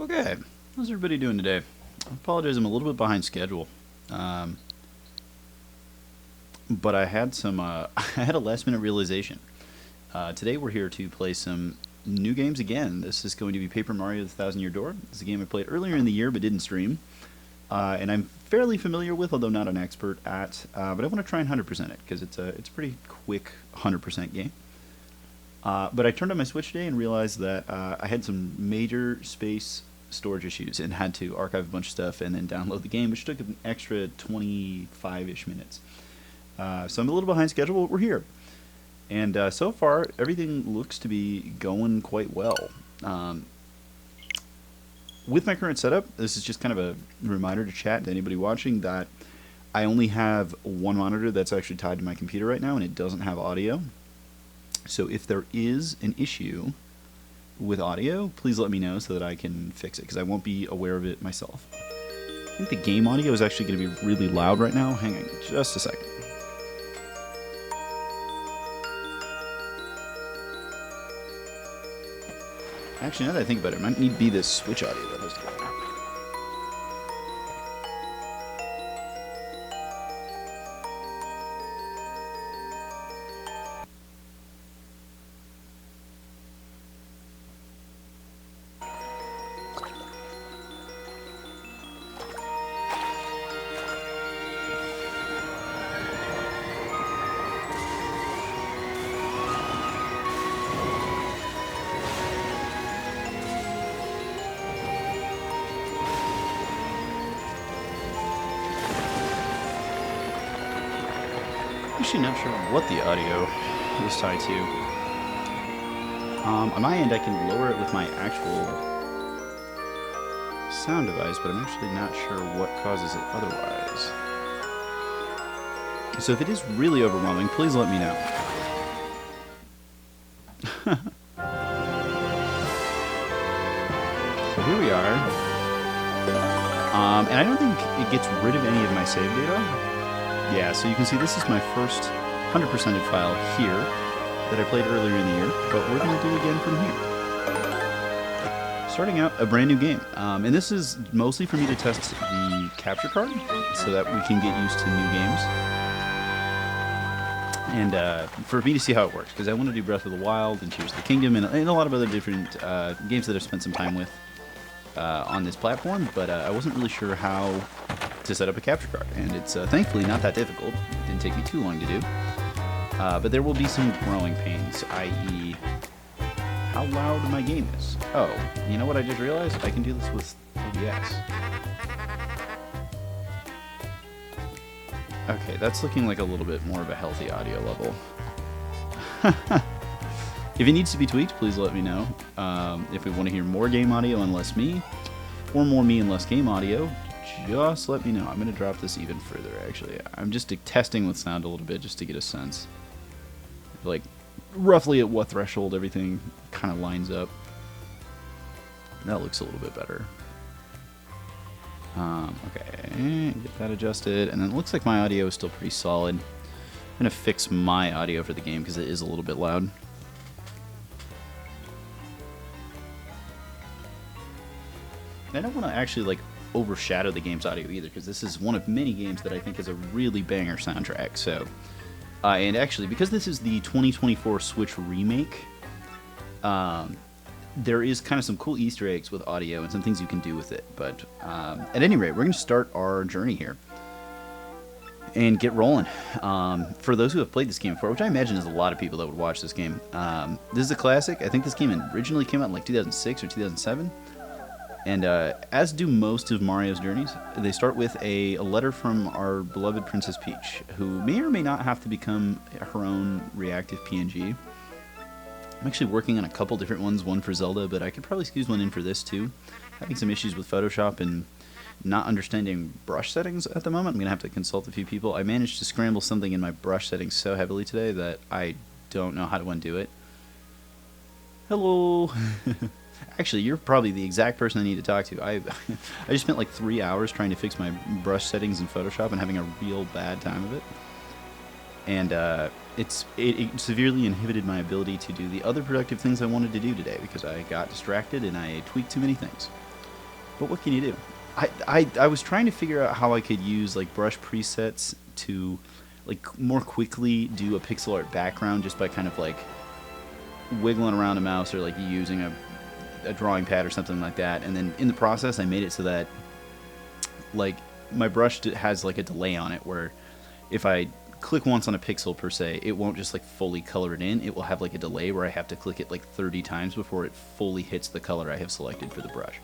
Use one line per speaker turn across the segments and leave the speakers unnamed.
Okay, how's everybody doing today? I apologize, I'm a little bit behind schedule, um, but I had some. I had a last minute realization. Today we're here to play some new games again. This is going to be Paper Mario: The Thousand Year Door. This is a game I played earlier in the year but didn't stream, and I'm fairly familiar with, although not an expert at. But I want to try and 100% it because it's a pretty quick 100% game. But I turned on my Switch today and realized that I had some major space storage issues and had to archive a bunch of stuff and then download the game, which took an extra 25-ish minutes. So I'm a little behind schedule, but we're here. And so far, everything looks to be going quite well. With my current setup, this is just kind of a reminder to chat to anybody watching that I only have one monitor that's actually tied to my computer right now, and it doesn't have audio. So if there is an issue with audio, please let me know so that I can fix it, because I won't be aware of it myself. I think the game audio is actually going to be really loud right now. Hang on just a second. Actually, now that I think about it, it might need to be this Switch audio that was together. Actually not sure what the audio is tied to. On my end, I can lower it with my actual sound device, but I'm actually not sure what causes it otherwise. So if it is really overwhelming, please let me know. So here we are. And I don't think it gets rid of any of my save data. Yeah, so you can see this is my first 100%ed file here that I played earlier in the year, but we're going to do again from here. Starting out a brand new game. And this is mostly for me to test the capture card so that we can get used to new games. And for me to see how it works, because I want to do Breath of the Wild and Tears of the Kingdom and a lot of other different games that I've spent some time with on this platform, but I wasn't really sure how to set up a capture card, and it's thankfully not that difficult. It didn't take me too long to do, but there will be some growing pains, i.e. how loud my game is. Oh, you know what I just realized? I can do this with OBS. Okay, that's looking like a little bit more of a healthy audio level. If it needs to be tweaked, please let me know. If we want to hear more game audio and less me, or more me and less game audio, just let me know. I'm going to drop this even further, actually. I'm just testing with sound a little bit just to get a sense. Like, roughly at what threshold everything kind of lines up. That looks a little bit better. Okay, get that adjusted. And then it looks like my audio is still pretty solid. I'm going to fix my audio for the game because it is a little bit loud. I don't want to actually, like, overshadow the game's audio either, because this is one of many games that I think has a really banger soundtrack. So, and actually, because this is the 2024 Switch remake, there is kind of some cool Easter eggs with audio and some things you can do with it. But at any rate, we're going to start our journey here and get rolling. For those who have played this game before, which I imagine is a lot of people that would watch this game, this is a classic. I think this game originally came out in like 2006 or 2007. And as do most of Mario's journeys, they start with a letter from our beloved Princess Peach, who may or may not have to become her own reactive PNG. I'm actually working on a couple different ones, one for Zelda, but I could probably squeeze one in for this too. Having some issues with Photoshop and not understanding brush settings at the moment. I'm going to have to consult a few people. I managed to scramble something in my brush settings so heavily today that I don't know how to undo it. Hello! Actually, you're probably the exact person I need to talk to. I just spent like 3 hours trying to fix my brush settings in Photoshop and having a real bad time of it. And it severely inhibited my ability to do the other productive things I wanted to do today because I got distracted and I tweaked too many things. But what can you do? I was trying to figure out how I could use like brush presets to like more quickly do a pixel art background just by kind of like wiggling around a mouse or like using a drawing pad or something like that. And then in the process, I made it so that like my brush has like a delay on it where if I click once on a pixel per se, it won't just like fully color it in. It will have like a delay where I have to click it like 30 times before it fully hits the color I have selected for the brush.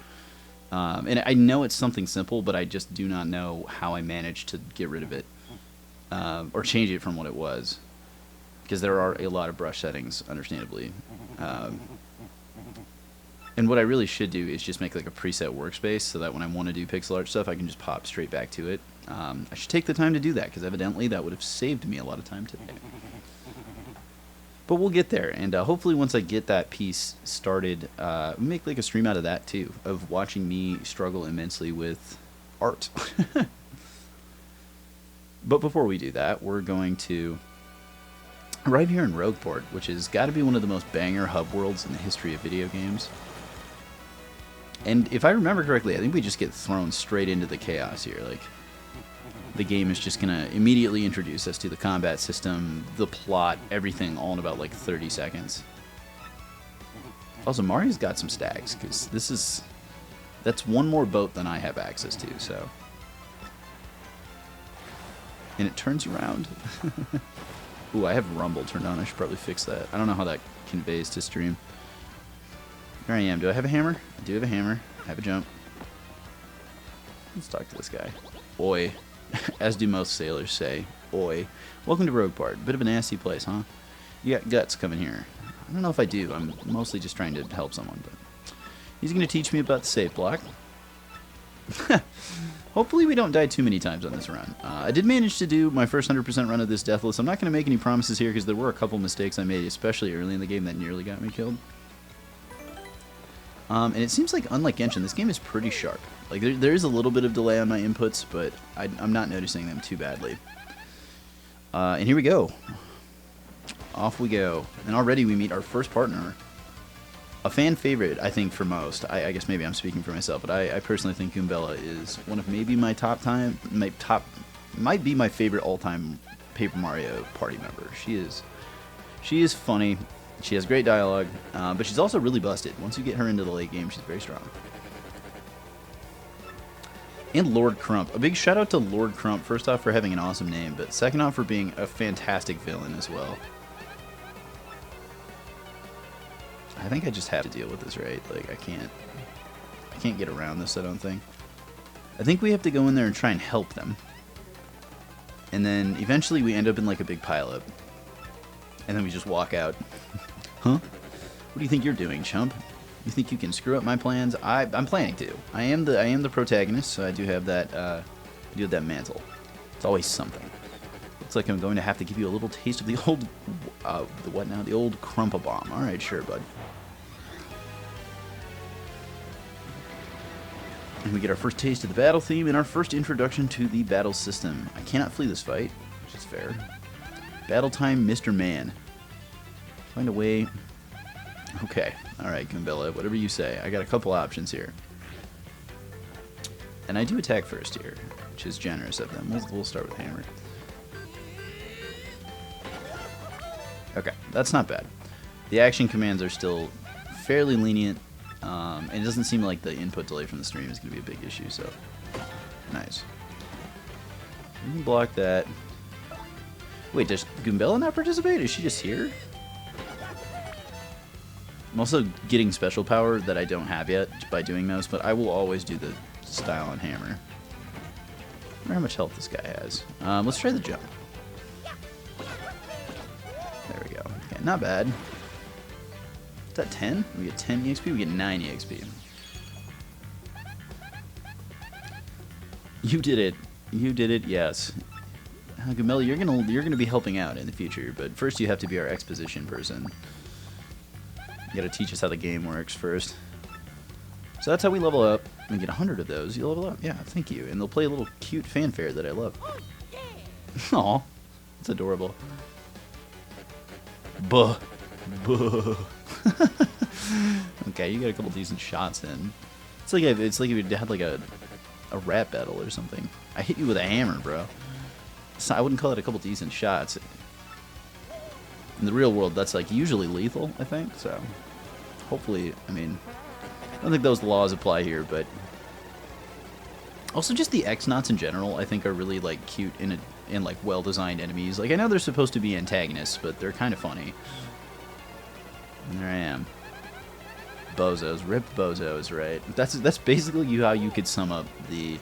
And I know it's something simple, but I just do not know how I managed to get rid of it or change it from what it was, because there are a lot of brush settings, understandably. And what I really should do is just make like a preset workspace so that when I want to do pixel art stuff, I can just pop straight back to it. I should take the time to do that, because evidently that would have saved me a lot of time today. But we'll get there, and hopefully once I get that piece started, make like a stream out of that too, of watching me struggle immensely with art. But before we do that, we're going to arrive here in Rogueport, which has got to be one of the most banger hub worlds in the history of video games. And if I remember correctly, I think we just get thrown straight into the chaos here. Like, the game is just going to immediately introduce us to the combat system, the plot, everything, all in about like 30 seconds. Also, Mario's got some stacks, because that's one more boat than I have access to, so. And it turns around. Ooh, I have Rumble turned on. I should probably fix that. I don't know how that conveys to stream. Here I am. Do I have a hammer? I do have a hammer. I have a jump. Let's talk to this guy. Oi. As do most sailors say. Oi. Welcome to Rogueport. Bit of a nasty place, huh? You got guts coming here. I don't know if I do. I'm mostly just trying to help someone. But he's going to teach me about the safe block. Hopefully we don't die too many times on this run. I did manage to do my first 100% run of this deathless. I'm not going to make any promises here because there were a couple mistakes I made, especially early in the game, that nearly got me killed. And it seems like, unlike Genshin, this game is pretty sharp. Like, there is a little bit of delay on my inputs, but I'm not noticing them too badly. And here we go. Off we go. And already we meet our first partner. A fan favorite, I think, for most. I guess maybe I'm speaking for myself, but I personally think Goombella is one of maybe might be my favorite all-time Paper Mario party member. She is funny. She has great dialogue, but she's also really busted. Once you get her into the late game, she's very strong. And Lord Crump. A big shout out to Lord Crump, first off for having an awesome name, but second off for being a fantastic villain as well. I think I just have to deal with this, right? Like, I can't get around this, I don't think. I think we have to go in there and try and help them. And then eventually we end up in like a big pileup. And then we just walk out. Huh? What do you think you're doing, chump? You think you can screw up my plans? I'm planning to. I am the protagonist, so I do have that mantle. It's always something. Looks like I'm going to have to give you a little taste of the old the what now? The old Crumpa-Bomb. All right, sure, bud. And we get our first taste of the battle theme and our first introduction to the battle system. I cannot flee this fight, which is fair. Battle time, Mr. Man. Find a way. Okay. All right, Goombella, whatever you say. I got a couple options here. And I do attack first here, which is generous of them. We'll start with hammer. Okay, that's not bad. The action commands are still fairly lenient, and it doesn't seem like the input delay from the stream is going to be a big issue, so nice. We can block that. Wait, does Goombella not participate? Is she just here? I'm also getting special power that I don't have yet by doing those, but I will always do the style on hammer. I wonder how much health this guy has. Let's try the jump. There we go. Okay, not bad. Is that 10? We get 10 EXP? We get 9 EXP. You did it. You did it, yes. Goombella, you're gonna be helping out in the future, but first you have to be our exposition person. You gotta teach us how the game works first. So that's how we level up. And get 100 of those, you level up. Yeah, thank you. And they'll play a little cute fanfare that I love. Aw, it's adorable. Buh. Buh. Okay, you got a couple decent shots in. It's like if you had like a rap battle or something. I hit you with a hammer, bro. So I wouldn't call it a couple decent shots. In the real world, that's like usually lethal, I think. So hopefully, I mean, I don't think those laws apply here, but also just the X-Knots in general, I think are really like cute and like well-designed enemies. Like I know they're supposed to be antagonists, but they're kind of funny. And there I am. Bozos, rip bozos, right? That's basically how you could sum up the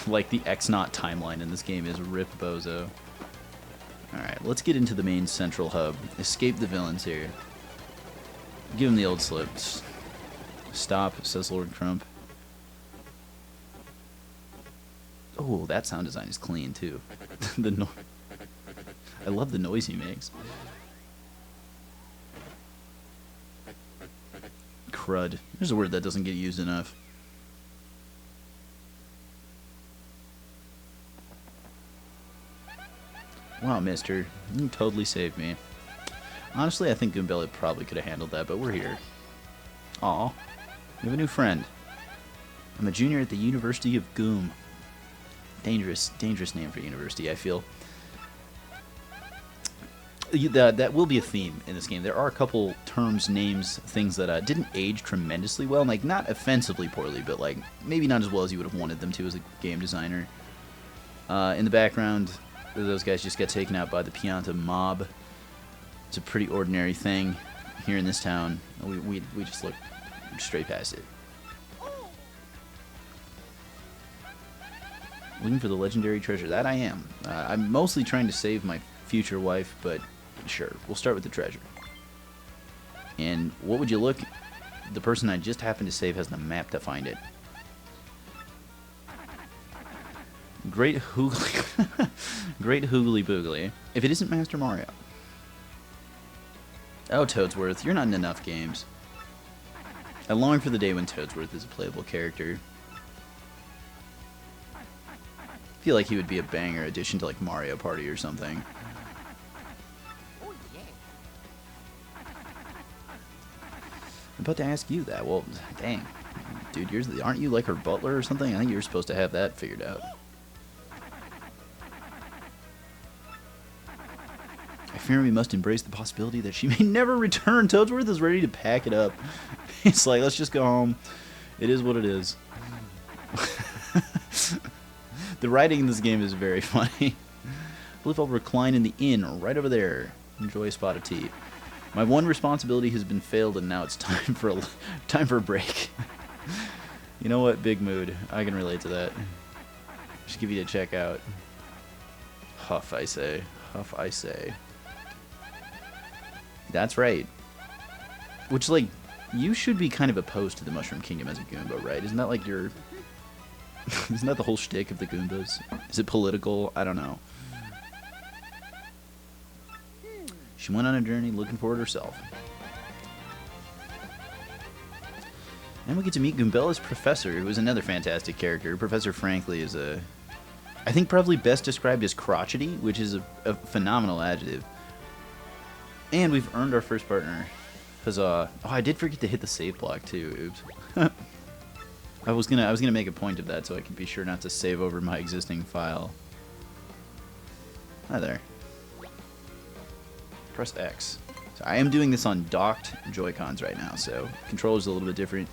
like the X-Knot timeline in this game is rip bozo. Alright, let's get into the main central hub. Escape the villains here. Give them the old slips. Stop, says Lord Crump. Oh, that sound design is clean too. I love the noise he makes. Crud. There's a word that doesn't get used enough. Wow, mister. You totally saved me. Honestly, I think Goombella probably could have handled that, but we're here. Aw. We have a new friend. I'm a junior at the University of Goom. Dangerous name for university, I feel. That will be a theme in this game. There are a couple terms, names, things that didn't age tremendously well. Like, not offensively poorly, but like maybe not as well as you would have wanted them to as a game designer. In the background, those guys just got taken out by the Pianta mob. It's a pretty ordinary thing here in this town. We just look straight past it. Looking for the legendary treasure. That I am. I'm mostly trying to save my future wife, but sure, we'll start with the treasure. And what would you look? The person I just happened to save has the map to find it. Great hoogly, great hoogly boogly. If it isn't Master Mario. Oh, Toadsworth, you're not in enough games. I long for the day when Toadsworth is a playable character. I feel like he would be a banger addition to like Mario Party or something. I'm about to ask you that. Well, dang. Dude, aren't you like her butler or something? I think you're supposed to have that figured out. I fear we must embrace the possibility that she may never return. Toadsworth is ready to pack it up. He's like, let's just go home. It is what it is. The writing in this game is very funny. I believe I'll recline in the inn right over there. Enjoy a spot of tea. My one responsibility has been failed, and now it's time for a break. You know what? Big mood. I can relate to that. Just give you to check out. Huff, I say. Huff, I say. That's right. Which, like, you should be kind of opposed to the Mushroom Kingdom as a Goomba, right? Isn't that like your... Isn't that the whole shtick of the Goombas? Is it political? I don't know. She went on a journey looking for it herself. And we get to meet Goombella's professor, who is another fantastic character. Professor Frankly is I think probably best described as crotchety, which is a phenomenal adjective. And we've earned our first partner. Huzzah. Oh, I did forget to hit the save block too. Oops. I was gonna make a point of that so I could be sure not to save over my existing file. Hi there. Press X. So I am doing this on docked Joy-Cons right now, so controller's a little bit different.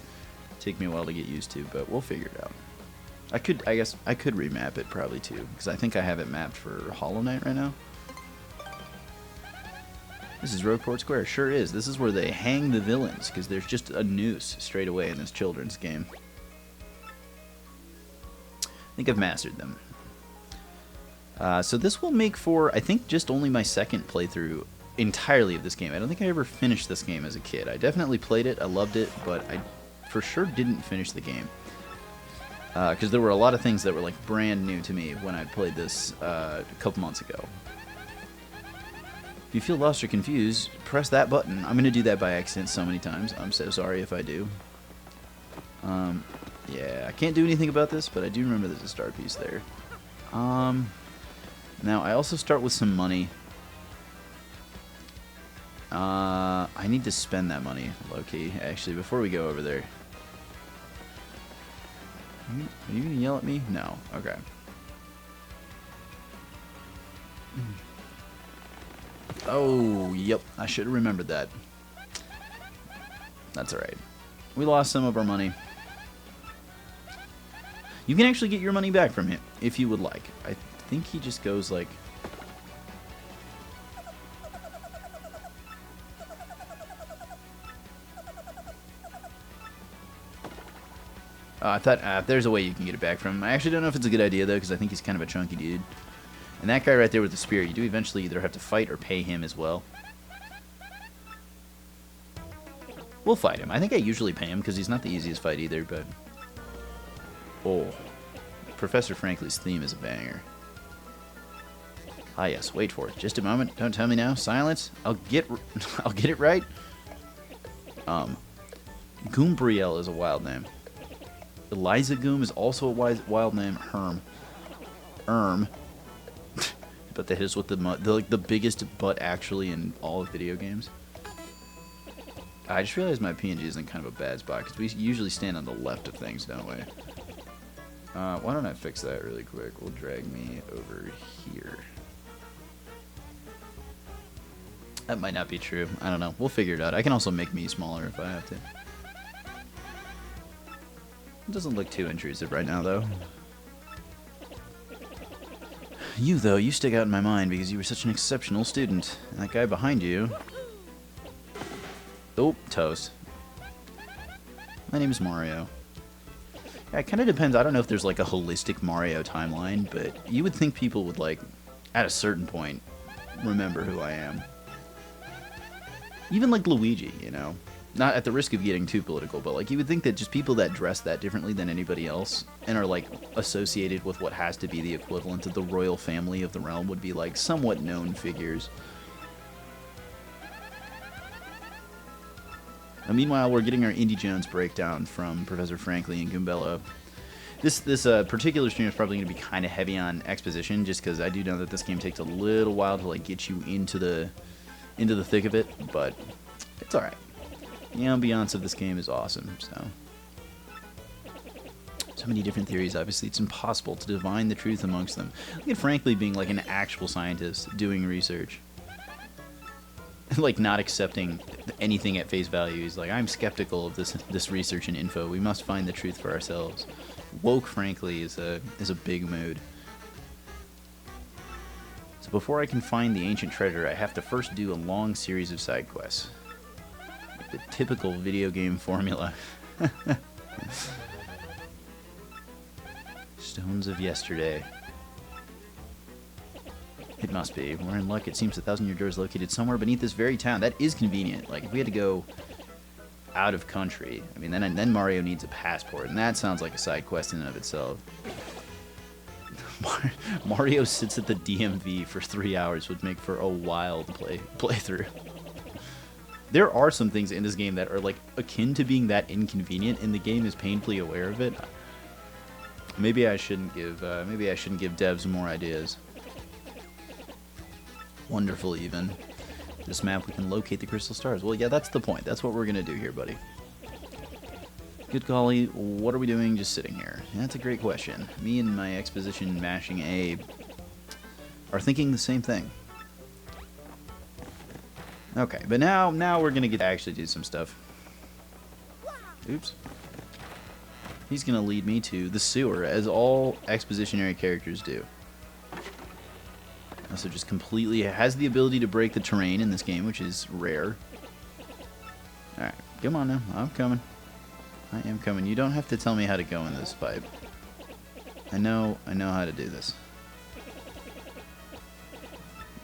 Take me a while to get used to, but we'll figure it out. I guess I could remap it probably too, because I think I have it mapped for Hollow Knight right now. This is Rogueport Square. Sure is. This is where they hang the villains, because there's just a noose straight away in this children's game. I think I've mastered them. So this will make for, I think, just only my second playthrough entirely of this game. I don't think I ever finished this game as a kid. I definitely played it, I loved it, but I for sure didn't finish the game. Because there were a lot of things that were like brand new to me when I played this a couple months ago. If you feel lost or confused, press that button. I'm going to do that by accident so many times. I'm so sorry if I do. Yeah, I can't do anything about this, but I do remember there's a star piece there. Now, I also start with some money. I need to spend that money, low-key, actually, before we go over there. Are you gonna yell at me? No. Okay. Oh, yep. I should have remembered that. That's alright. We lost some of our money. You can actually get your money back from him if you would like. I think he just goes like... I thought there's a way you can get it back from him. I actually don't know if it's a good idea, though, because I think he's kind of a chunky dude. And that guy right there with the spear, you do eventually either have to fight or pay him as well. We'll fight him. I think I usually pay him, because he's not the easiest fight either, but... Oh. Professor Frankly's theme is a banger. Ah, yes. Wait for it. Just a moment. Don't tell me now. Silence. I'll get it right. Goombriel is a wild name. Eliza Goom is also a wild name. But that is what the biggest butt actually in all of video games. I just realized my PNG is in kind of a bad spot because we usually stand on the left of things, don't we? Why don't I fix that really quick? We'll drag me over here. That might not be true. I don't know. We'll figure it out. I can also make me smaller if I have to. It doesn't look too intrusive right now, though. You, though, you stick out in my mind because you were such an exceptional student. And that guy behind you... Oh, toast. My name is Mario. Yeah, it kind of depends. I don't know if there's like a holistic Mario timeline, but you would think people would, like, at a certain point, remember who I am. Even like Luigi, you know? Not at the risk of getting too political, but like you would think that just people that dress that differently than anybody else and are like associated with what has to be the equivalent of the royal family of the realm would be like somewhat known figures. Now, meanwhile, we're getting our Indy Jones breakdown from Professor Frankly and Goombella. This particular stream is probably going to be kind of heavy on exposition, just because I do know that this game takes a little while to like get you into the thick of it, but it's all right. The ambiance of this game is awesome. So many different theories. Obviously, it's impossible to divine the truth amongst them. Look at Frankly being like an actual scientist doing research. Like not accepting anything at face value. He's like, I'm skeptical of this research and info. We must find the truth for ourselves. Woke Frankly is a big mood. So before I can find the ancient treasure, I have to first do a long series of side quests. Like the typical video game formula. Stones of yesterday. It must be. We're in luck. It seems the 1,000-year door is located somewhere beneath this very town. That is convenient. Like, if we had to go out of country, I mean, then Mario needs a passport, and that sounds like a side quest in and of itself. Mario sits at the DMV for 3 hours would make for a wild playthrough. There are some things in this game that are, like, akin to being that inconvenient, and the game is painfully aware of it. Maybe I shouldn't give devs more ideas. Wonderful, even. This map, we can locate the crystal stars. Well, yeah, that's the point. That's what we're going to do here, buddy. Good golly, what are we doing just sitting here? Yeah, that's a great question. Me and my exposition mashing A are thinking the same thing. Okay, but now we're going to get to actually do some stuff. Oops. He's going to lead me to the sewer, as all expositionary characters do. Also just completely has the ability to break the terrain in this game, which is rare. Alright, come on now. I'm coming. I am coming. You don't have to tell me how to go in this pipe. I know how to do this.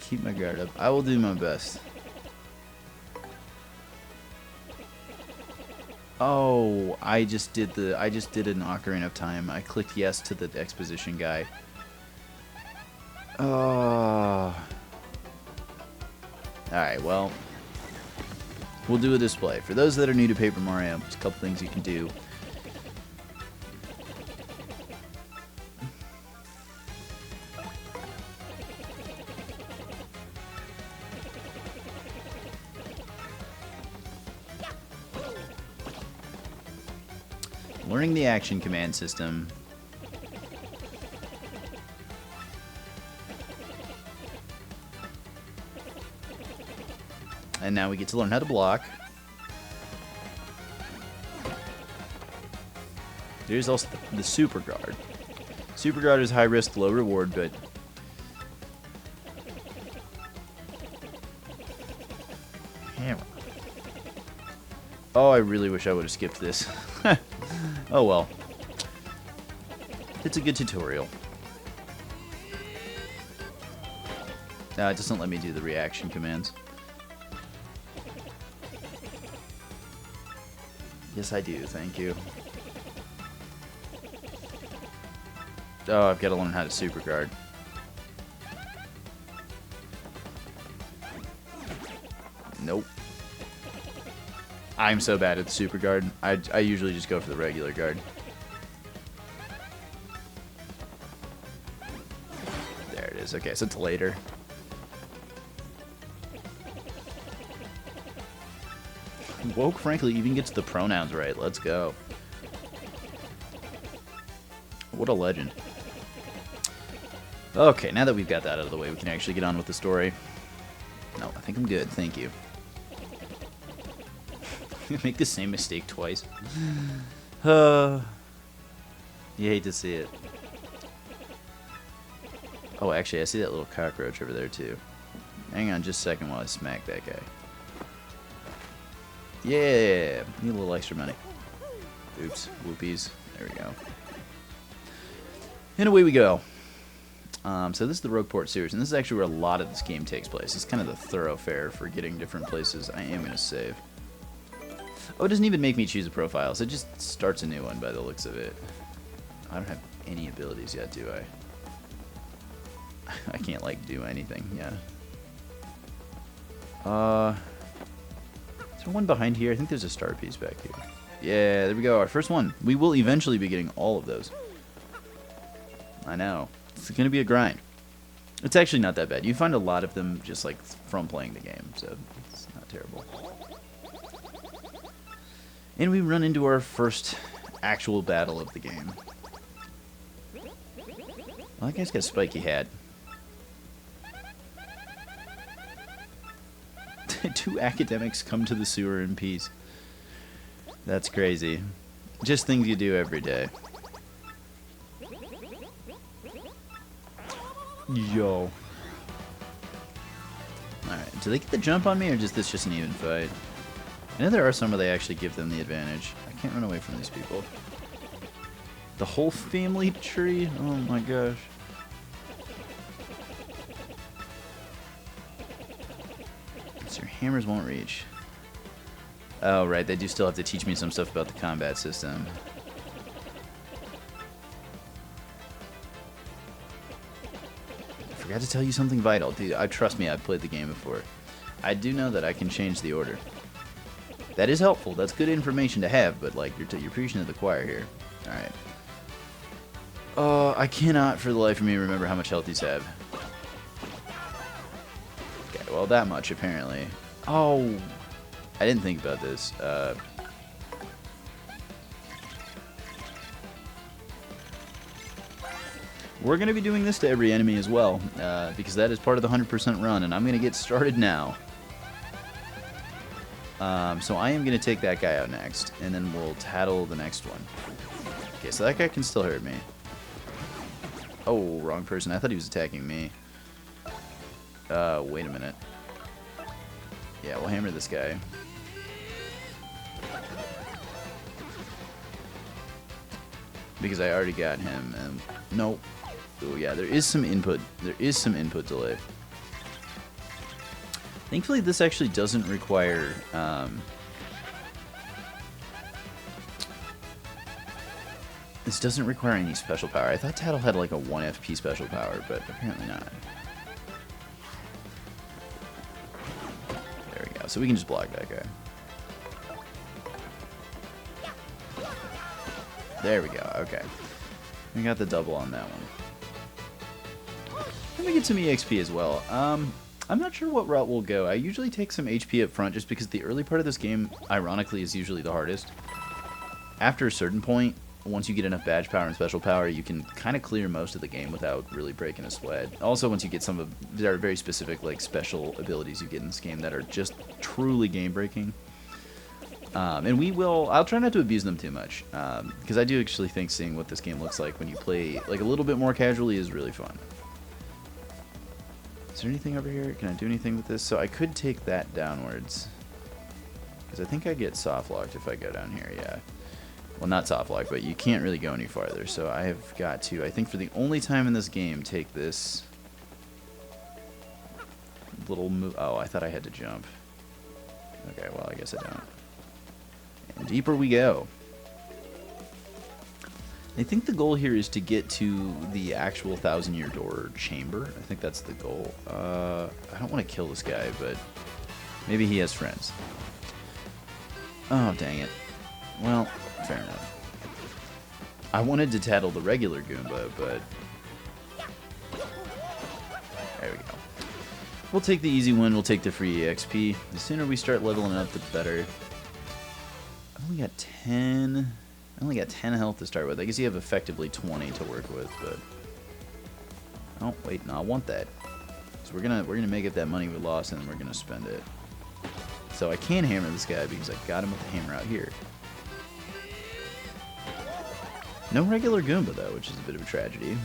Keep my guard up. I will do my best. Oh, I just did an Ocarina of Time. I clicked yes to the exposition guy. Oh. Alright, well, we'll do a display. For those that are new to Paper Mario, there's a couple things you can do. learning the action command system. And now we get to learn how to block. There's also the Super Guard. Super Guard is high risk, low reward, but... Hammer. Oh, I really wish I would have skipped this. Oh well. It's a good tutorial. No, it doesn't let me do the reaction commands. Yes, I do. Thank you. Oh, I've got to learn how to Super Guard. Nope. I'm so bad at the Super Guard. I usually just go for the regular guard. There it is. Okay, so it's later. Woke, frankly, even gets the pronouns right. Let's go. What a legend. Okay, now that we've got that out of the way, we can actually get on with the story. No, I think I'm good. Thank you. Make the same mistake twice. You hate to see it. Oh, actually, I see that little cockroach over there, too. Hang on just a second while I smack that guy. Yeah! Need a little extra money. Oops. Whoopies. There we go. And away we go. So this is the Rogueport series, and this is actually where a lot of this game takes place. It's kind of the thoroughfare for getting different places. I am going to save. Oh, it doesn't even make me choose a profile, so it just starts a new one by the looks of it. I don't have any abilities yet, do I? I can't, like, do anything, yeah. Is there one behind here? I think there's a star piece back here. Yeah, there we go, our first one. We will eventually be getting all of those. I know. It's going to be a grind. It's actually not that bad. You find a lot of them just, like, from playing the game, so it's not terrible. And we run into our first actual battle of the game. Well, that guy's got a spiky hat. 2 academics come to the sewer in peace. That's crazy. Just things you do every day. Yo. Alright, do they get the jump on me, or is this just an even fight? I know there are some where they actually give them the advantage. I can't run away from these people. The whole family tree? Oh my gosh. So your hammers won't reach. Oh, right, they do still have to teach me some stuff about the combat system. I forgot to tell you something vital. Dude, trust me, I've played the game before. I do know that I can change the order. That is helpful. That's good information to have, but like you're preaching to the choir here. All right. I cannot for the life of me remember how much health these have. Okay, well that much apparently. Oh, I didn't think about this. We're gonna be doing this to every enemy as well, because that is part of the 100% run, and I'm gonna get started now. So I am going to take that guy out next, and then we'll tattle the next one. Okay, so that guy can still hurt me. Oh, wrong person. I thought he was attacking me. Wait a minute. Yeah, we'll hammer this guy. Because I already got him, and... Nope. Oh, yeah, there is some input. There is some input delay. Thankfully, this actually doesn't require, this doesn't require any special power. I thought Tattle had like a 1 FP special power, but apparently not. There we go. So we can just block that guy. There we go. Okay. We got the double on that one. Let me get some EXP as well. I'm not sure what route we'll go. I usually take some HP up front just because the early part of this game, ironically, is usually the hardest. After a certain point, once you get enough badge power and special power, you can kind of clear most of the game without really breaking a sweat. Also, once you get some of there are very specific like special abilities you get in this game that are just truly game breaking. And I'll try not to abuse them too much, because I do actually think seeing what this game looks like when you play like a little bit more casually is really fun. Is there anything over here? Can I do anything with this? So I could take that downwards, because I think I get soft locked if I go down here, yeah. Well, not soft lock, but you can't really go any farther, so I have got to, I think for the only time in this game, take this little move. Oh, I thought I had to jump. Okay, well, I guess I don't. And deeper we go. I think the goal here is to get to the actual 1,000-year door chamber. I think that's the goal. I don't want to kill this guy, but maybe he has friends. Oh, dang it. Well, fair enough. I wanted to tattle the regular Goomba, but there we go. We'll take the easy one. We'll take the free EXP. The sooner we start leveling up, the better. I only got 10 health to start with. I guess you have effectively 20 to work with, but oh wait, no, I want that. So we're gonna make up that money we lost, and then we're gonna spend it. So I can hammer this guy because I got him with the hammer out here. No regular Goomba though, which is a bit of a tragedy.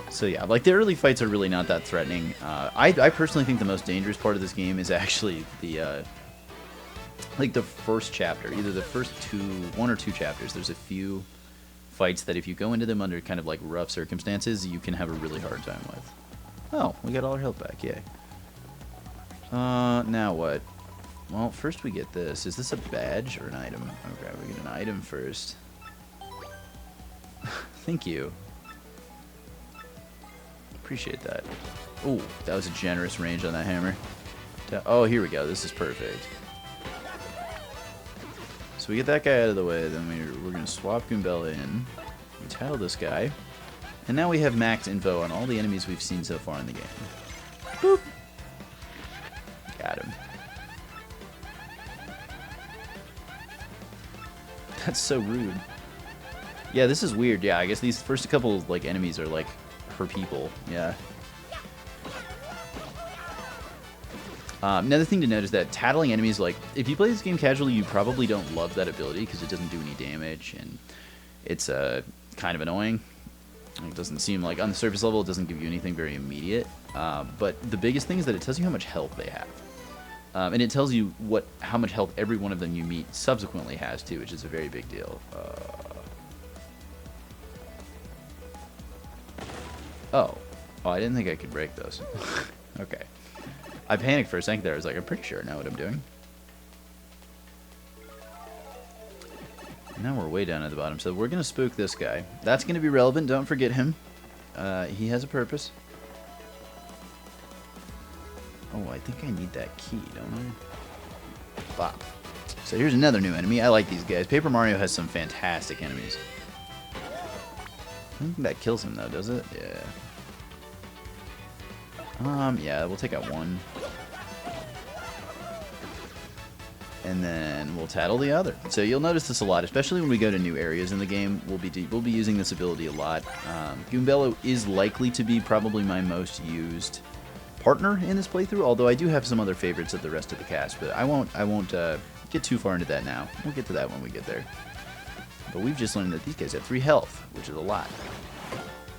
So yeah, like the early fights are really not that threatening. I personally think the most dangerous part of this game is actually the like the first chapter, either the first one or two chapters. There's a few fights that if you go into them under kind of like rough circumstances, you can have a really hard time with. Oh, we got all our health back, yay. Now what? Well, first we get this. Is this a badge or an item? Okay, we get an item first. Thank you. Appreciate that. Oh, that was a generous range on that hammer. Oh, here we go. This is perfect. So we get that guy out of the way, then we're going to swap Goombella in. We tattle this guy. And now we have max info on all the enemies we've seen so far in the game. Boop. Got him. That's so rude. Yeah, this is weird. Yeah, I guess these first couple like enemies are like her people. Yeah. Another thing to note is that tattling enemies, like, if you play this game casually, you probably don't love that ability because it doesn't do any damage, and it's kind of annoying. It doesn't seem like, on the surface level, it doesn't give you anything very immediate. But the biggest thing is that it tells you how much health they have. And it tells you how much health every one of them you meet subsequently has, too, which is a very big deal. Oh, I didn't think I could break those. Okay. I panicked for a second there. I was like, I'm pretty sure I know what I'm doing. Now we're way down at the bottom, so we're going to spook this guy. That's going to be relevant. Don't forget him. He has a purpose. Oh, I think I need that key, don't I? Bop. So here's another new enemy. I like these guys. Paper Mario has some fantastic enemies. I don't think that kills him, though, does it? Yeah. Yeah, we'll take out one. And then we'll tattle the other. So you'll notice this a lot, especially when we go to new areas in the game. We'll be using this ability a lot. Goombella is likely to be probably my most used partner in this playthrough, although I do have some other favorites of the rest of the cast, but I won't get too far into that now. We'll get to that when we get there. But we've just learned that these guys have 3 health, which is a lot.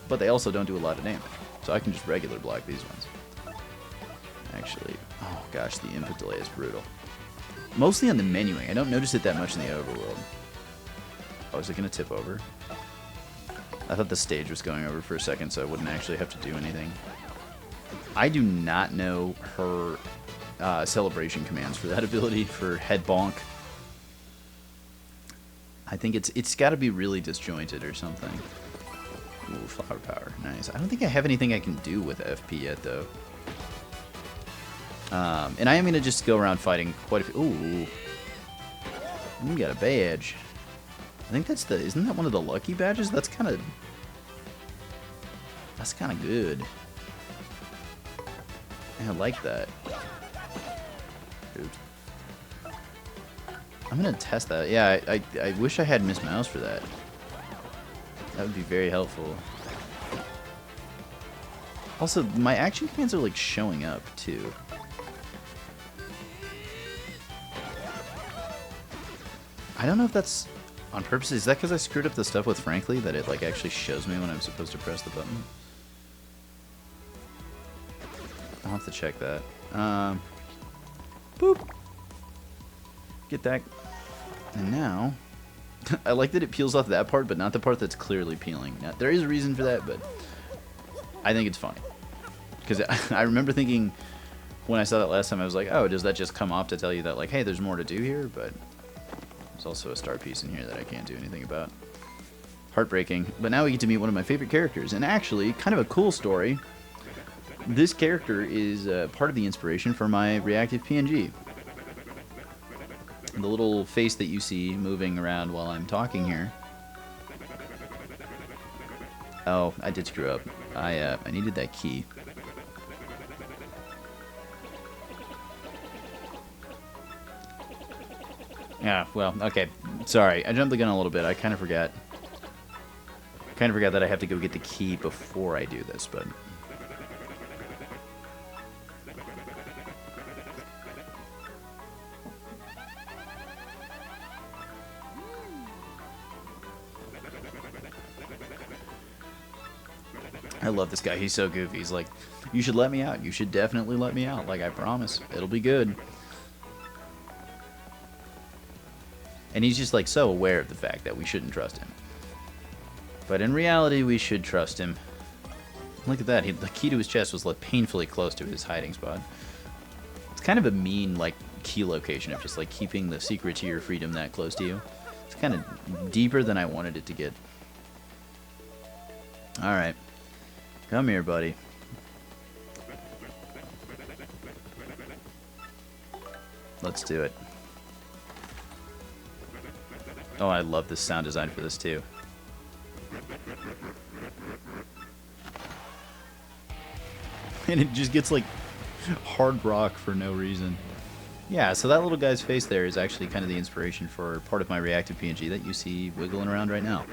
But they also don't do a lot of damage. So I can just regular block these ones. Actually, oh gosh, the input delay is brutal. Mostly on the menuing. I don't notice it that much in the overworld. Oh, is it going to tip over? I thought the stage was going over for a second, so I wouldn't actually have to do anything. I do not know her celebration commands for that ability, for head bonk. I think it's got to be really disjointed or something. Ooh, flower power. Nice. I don't think I have anything I can do with FP yet, though. And I am going to just go around fighting quite a few. Ooh. We got a badge. I think that's isn't that one of the lucky badges? That's kind of good. I like that. Oops. I'm gonna test that. Yeah, I wish I had Miss Mouse for that. That would be very helpful. Also, my action commands are like showing up too. I don't know if that's on purpose. Is that because I screwed up the stuff with Frankly that it like actually shows me when I'm supposed to press the button? I'll have to check that. Boop. Get that. And now, I like that it peels off that part, but not the part that's clearly peeling. Now, there is a reason for that, but I think it's funny. Because I remember thinking, when I saw that last time, I was like, oh, does that just come off to tell you that, like, hey, there's more to do here? But there's also a star piece in here that I can't do anything about. Heartbreaking. But now we get to meet one of my favorite characters. And actually, kind of a cool story. This character is part of the inspiration for my reactive PNG. The little face that you see moving around while I'm talking here. Oh, I did screw up. I needed that key. Yeah, well, okay. Sorry, I jumped the gun a little bit. I kind of forgot. That I have to go get the key before I do this, but... I love this guy. He's so goofy. He's like, you should let me out. You should definitely let me out. Like, I promise. It'll be good. And he's just, like, so aware of the fact that we shouldn't trust him. But in reality, we should trust him. Look at that. The key to his chest was, like, painfully close to his hiding spot. It's kind of a mean, like, key location of just, like, keeping the secret to your freedom that close to you. It's kind of deeper than I wanted it to get. Alright. Come here, buddy. Let's do it. Oh, I love the sound design for this, too. And it just gets, like, hard rock for no reason. Yeah, so that little guy's face there is actually kind of the inspiration for part of my reactive PNG that you see wiggling around right now.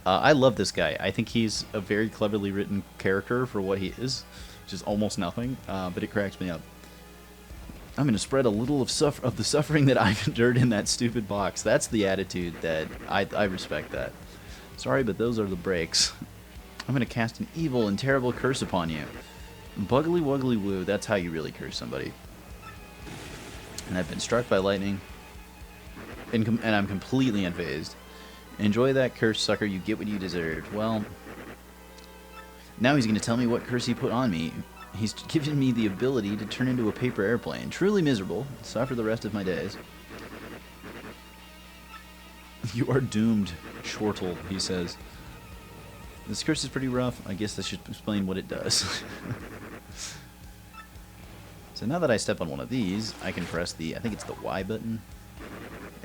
I love this guy. I think he's a very cleverly written character for what he is, which is almost nothing, but it cracks me up. I'm going to spread a little of the suffering that I've endured in that stupid box. That's the attitude that I respect that. Sorry, but those are the breaks. I'm going to cast an evil and terrible curse upon you. Buggly wuggly woo, that's how you really curse somebody. And I've been struck by lightning, and I'm completely unfazed. Enjoy that curse, sucker. You get what you deserve. Well, now he's going to tell me what curse he put on me. He's given me the ability to turn into a paper airplane. Truly miserable. Suffer the rest of my days. You are doomed, Chortle, he says. This curse is pretty rough. I guess that should explain what it does. So now that I step on one of these, I can press the, I think it's the Y button.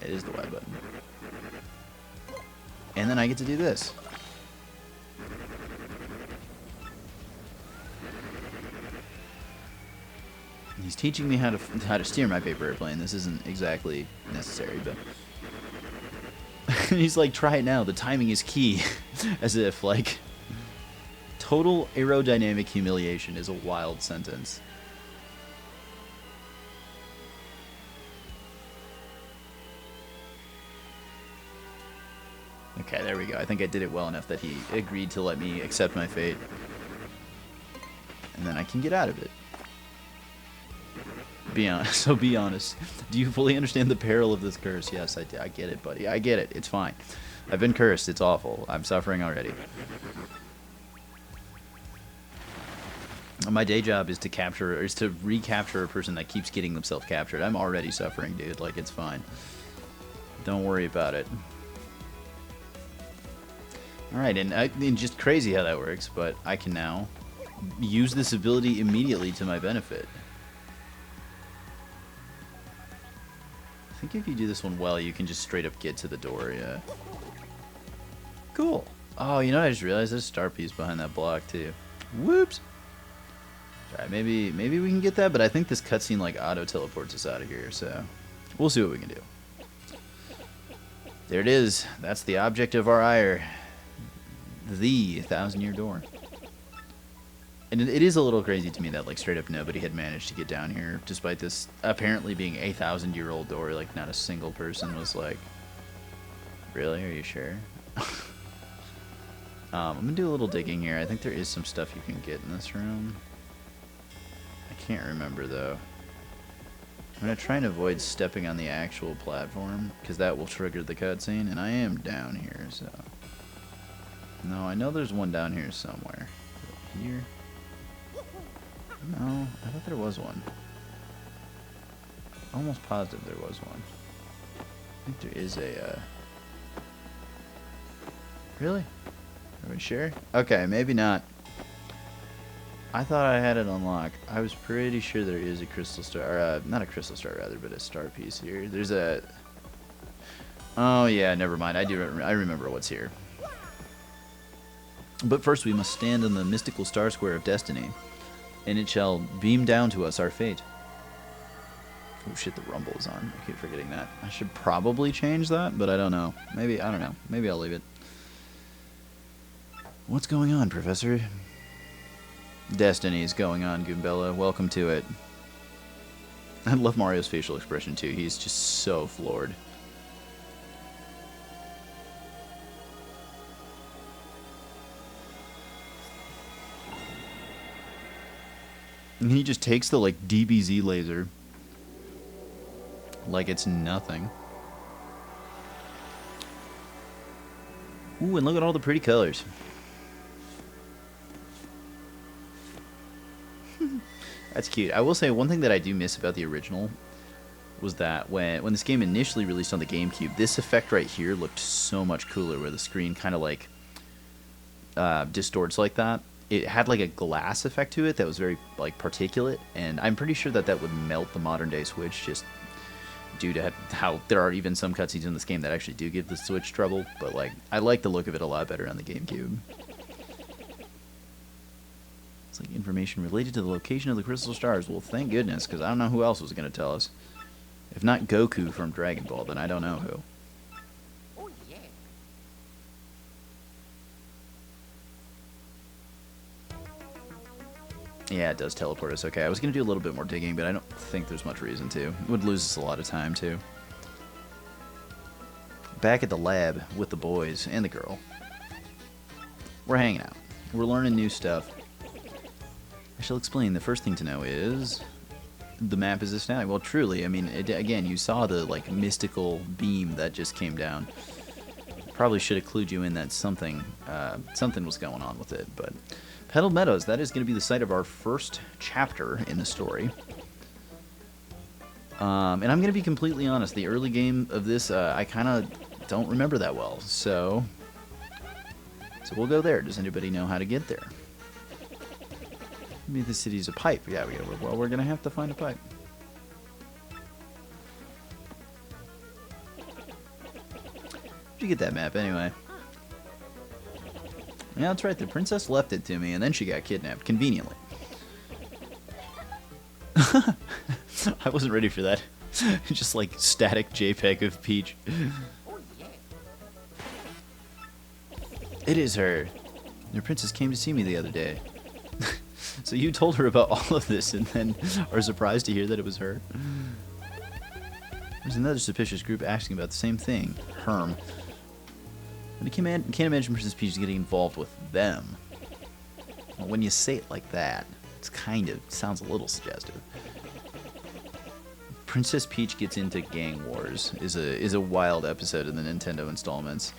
It is the Y button. And then I get to do this. He's teaching me how to steer my paper airplane. This isn't exactly necessary, but he's like, try it now. The timing is key. As if, like, total aerodynamic humiliation is a wild sentence. Okay, there we go. I think I did it well enough that he agreed to let me accept my fate. And then I can get out of it. Be honest. Do you fully understand the peril of this curse? Yes, I do. I get it, buddy. I get it. It's fine. I've been cursed. It's awful. I'm suffering already. My day job is to recapture a person that keeps getting themselves captured. I'm already suffering, dude. Like, it's fine. Don't worry about it. Alright, and just crazy how that works, but I can now use this ability immediately to my benefit. I think if you do this one well, you can just straight up get to the door, yeah. Cool. Oh, you know, I just realized there's a star piece behind that block, too. Whoops! Alright, maybe we can get that, but I think this cutscene, like, auto-teleports us out of here, so we'll see what we can do. There it is. That's the object of our ire. The 1,000-year door. And it is a little crazy to me that, like, straight up nobody had managed to get down here, despite this apparently being a 1,000-year-old door. Like, not a single person was like, really? Are you sure? I'm gonna do a little digging here. I think there is some stuff you can get in this room. I can't remember, though. I'm gonna try and avoid stepping on the actual platform, because that will trigger the cutscene, and I am down here, so... No, I know there's one down here somewhere. Here? No, I thought there was one. Almost positive there was one. I think there is a, Really? Are we sure? Okay, maybe not. I thought I had it unlocked. I was pretty sure there is a crystal star, or, not a crystal star rather, but a star piece here. There's a... Oh yeah, never mind. I remember what's here. But first we must stand on the mystical star square of destiny, and it shall beam down to us our fate. Oh shit, the rumble is on. I keep forgetting that. I should probably change that, but I don't know. Maybe, I don't know. Maybe I'll leave it. What's going on, Professor? Destiny is going on, Goombella. Welcome to it. I love Mario's facial expression too. He's just so floored. And he just takes the, like, DBZ laser like it's nothing. Ooh, and look at all the pretty colors. That's cute. I will say one thing that I do miss about the original was that when this game initially released on the GameCube, this effect right here looked so much cooler, where the screen kind of like distorts like that. It had like a glass effect to it that was very like particulate, and I'm pretty sure that that would melt the modern day Switch, just due to how there are even some cutscenes in this game that actually do give the Switch trouble. But like, I like the look of it a lot better on the GameCube. It's like information related to the location of the crystal stars. Well, thank goodness, because I don't know who else was going to tell us. If not Goku from Dragon Ball, then I don't know who.
Oh, yeah.
Yeah, it does teleport us. Okay, I was going to do a little bit more digging, but I don't think there's much reason to. It would lose us a lot of time, too. Back at the lab with the boys and the girl. We're hanging out. We're learning new stuff. I shall explain. The first thing to know is... the map is astounding. Well, truly, I mean, again, you saw the, like, mystical beam that just came down. Probably should have clued you in that something was going on with it, but... Petal Meadows, that is going to be the site of our first chapter in the story. And I'm going to be completely honest, the early game of this, I kind of don't remember that well, so we'll go there. Does anybody know how to get there? Maybe the city's a pipe. Yeah, well, we're going to have to find a pipe. Where'd you get that map, anyway? Yeah, that's right. The princess left it to me, and then she got kidnapped, conveniently. I wasn't ready for that. Just like static JPEG of Peach.
Oh, yeah.
It is her. Your princess came to see me the other day. So you told her about all of this, and then are surprised to hear that it was her? There's another suspicious group asking about the same thing. Herm. But I can't imagine Princess Peach getting involved with them. Well, when you say it like that, it's kind of sounds a little suggestive. Princess Peach gets into gang wars is a wild episode in the Nintendo installments.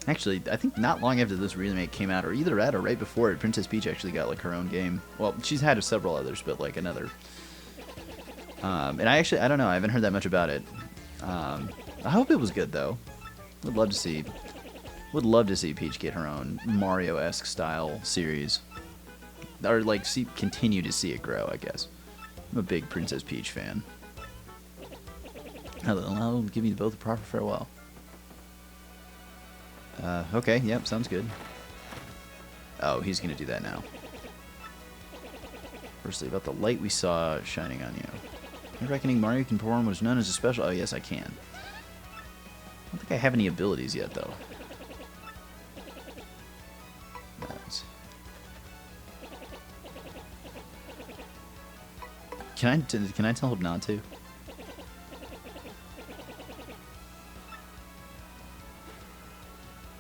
Actually, I think not long after this remake came out, or either at or right before it, Princess Peach actually got like her own game. Well, she's had several others, but like another. And I don't know. I haven't heard that much about it. I hope it was good though. Would love to see Peach get her own Mario-esque style series, or like continue to see it grow. I guess I'm a big Princess Peach fan. I'll give you both a proper farewell. Okay, yep, sounds good. Oh, he's gonna do that now. Firstly, about the light we saw shining on you. I'm reckoning Mario can perform what is known as a special. Oh yes, I can. think I have any abilities yet, though. Nice. Can I tell him not to?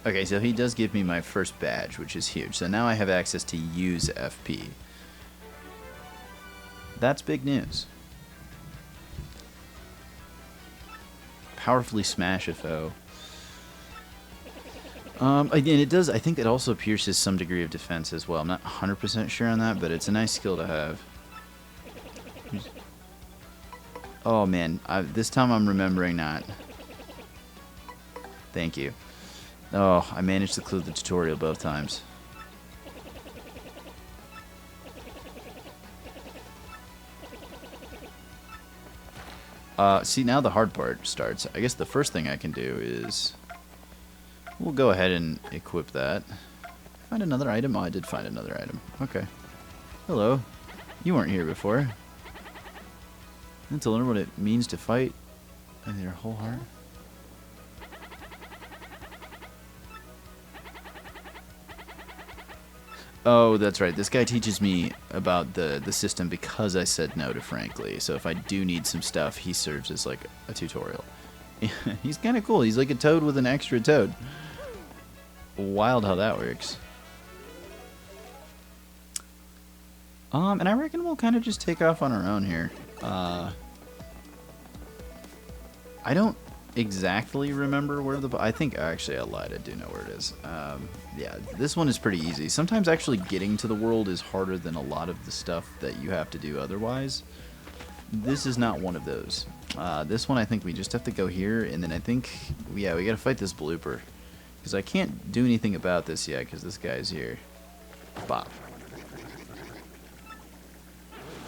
Okay, so he does give me my first badge, which is huge. So now I have access to use FP. That's big news. Powerfully smash a foe. Again, it does. I think it also pierces some degree of defense as well. I'm not 100% sure on that, but it's a nice skill to have. Oh man, this time I'm remembering not. Thank you. Oh, I managed to clear the tutorial both times. See, now the hard part starts. I guess the first thing I can do is... We'll go ahead and equip that. Find another item? Oh, I did find another item. Okay. Hello. You weren't here before. And to learn what it means to fight in your whole heart. Oh, that's right. This guy teaches me about the system because I said no to Frankly. So if I do need some stuff, he serves as like a tutorial. He's kind of cool. He's like a toad with an extra toad. Wild how that works. And I reckon we'll kind of just take off on our own here. I don't exactly remember where the... I think actually I lied. I do know where it is. Yeah, this one is pretty easy. Sometimes actually getting to the world is harder than a lot of the stuff that you have to do otherwise. This is not one of those. This one I think we just have to go here, and then I think... Yeah, we gotta fight this blooper. Because I can't do anything about this yet, because this guy's here. Bop.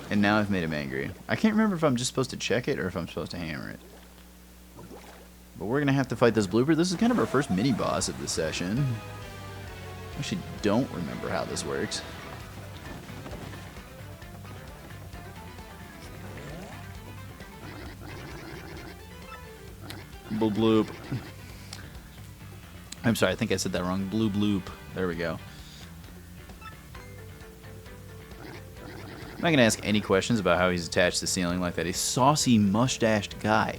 And now I've made him angry. I can't remember if I'm just supposed to check it or if I'm supposed to hammer it. But we're going to have to fight this blooper. This is kind of our first mini-boss of the session. I actually don't remember how this works. Bloop. I'm sorry, I think I said that wrong. Blue bloop. There we go. I'm not going to ask any questions about how he's attached to the ceiling like that. A saucy, mustached guy.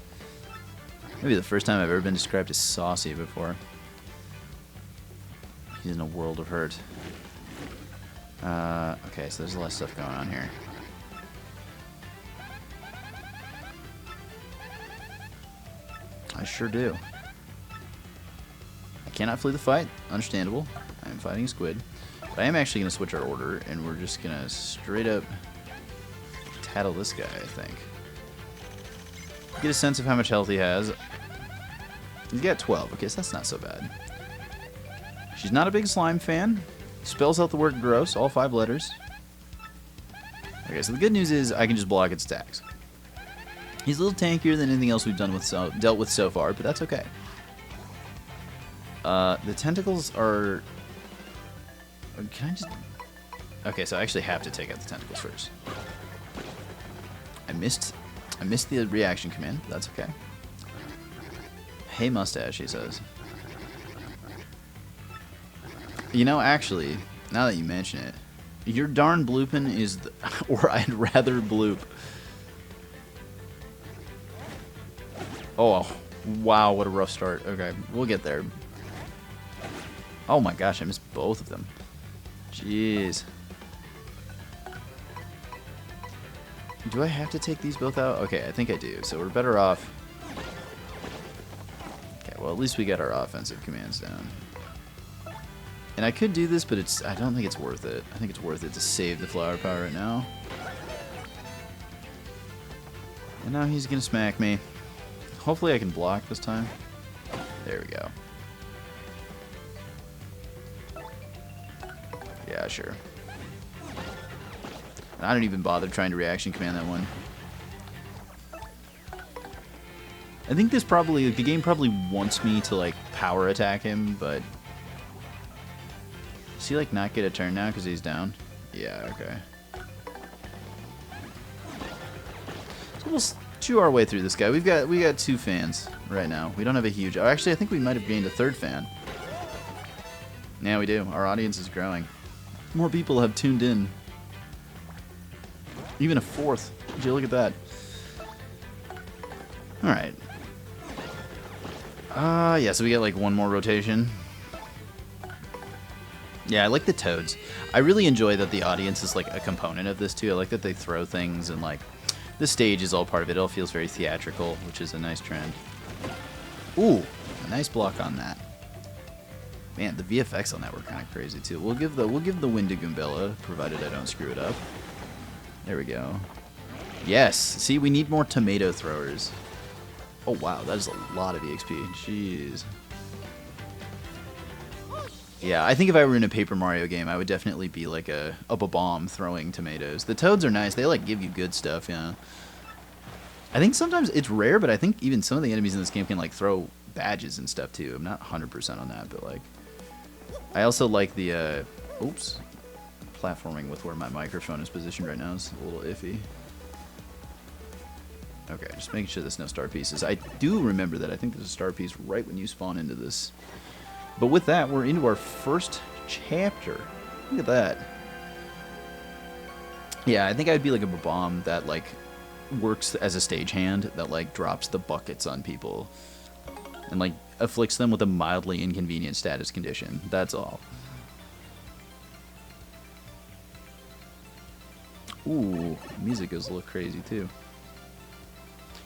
Maybe the first time I've ever been described as saucy before. He's in a world of hurt. Okay, so there's a lot of stuff going on here. I sure do. I cannot flee the fight. Understandable. I am fighting a squid. But I am actually going to switch our order, and we're just going to straight up tattle this guy, I think. Get a sense of how much health he has. He's got 12. Okay, so that's not so bad. She's not a big slime fan. Spells out the word gross, all 5 letters. Okay, so the good news is I can just block its attacks. He's a little tankier than anything else we've dealt with so far, but that's okay. The tentacles are... Can I just... Okay, so I actually have to take out the tentacles first. I missed the reaction command. That's okay. Hey, mustache, he says. You know, actually, now that you mention it, your darn bloopin' is... or I'd rather bloop. Oh, wow, what a rough start. Okay, we'll get there. Oh my gosh, I missed both of them. Jeez. Do I have to take these both out? Okay, I think I do. So we're better off. Okay, well, at least we got our offensive commands down. And I could do this, but I don't think it's worth it. I think it's worth it to save the flower power right now. And now he's going to smack me. Hopefully I can block this time. There we go. Yeah, sure. I don't even bother trying to reaction command that one. I think this probably, the game probably wants me to like power attack him, but does he like not get a turn now because he's down? Yeah, okay. So we'll chew our way through this guy. We got 2 fans right now. We don't have a huge... Oh, actually, I think we might have gained a 3rd fan. Yeah, we do. Our audience is growing. More people have tuned in. Even a 4th. Would you look at that? Alright. Yeah, so we get like 1 more rotation. Yeah, I like the toads. I really enjoy that the audience is like a component of this too. I like that they throw things and like the stage is all part of it. It all feels very theatrical, which is a nice trend. Ooh, a nice block on that. Man, the VFX on that were kind of crazy too. We'll give the win to Goombella, provided I don't screw it up. There we go. Yes. See, we need more tomato throwers. Oh wow, that is a lot of EXP. Jeez. Yeah, I think if I were in a Paper Mario game, I would definitely be like a bomb throwing tomatoes. The toads are nice. They like give you good stuff, yeah. I think sometimes it's rare, but I think even some of the enemies in this game can like throw badges and stuff too. I'm not 100% on that, but like I also like the oops, platforming with where my microphone is positioned right now is a little iffy. Okay, just making sure there's no star pieces. I do remember that I think there's a star piece right when you spawn into this. But with that, we're into our first chapter. Look at that. Yeah, I think I'd be like a bomb that like works as a stagehand that like drops the buckets on people and like afflicts them with a mildly inconvenient status condition. That's all. Ooh, music goes a little crazy too.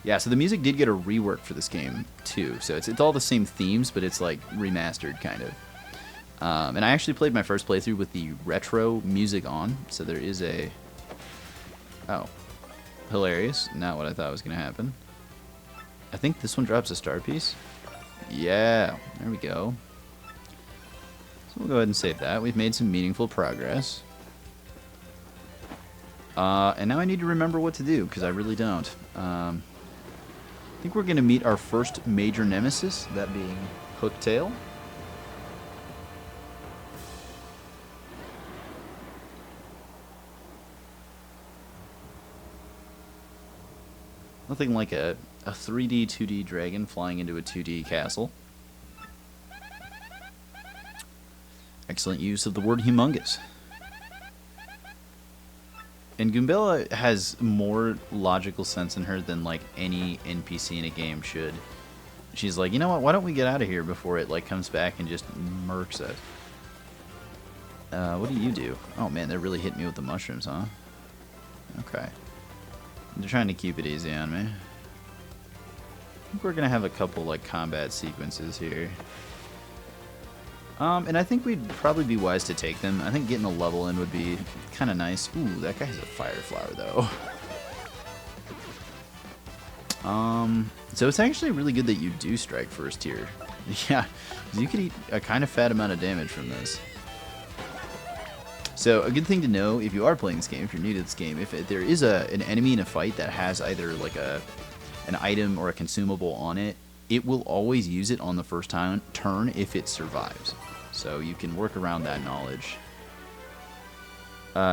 Yeah, so the music did get a rework for this game too. So it's all the same themes, but it's like remastered kind of. And I actually played my first playthrough with the retro music on. So there is a... Oh. Hilarious. Not what I thought was going to happen. I think this one drops a star piece. Yeah, there we go. So we'll go ahead and save that. We've made some meaningful progress. And now I need to remember what to do, because I really don't. I think we're going to meet our first major nemesis, that being Hooktail. Nothing like a 3D, 2D dragon flying into a 2D castle. Excellent use of the word humongous. And Goombella has more logical sense in her than like any NPC in a game should. She's like, you know what? Why don't we get out of here before it like comes back and just murks us? What do you do? Oh man, they're really hitting me with the mushrooms, huh? Okay. They're trying to keep it easy on me. I think we're gonna have a couple like combat sequences here. And I think we'd probably be wise to take them. I think getting a level in would be kind of nice. Ooh, that guy has a fire flower, though. So it's actually really good that you do strike first here. Yeah, you could eat a kind of fat amount of damage from this. So a good thing to know if you are playing this game, if you're new to this game, if there is an enemy in a fight that has either like an item or a consumable on it, it will always use it on the first turn if it survives. So you can work around that knowledge.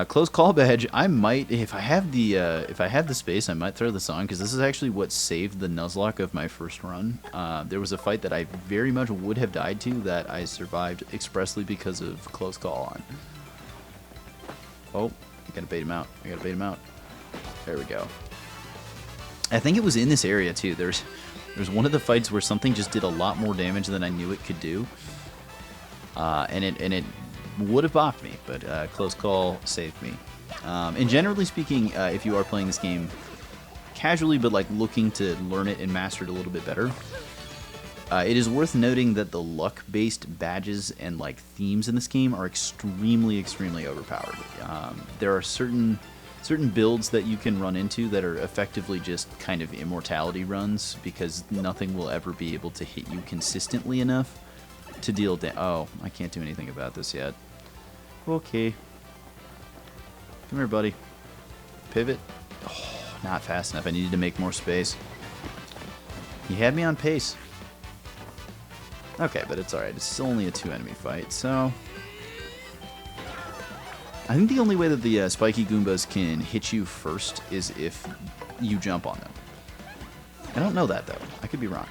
Close call badge. I might, if I have the space, I might throw this on because this is actually what saved the Nuzlocke of my first run. There was a fight that I very much would have died to that I survived expressly because of close call on. Oh, I gotta bait him out. I gotta bait him out. There we go. I think it was in this area too. There's one of the fights where something just did a lot more damage than I knew it could do. And it would have bopped me, but close call saved me. And generally speaking, if you are playing this game casually, but like looking to learn it and master it a little bit better, it is worth noting that the luck-based badges and like themes in this game are extremely, extremely overpowered. There are certain builds that you can run into that are effectively just kind of immortality runs because nothing will ever be able to hit you consistently enough to deal damage. Oh, I can't do anything about this yet. Okay. Come here, buddy. Pivot. Oh, not fast enough. I needed to make more space. He had me on pace. Okay, but it's alright. It's still only a 2-enemy fight, so... I think the only way that the spiky Goombas can hit you first is if you jump on them. I don't know that, though. I could be wrong.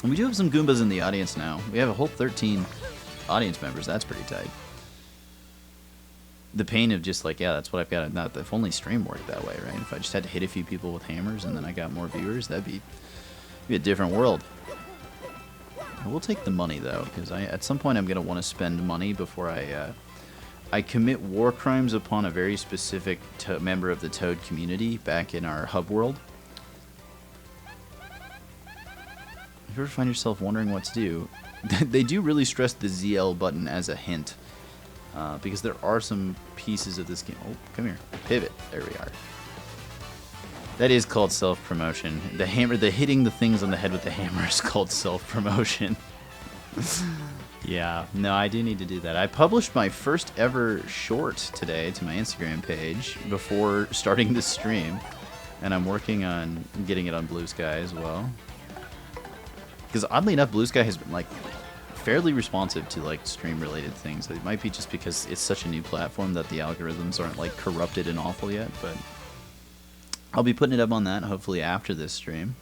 And we do have some Goombas in the audience now. We have a whole 13 audience members. That's pretty tight. The pain of just like, yeah, that's what I've got. Not if only stream worked that way, right? If I just had to hit a few people with hammers and then I got more viewers, that'd be a different world. I will take the money though, because at some point I'm gonna want to spend money before I commit war crimes upon a very specific member of the Toad community back in our hub world. If you ever find yourself wondering what to do, they do really stress the ZL button as a hint. Because there are some pieces of this game. Oh, come here. Pivot. There we are. That is called self-promotion. The hitting the things on the head with the hammer is called self-promotion. Yeah, no, I do need to do that. I published my first ever short today to my Instagram page before starting this stream. And I'm working on getting it on Blue Sky as well. Because oddly enough, Blue Sky has been like fairly responsive to like stream related things. It might be just because it's such a new platform that the algorithms aren't like corrupted and awful yet, but I'll be putting it up on that hopefully after this stream.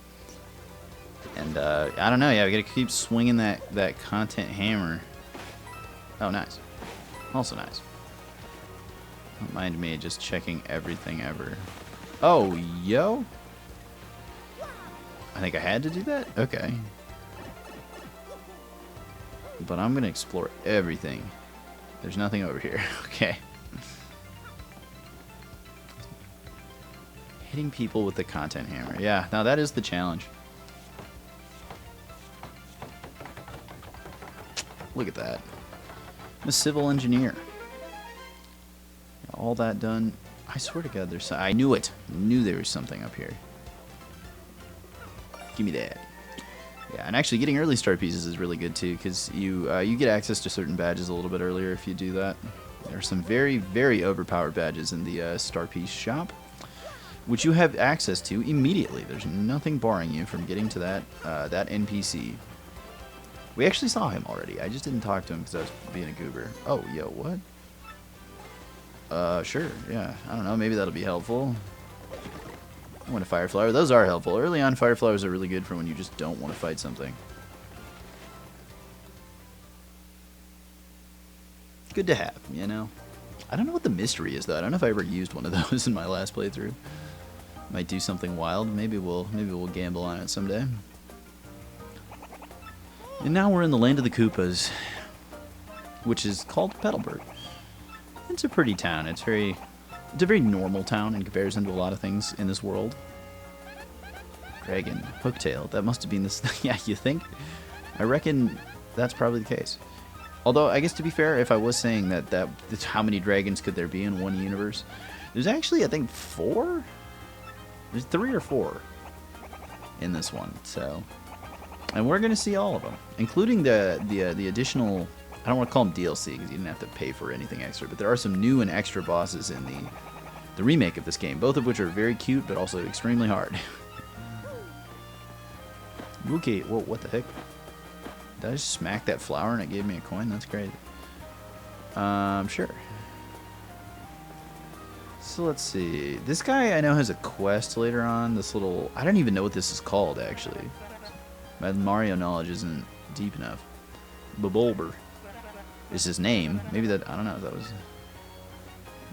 And I don't know, yeah, we gotta keep swinging that content hammer. Oh, nice. Also nice. Don't mind me just checking everything ever. Oh, yo. I think I had to do that? Okay. But I'm gonna explore everything. There's nothing over here. Okay. Hitting people with the content hammer. Yeah, now that is the challenge. Look at that. I'm a civil engineer. All that done. I swear to God, there's. I knew it. I knew there was something up here. Give me that. Yeah, and actually getting early star pieces is really good too, because you get access to certain badges a little bit earlier if you do that. There are some very, very overpowered badges in the star piece shop, which you have access to immediately. There's nothing barring you from getting to that NPC. We actually saw him already. I just didn't talk to him because I was being a goober. Oh, yo, what? Sure, yeah. I don't know, maybe that'll be helpful. I want a fire flower. Those are helpful. Early on, fire flowers are really good for when you just don't want to fight something. Good to have, you know? I don't know what the mystery is, though. I don't know if I ever used one of those in my last playthrough. Might do something wild. Maybe we'll gamble on it someday. And now we're in the land of the Koopas, which is called Petalburg. It's a pretty town. It's a very normal town in comparison to a lot of things in this world. Dragon, Hooktail. That must have been this. Yeah, you think? I reckon that's probably the case. Although, I guess to be fair, if I was saying that how many dragons could there be in one universe? There's actually, I think, 4? There's 3 or 4 in this one, so. And we're going to see all of them, including the additional, I don't want to call them DLC because you didn't have to pay for anything extra, but there are some new and extra bosses in the remake of this game, both of which are very cute but also extremely hard. Okay, whoa, what the heck? Did I just smack that flower and it gave me a coin? That's crazy. Sure. So let's see. This guy I know has a quest later on. This little, I don't even know what this is called actually. My Mario knowledge isn't deep enough. Bulber is his name. Maybe that, I don't know if that was.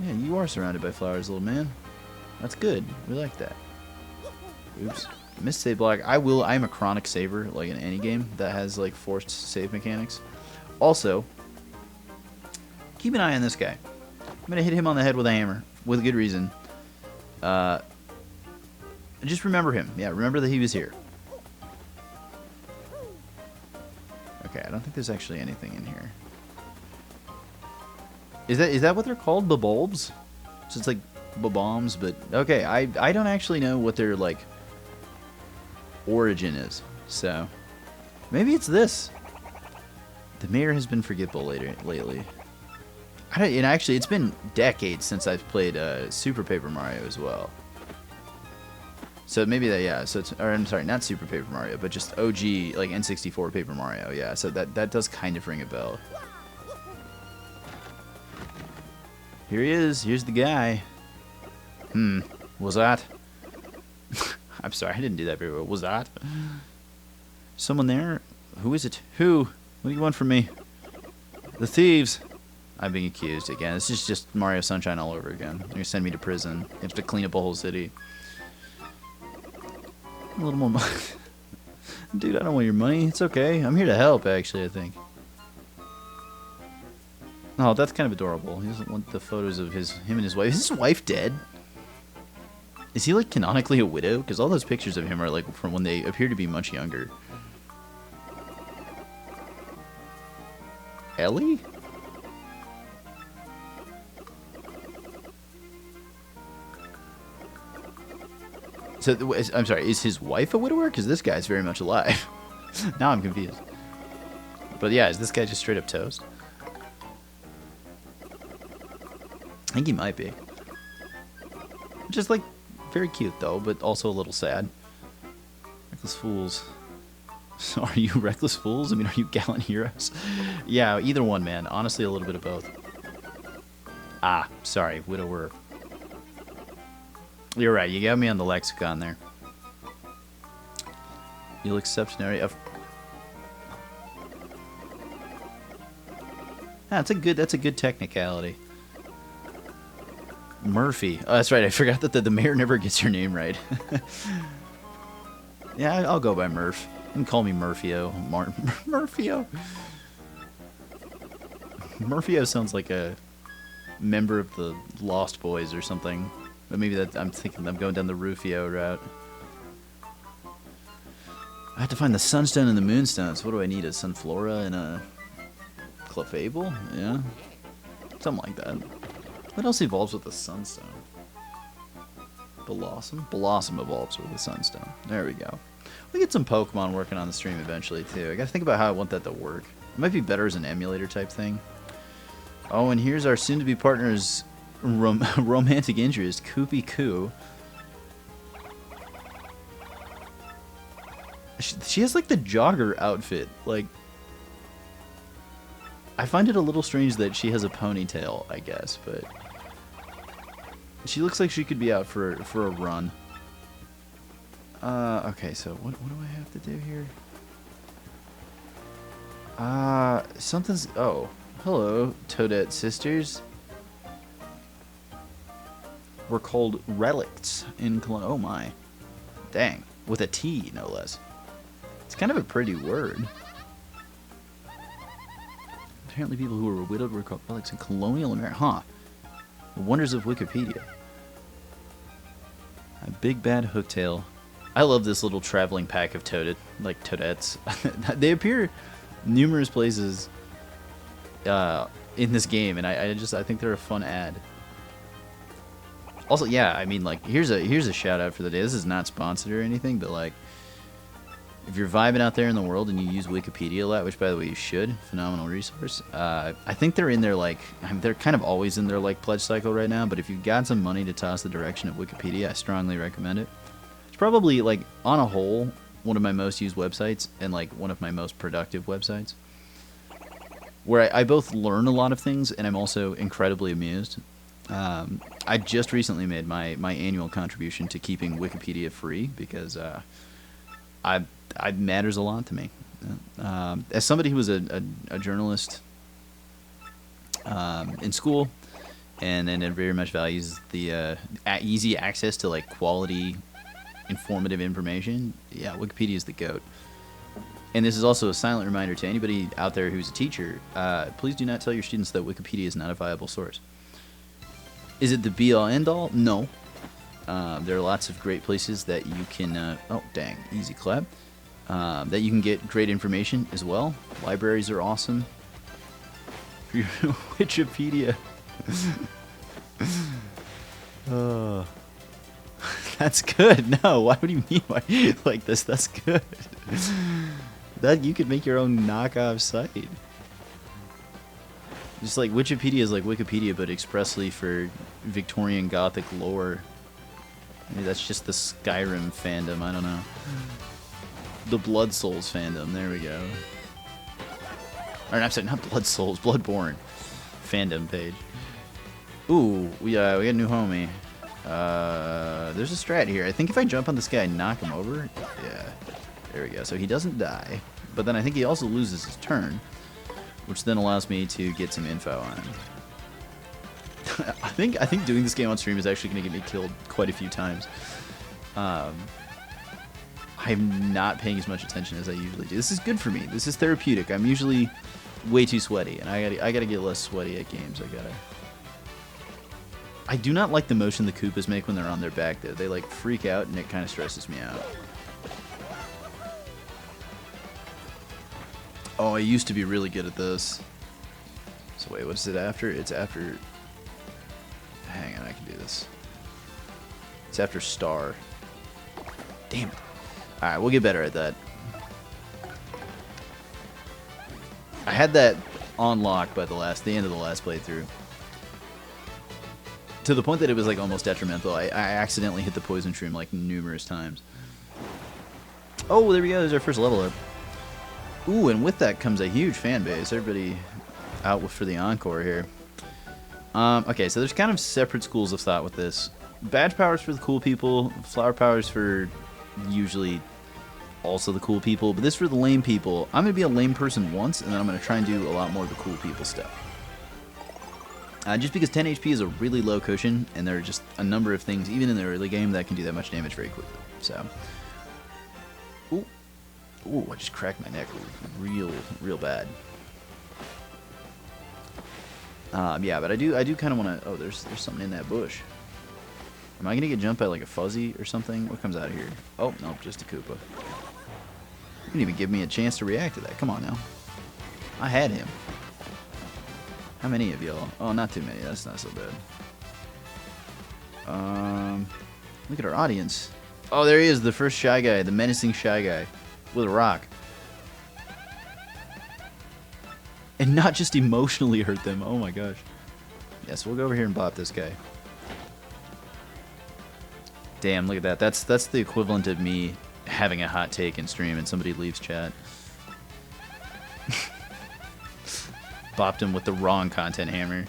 Yeah, you are surrounded by flowers, little man. That's good. We like that. Oops. Missed save block. I'm a chronic saver, like in any game that has like forced save mechanics. Also, keep an eye on this guy. I'm gonna hit him on the head with a hammer, with a good reason. Just remember him. Yeah, remember that he was here. Okay, I don't think there's actually anything in here. Is that what they're called? Bulbs? So it's like bombs, but okay. I don't actually know what their like origin is. So maybe it's this. The mayor has been forgetful lately. And actually, it's been decades since I've played Super Paper Mario as well. So maybe that, yeah. So it's, or I'm sorry, not Super Paper Mario, but just OG like N64 Paper Mario. Yeah. So that does kind of ring a bell. Here he is. Here's the guy. Was that? I'm sorry, I didn't do that very well. Was that? Someone there? Who is it? Who? What do you want from me? The thieves. I'm being accused again. This is just Mario Sunshine all over again. They're gonna send me to prison. You have to clean up a whole city. A little more money. Dude, I don't want your money. It's okay. I'm here to help, actually, I think. Oh, that's kind of adorable. He doesn't want the photos of him and his wife. Is his wife dead? Is he, like, canonically a widow? Because all those pictures of him are, like, from when they appear to be much younger. Ellie? So, I'm sorry, is his wife a widower? Because this guy's very much alive. Now I'm confused. But yeah, is this guy just straight up toast? I think he might be. Just like, very cute though, but also a little sad. Reckless fools. So are you reckless fools? I mean, are you gallant heroes? Yeah, either one, man. Honestly, a little bit of both. Ah, sorry, widower. You're right, you got me on the lexicon there. You'll accept an area of... Ah, that's a good technicality. Murphy. Oh, that's right, I forgot that the mayor never gets her name right. Yeah, I'll go by Murph. You can call me Murphio. Murphio. Murphio sounds like a member of the Lost Boys or something. But maybe that I'm thinking I'm going down the Rufio route. I have to find the Sunstone and the Moonstones. What do I need? A Sunflora and a Clefable? Yeah. Something like that. What else evolves with the Sunstone? Blossom? Blossom evolves with the Sunstone. There we go. We get some Pokemon working on the stream eventually, too. I gotta think about how I want that to work. It might be better as an emulator type thing. Oh, and here's our soon-to-be partner's romantic interest, Koopy Koo. She has, like, the jogger outfit. Like, I find it a little strange that she has a ponytail, I guess, but... She looks like she could be out for a run. Okay, so what do I have to do here? Something's... Oh, hello, Toadette sisters. We're called Relics in Cologne. Oh my. Dang. With a T, no less. It's kind of a pretty word. Apparently people who were widowed were called relics in colonial America. Huh. The wonders of Wikipedia. A big bad Hooktail. I love this little traveling pack of Toadettes. They appear numerous places in this game, and I think they're a fun ad. Also, yeah, I mean, like, here's a shout out for the day. This is not sponsored or anything, but like, if you're vibing out there in the world and you use Wikipedia a lot, which by the way you should, phenomenal resource. I think they're in their like, they're kind of always in their like pledge cycle right now. But if you've got some money to toss the direction of Wikipedia, I strongly recommend it. It's probably like on a whole one of my most used websites and like one of my most productive websites, where I both learn a lot of things and I'm also incredibly amused. I just recently made my annual contribution to keeping Wikipedia free because it matters a lot to me. As somebody who was a journalist in school and very much values the easy access to like quality, informative information, yeah, Wikipedia is the GOAT. And this is also a silent reminder to anybody out there who's a teacher, please do not tell your students that Wikipedia is not a viable source. Is it the be-all, end-all? No. There are lots of great places that you can... oh, dang. Easy clap. That you can get great information as well. Libraries are awesome. Wikipedia. That's good. No, why would you mean like this? That's good. That you could make your own knockoff site. Just like Wikipedia is like Wikipedia, but expressly for Victorian Gothic lore. Maybe that's just the Skyrim fandom. I don't know. The Blood Souls fandom. There we go. Or I'm sorry, not Blood Souls, Bloodborne fandom page. Ooh, we got a new homie. There's a strat here. I think if I jump on this guy and knock him over, yeah, there we go. So he doesn't die, but then I think he also loses his turn, which then allows me to get some info on him. I think doing this game on stream is actually going to get me killed quite a few times. I'm not paying as much attention as I usually do. This is good for me. This is therapeutic. I'm usually way too sweaty, and I gotta get less sweaty at games. I do not like the motion the Koopas make when they're on their back, though. They like freak out, and it kind of stresses me out. Oh, I used to be really good at this. So wait, what is it after? It's after... Hang on, I can do this. It's after star. Damn it. Alright, we'll get better at that. I had that on lock by the end of the last playthrough. To the point that it was like almost detrimental. I accidentally hit the poison shroom like numerous times. Oh, there we go. There's our first level up. Ooh, and with that comes a huge fan base. Everybody out for the encore here. Okay, so there's kind of separate schools of thought with this. Badge powers for the cool people. Flower powers for usually also the cool people. But this for the lame people. I'm going to be a lame person once, and then I'm going to try and do a lot more of the cool people stuff. Just because 10 HP is a really low cushion, and there are just a number of things, even in the early game, that can do that much damage very quickly. So, ooh, I just cracked my neck real bad. Yeah, but I do kind of want to. Oh, there's something in that bush. Am I gonna get jumped by like a fuzzy or something? What comes out of here? Oh, nope, just a Koopa. You didn't even give me a chance to react to that. Come on now. I had him. How many of y'all? Oh, not too many. That's not so bad. Look at our audience. Oh, there he is, the first shy guy, the menacing shy guy with a rock. And not just emotionally hurt them. Oh my gosh. Yes, we'll go over here and bop this guy. Damn, look at that. That's the equivalent of me having a hot take in stream and somebody leaves chat. Bopped him with the wrong content hammer.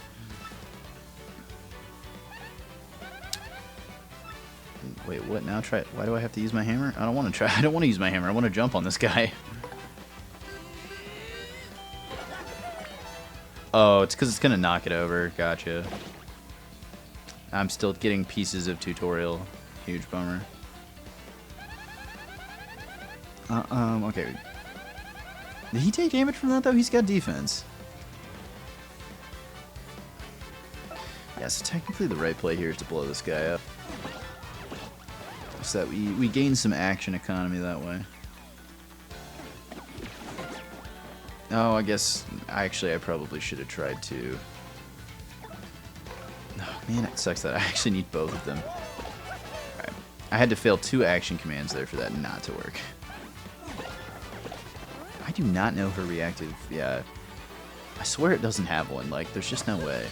Wait, what now? Why do I have to use my hammer? I don't want to try. I don't want to use my hammer. I want to jump on this guy. Oh, it's because it's going to knock it over. Gotcha. I'm still getting pieces of tutorial. Huge bummer. Okay. Did he take damage from that, though? He's got defense. Yeah, so technically the right play here is to blow this guy up. So that we gain some action economy that way. Oh, I guess I probably should have tried to. Oh, man, it sucks that I actually need both of them. Alright. I had to fail 2 action commands there for that not to work. I do not know her reactive. Yeah. I swear it doesn't have one. Like, there's just no way.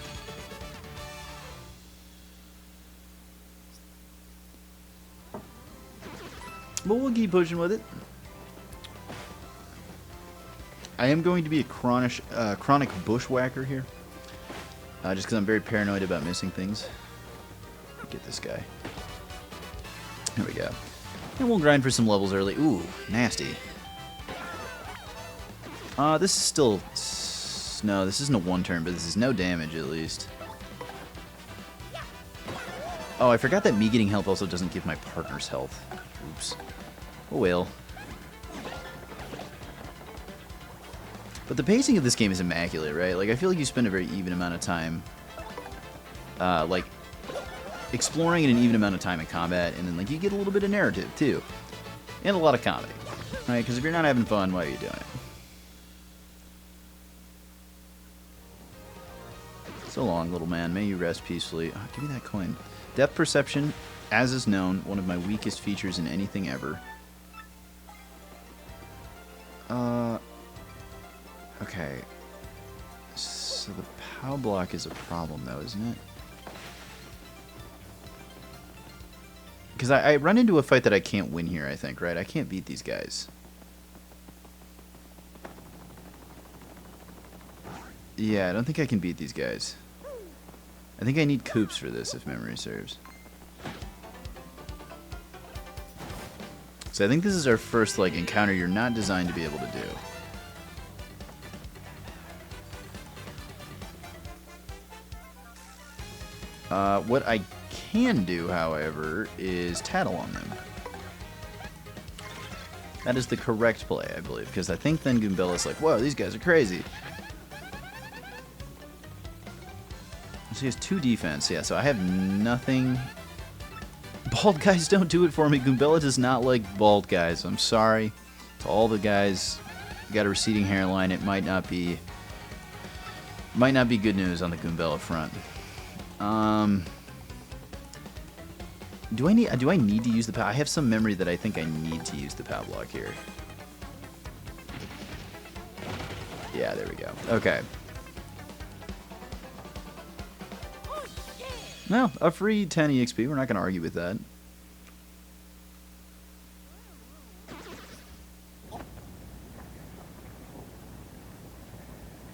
But we'll keep pushing with it. I am going to be a chronic bushwhacker here. Just because I'm very paranoid about missing things. Get this guy. There we go. And we'll grind for some levels early. Ooh, nasty. This is still... No, this isn't a 1-turn, but this is no damage at least. Oh, I forgot that me getting health also doesn't give my partner's health. Oops. Oh well. But the pacing of this game is immaculate, right? Like, I feel like you spend a very even amount of time, like, exploring in an even amount of time in combat, and then, like, you get a little bit of narrative, too. And a lot of comedy, right? Because if you're not having fun, why are you doing it? So long, little man. May you rest peacefully. Oh, give me that coin. Depth perception, as is known, one of my weakest features in anything ever. Okay. So the POW block is a problem, though, isn't it? Because I run into a fight that I can't win here, I think, right? I can't beat these guys. Yeah, I don't think I can beat these guys. I think I need Koops for this, if memory serves. So I think this is our first like encounter you're not designed to be able to do. What I can do, however, is tattle on them. That is the correct play, I believe, because I think then Goombella's like, whoa, these guys are crazy. So he has 2 defense, yeah, so I have nothing. Bald guys don't do it for me. Goombella does not like bald guys. I'm sorry to all the guys who got a receding hairline. It might not be good news on the Goombella front. Do I need to use the pow? I have some memory that I think I need to use the pow block here. Yeah, there we go. Okay. No, a free 10 EXP. We're not going to argue with that.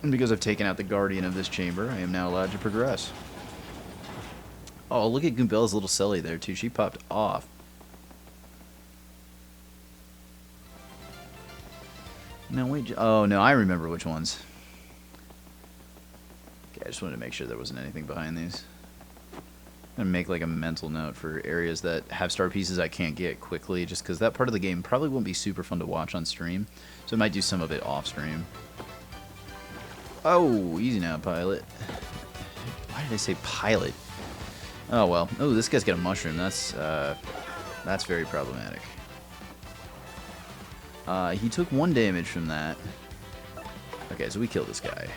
And because I've taken out the guardian of this chamber, I am now allowed to progress. Oh, look at Goombella's little celly there, too. She popped off. No, wait. Oh, no, I remember which ones. Okay, I just wanted to make sure there wasn't anything behind these. I'm going to make like a mental note for areas that have star pieces I can't get quickly, just because that part of the game probably won't be super fun to watch on stream. So I might do some of it off stream. Oh, easy now, pilot. Why did I say pilot? Oh, well. Oh, this guy's got a mushroom. That's very problematic. He took 1 damage from that. Okay, so we killed this guy.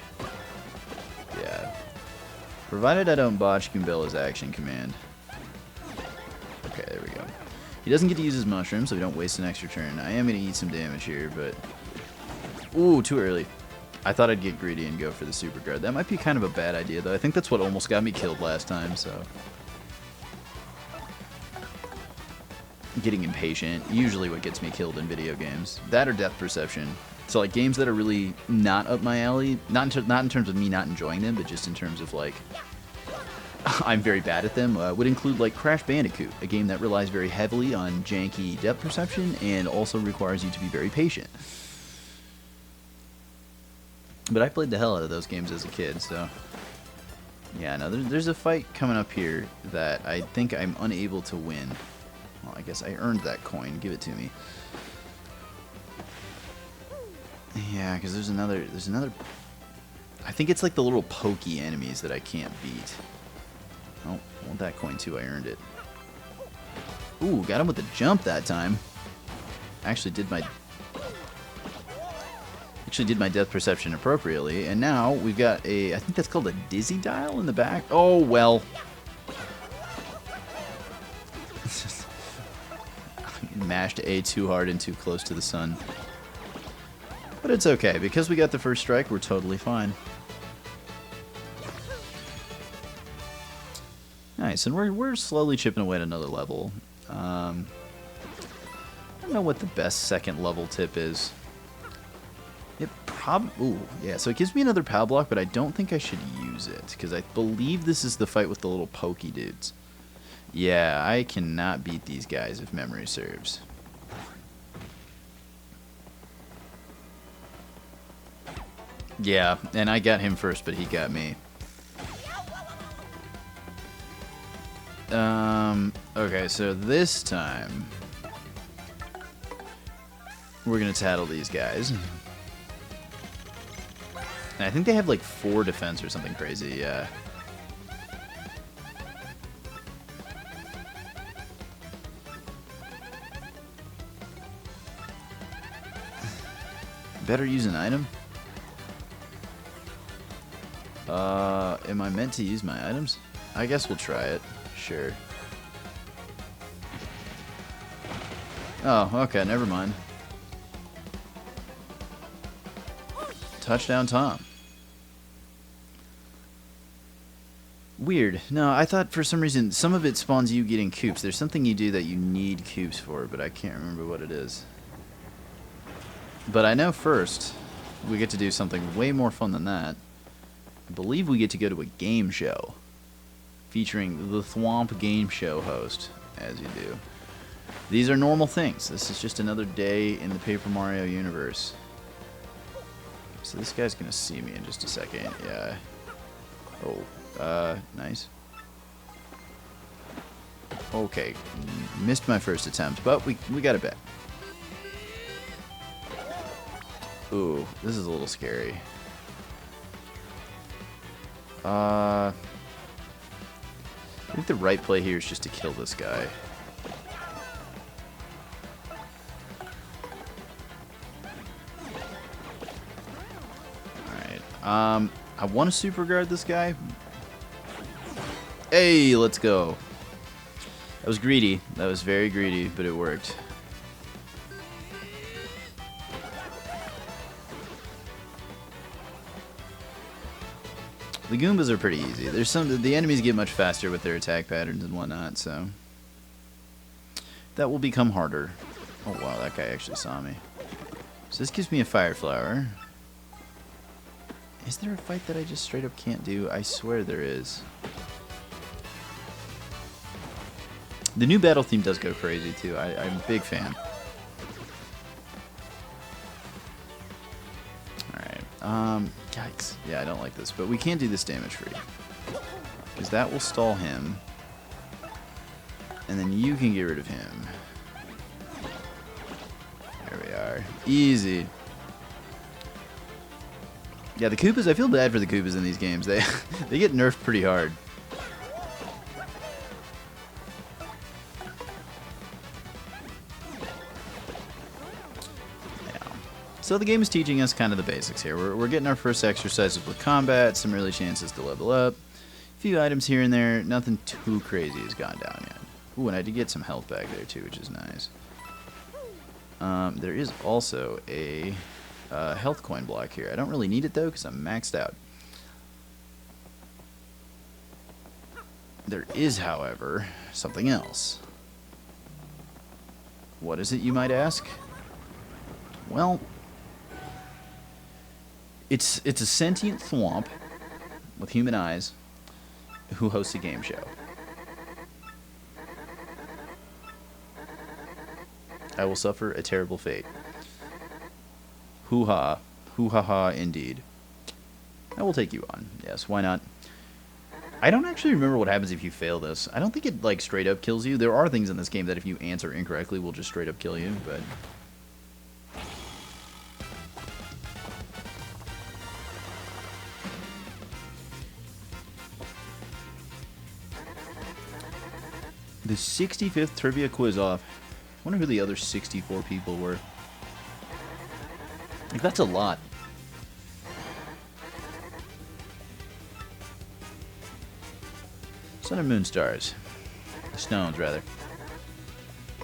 Yeah. Provided I don't botch Goombella's action command. Okay, there we go. He doesn't get to use his mushroom, so we don't waste an extra turn. I am going to eat some damage here, but... Ooh, too early. I thought I'd get greedy and go for the super guard. That might be kind of a bad idea, though. I think that's what almost got me killed last time, so... Getting impatient, usually what gets me killed in video games. That or depth perception. So like games that are really not up my alley, not in terms of me not enjoying them, but just in terms of like I'm very bad at them, would include like Crash Bandicoot, a game that relies very heavily on janky depth perception and also requires you to be very patient. But I played the hell out of those games as a kid, so yeah, no, there's a fight coming up here that I think I'm unable to win. Well, I guess I earned that coin. Give it to me. Yeah, because there's another... I think it's like the little pokey enemies that I can't beat. Oh, I want that coin too. I earned it. Ooh, got him with the jump that time. Actually did my depth perception appropriately, and now we've got a... I think that's called a dizzy dial in the back. Oh, well... Mashed A too hard and too close to the sun. But it's okay, because we got the first strike, we're totally fine. Nice, and we're slowly chipping away at another level. I don't know what the best second level tip is. It ooh, yeah, so it gives me another pow block, but I don't think I should use it, because I believe this is the fight with the little pokey dudes. Yeah, I cannot beat these guys if memory serves. Yeah, and I got him first, but he got me. Okay, so this time we're gonna tattle these guys. And I think they have like 4 defense or something crazy, yeah. Better use an item? Am I meant to use my items? I guess we'll try it. Sure. Oh, okay, never mind. Touchdown Tom. Weird. No, I thought for some reason some of it spawns you getting coops. There's something you do that you need coops for, but I can't remember what it is. But I know first we get to do something way more fun than that. I believe we get to go to a game show featuring the Thwomp game show host, as you do. These are normal things. This is just another day in the Paper Mario universe. So this guy's gonna see me in just a second. Yeah. Oh, nice. Okay, missed my first attempt, but we got it back. Ooh, this is a little scary. I think the right play here is just to kill this guy. Alright, I want to super guard this guy. Hey, let's go. That was greedy. That was very greedy, but it worked. The Goombas are pretty easy. The enemies get much faster with their attack patterns and whatnot, so that will become harder. Oh wow, that guy actually saw me. So this gives me a fire flower. Is there a fight that I just straight up can't do? I swear there is. The new battle theme does go crazy too. I'm a big fan. Yikes. Yeah, I don't like this, but we can't do this damage free. Because that will stall him. And then you can get rid of him. There we are. Easy. Yeah, the Koopas, I feel bad for the Koopas in these games. They get nerfed pretty hard. So the game is teaching us kind of the basics here. We're getting our first exercises with combat, some early chances to level up. A few items here and there, nothing too crazy has gone down yet. Ooh, and I did get some health back there too, which is nice. There is also a health coin block here. I don't really need it though because I'm maxed out. There is, however, something else. What is it, you might ask? Well, it's a sentient thwomp with human eyes who hosts a game show. I will suffer a terrible fate. Hoo-ha. Hoo-ha-ha indeed. I will take you on. Yes, why not? I don't actually remember what happens if you fail this. I don't think it, like, straight up kills you. There are things in this game that if you answer incorrectly will just straight up kill you, but... The 65th trivia quiz off. I wonder who the other 64 people were. Like, that's a lot. Sun and moon stars. Stones, rather.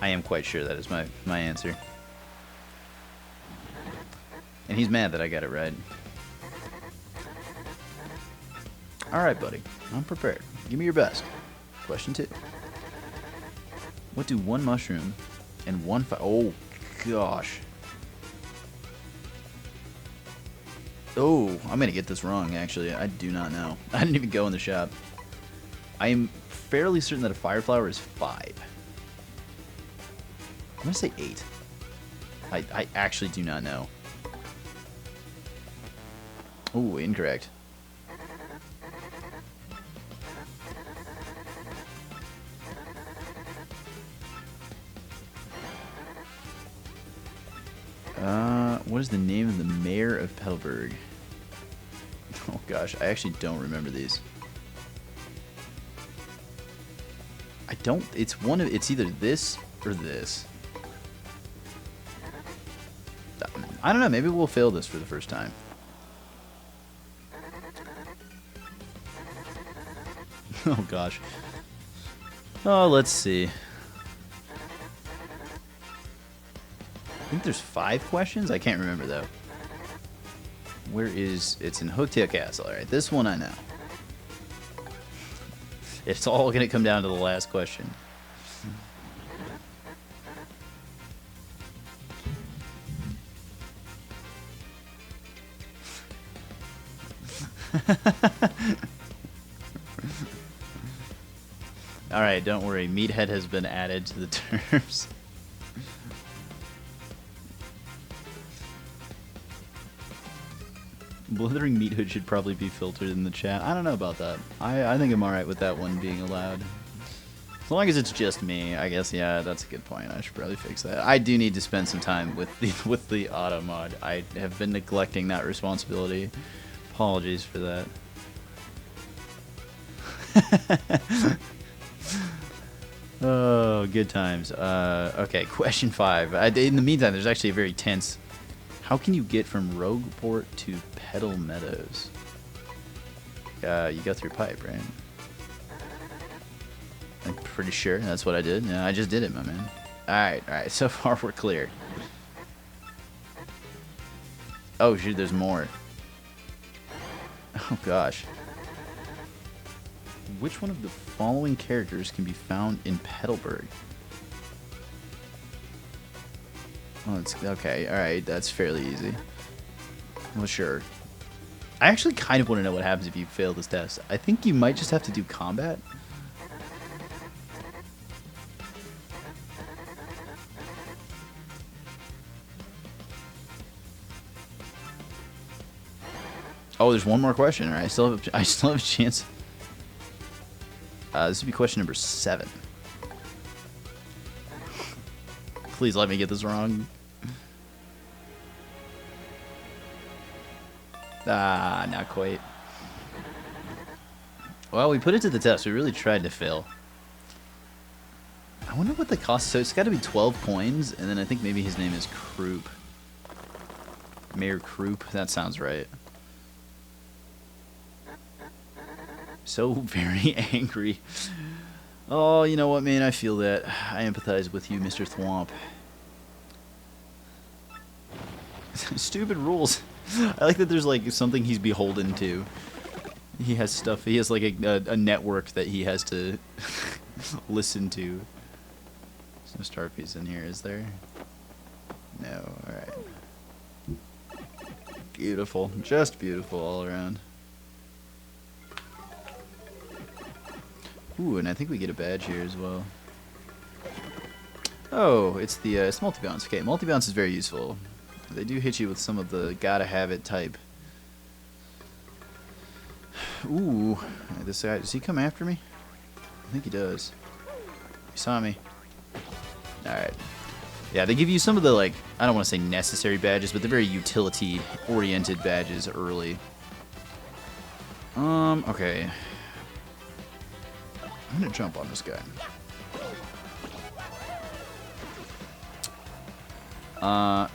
I am quite sure that is my answer. And he's mad that I got it right. Alright, buddy. I'm prepared. Give me your best. Question 2. What do one mushroom and one oh, gosh. Oh, I'm going to get this wrong, actually. I do not know. I didn't even go in the shop. I am fairly certain that a fire flower is 5. I'm going to say 8. I actually do not know. Oh, incorrect. What is the name of the mayor of Petalburg? Oh gosh, I actually don't remember these. I don't. It's either this or this. I don't know. Maybe we'll fail this for the first time. Oh gosh. Oh, let's see. I think there's 5 questions. I can't remember though. Where is... It's in Hooktail Castle. Alright, this one I know. It's all going to come down to the last question. Alright, don't worry. Meathead has been added to the terms. Blithering Meat Hood should probably be filtered in the chat. I don't know about that. I think I'm alright with that one being allowed. As long as it's just me, I guess, yeah, that's a good point. I should probably fix that. I do need to spend some time with the auto mod. I have been neglecting that responsibility. Apologies for that. Oh, good times. Okay, question 5. In the meantime, there's actually a very tense... How can you get from Rogueport to Petal Meadows? You go through pipe, right? I'm pretty sure that's what I did. Yeah, I just did it, my man. Alright, so far we're clear. Oh, shoot, there's more. Oh, gosh. Which one of the following characters can be found in Petalburg? Oh, it's okay. Alright, that's fairly easy. Well, sure. I actually kind of want to know what happens if you fail this test. I think you might just have to do combat. Oh, there's one more question. All right, I still have a chance. This would be question number 7. Please let me get this wrong. Ah, not quite. Well, we put it to the test. We really tried to fail. I wonder what the cost. So it's got to be 12 coins, and then I think maybe his name is Croup. Mayor Croup. That sounds right. So very angry. Oh, you know what, man? I feel that. I empathize with you, Mr. Thwomp. Stupid rules. I like that there's like something he's beholden to. He has stuff. He has like a network that he has to listen to. There's no star piece in here, is there? No. All right. Beautiful. Just beautiful all around. Ooh, and I think we get a badge here as well. Oh, it's the multi-bounce. Okay, multi-bounce is very useful. They do hit you with some of the gotta-have-it type. Ooh, this guy, does he come after me? I think he does. He saw me. Alright. Yeah, they give you some of the, like, I don't want to say necessary badges, but the very utility-oriented badges early. Okay. I'm gonna jump on this guy.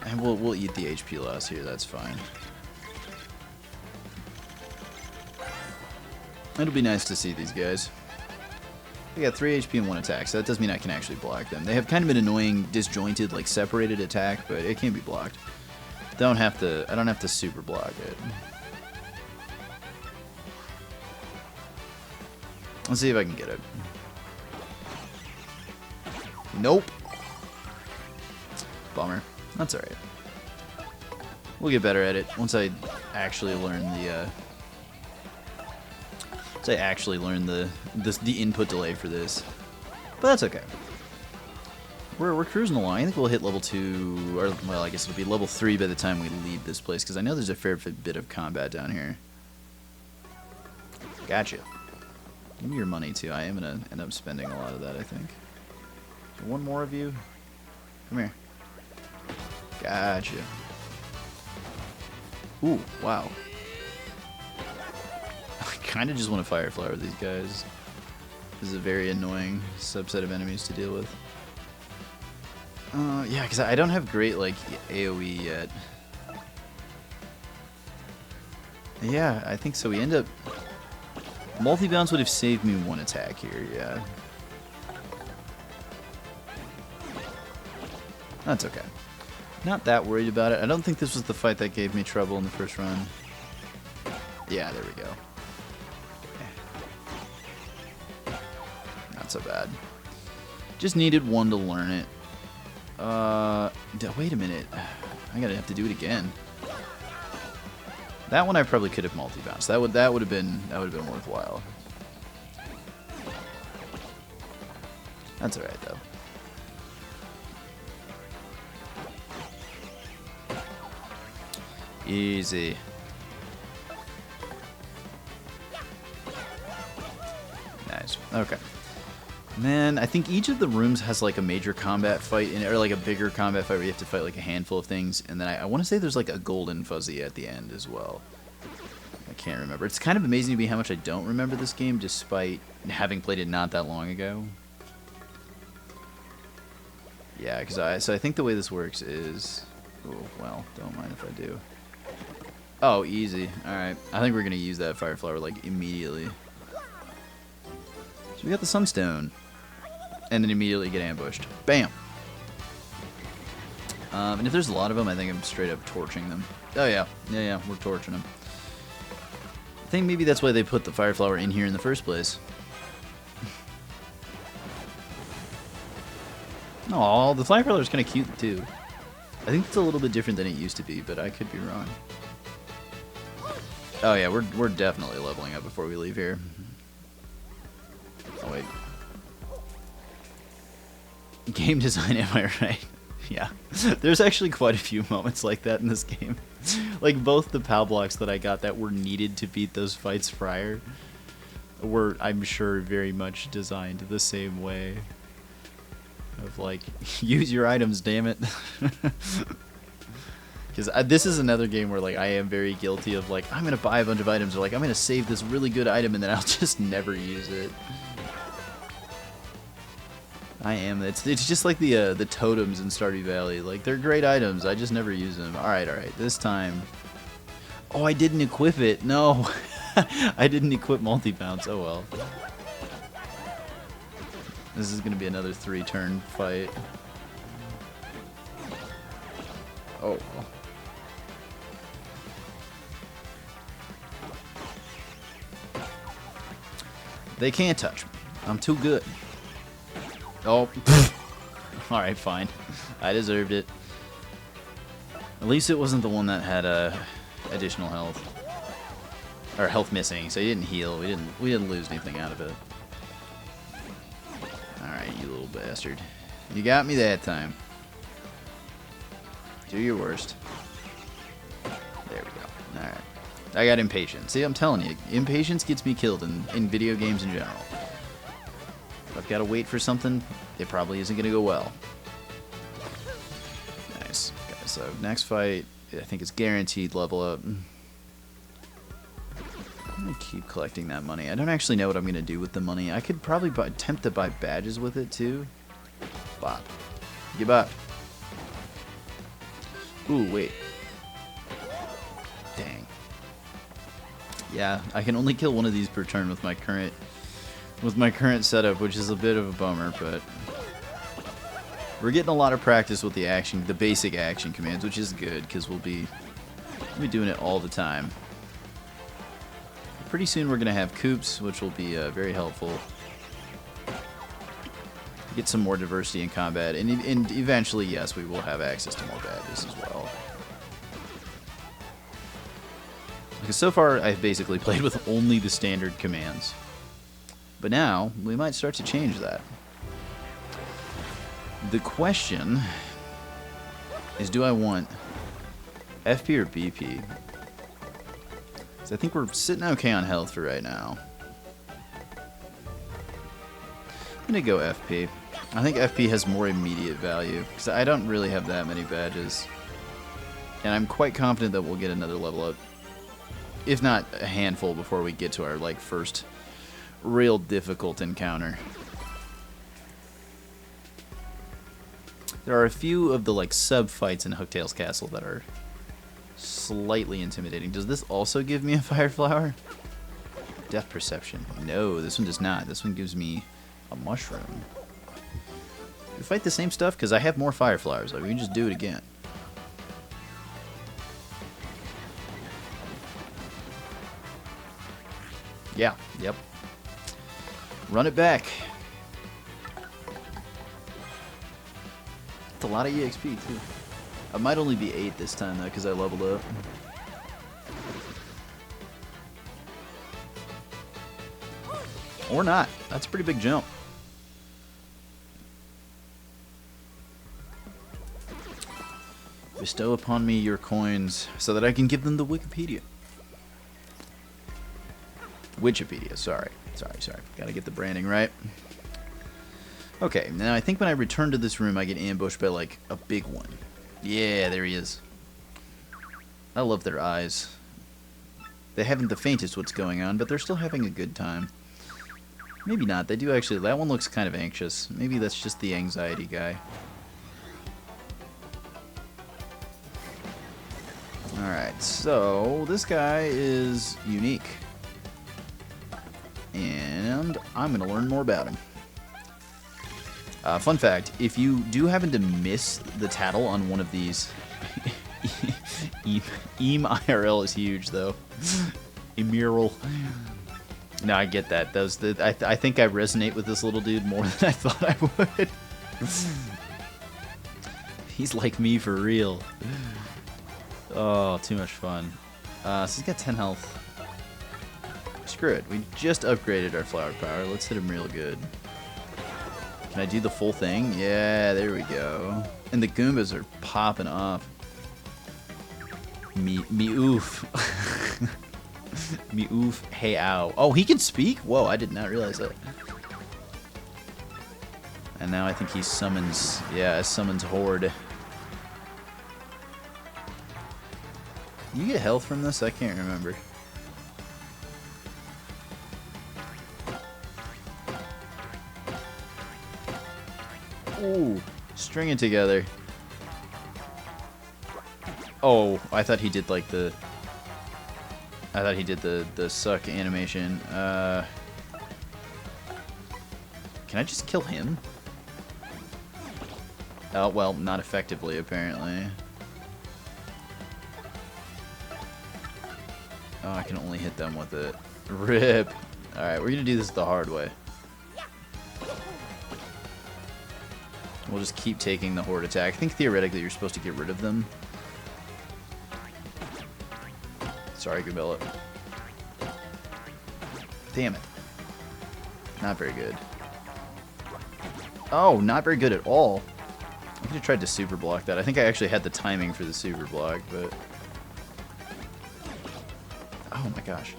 And we'll eat the HP loss here. That's fine. It'll be nice to see these guys. They got 3 HP and 1 attack, so that does mean I can actually block them. They have kind of an annoying, disjointed, like separated attack, but it can be blocked. I don't have to super block it. Let's see if I can get it. Nope. Bummer. That's alright. We'll get better at it once I actually learn the input delay for this. But that's okay. We're cruising along. I think we'll hit level 2, or well, I guess it'll be level 3 by the time we leave this place, because I know there's a fair bit of combat down here. Gotcha. Give me your money too. I am gonna end up spending a lot of that, I think. One more of you. Come here. Gotcha. Ooh, wow. I kind of just want to fire flower these guys. This is a very annoying subset of enemies to deal with. Yeah, because I don't have great, like, AoE yet. Yeah, I think so. We end up... Multi-bounce would have saved me 1 attack here, yeah. That's okay. Not that worried about it. I don't think this was the fight that gave me trouble in the first run. Yeah, there we go. Not so bad. Just needed 1 to learn it. Wait a minute. I gotta have to do it again. That one I probably could have multi-bounced. That would have been worthwhile. That's alright though. Easy. Okay. And then I think each of the rooms has like a major combat fight in it, or like a bigger combat fight where you have to fight like a handful of things. And then I want to say there's like a golden fuzzy at the end as well. I can't remember. It's kind of amazing to me how much I don't remember this game despite having played it not that long ago. Yeah, because I think the way this works is... Oh, well, don't mind if I do. Oh, easy. Alright. I think we're going to use that fire flower, like, immediately. So we got the sunstone. And then immediately get ambushed. Bam! And if there's a lot of them, I think I'm straight up torching them. Oh, yeah. Yeah, we're torching them. I think maybe that's why they put the fire flower in here in the first place. Oh, the fire flower is kind of cute, too. I think it's a little bit different than it used to be, but I could be wrong. Oh, yeah, we're definitely leveling up before we leave here. Oh, wait. Game design, am I right? Yeah. There's actually quite a few moments like that in this game. Like, both the POW blocks that I got that were needed to beat those fights prior were, I'm sure, very much designed the same way. Of like, use your items, damn it. Because this is another game where like I am very guilty of like, I'm going to buy a bunch of items, or like I'm going to save this really good item and then I'll just never use it. I am. It's just like the totems in Stardew Valley. Like, they're great items. I just never use them. Alright. This time. Oh, I didn't equip it. No. I didn't equip multi-bounce. Oh well. This is going to be another 3-turn fight. Oh. They can't touch me. I'm too good. Oh. Alright, fine. I deserved it. At least it wasn't the one that had additional health. Or health missing, so he didn't heal. We didn't lose anything out of it. Alright, you little bastard. You got me that time. Do your worst. There we go. Alright. I got impatient. See, I'm telling you, impatience gets me killed in video games in general. If I've got to wait for something, it probably isn't going to go well. Nice. Okay, so next fight, I think it's guaranteed level up. I'm going to keep collecting that money. I don't actually know what I'm going to do with the money. I could probably attempt to buy badges with it, too. Bop. Get bop. Ooh, wait. Dang. Yeah, I can only kill one of these per turn with my current setup, which is a bit of a bummer, but we're getting a lot of practice with the basic action commands, which is good because we'll be doing it all the time. Pretty soon we're gonna have coops, which will be very helpful. Get some more diversity in combat, and eventually, yes, we will have access to more badges as well. Because so far, I've basically played with only the standard commands. But now, we might start to change that. The question is, do I want FP or BP? So I think we're sitting okay on health for right now. I'm going to go FP. I think FP has more immediate value, because I don't really have that many badges. And I'm quite confident that we'll get another level up. If not a handful before we get to our first real difficult encounter. There are a few of the sub fights in Hooktail's castle that are slightly intimidating. Does this also give me a fire flower? Depth perception. No, this one does not. This one gives me a mushroom. Do we fight the same stuff? Because I have more fire flowers. Like, we can just do it again. Yeah, yep. Run it back. It's a lot of EXP, too. I might only be 8 this time, though, because I leveled up. Or not. That's a pretty big jump. Bestow upon me your coins so that I can give them the Wikipedia. Wikipedia, sorry. Sorry. Gotta get the branding right. Okay, now I think when I return to this room, I get ambushed by, like, a big one. Yeah, there he is. I love their eyes. They haven't the faintest what's going on, but they're still having a good time. Maybe not. They do actually. That one looks kind of anxious. Maybe that's just the anxiety guy. Alright, so this guy is unique. And I'm going to learn more about him. Fun fact, if you do happen to miss the tattle on one of these... Eam IRL is huge, though. Emural. No, I get that. I think I resonate with this little dude more than I thought I would. He's like me for real. Oh, too much fun. So he's got 10 health. Screw it. We just upgraded our flower power. Let's hit him real good. Can I do the full thing? Yeah, there we go. And the Goombas are popping off. Me oof. Me oof. Hey ow. Oh, he can speak? Whoa, I did not realize that. And now I think he summons... Yeah, summons Horde. Do you get health from this? I can't remember. Ooh, string it together. Oh, I thought he did like the... I thought he did the suck animation. Can I just kill him? Oh, well, not effectively, apparently. Oh, I can only hit them with it. RIP. Alright, we're gonna do this the hard way. We'll just keep taking the Horde attack. I think theoretically you're supposed to get rid of them. Sorry, Gabella. Damn it. Not very good. Oh, not very good at all. I could have tried to super block that. I think I actually had the timing for the super block, but... Oh my gosh.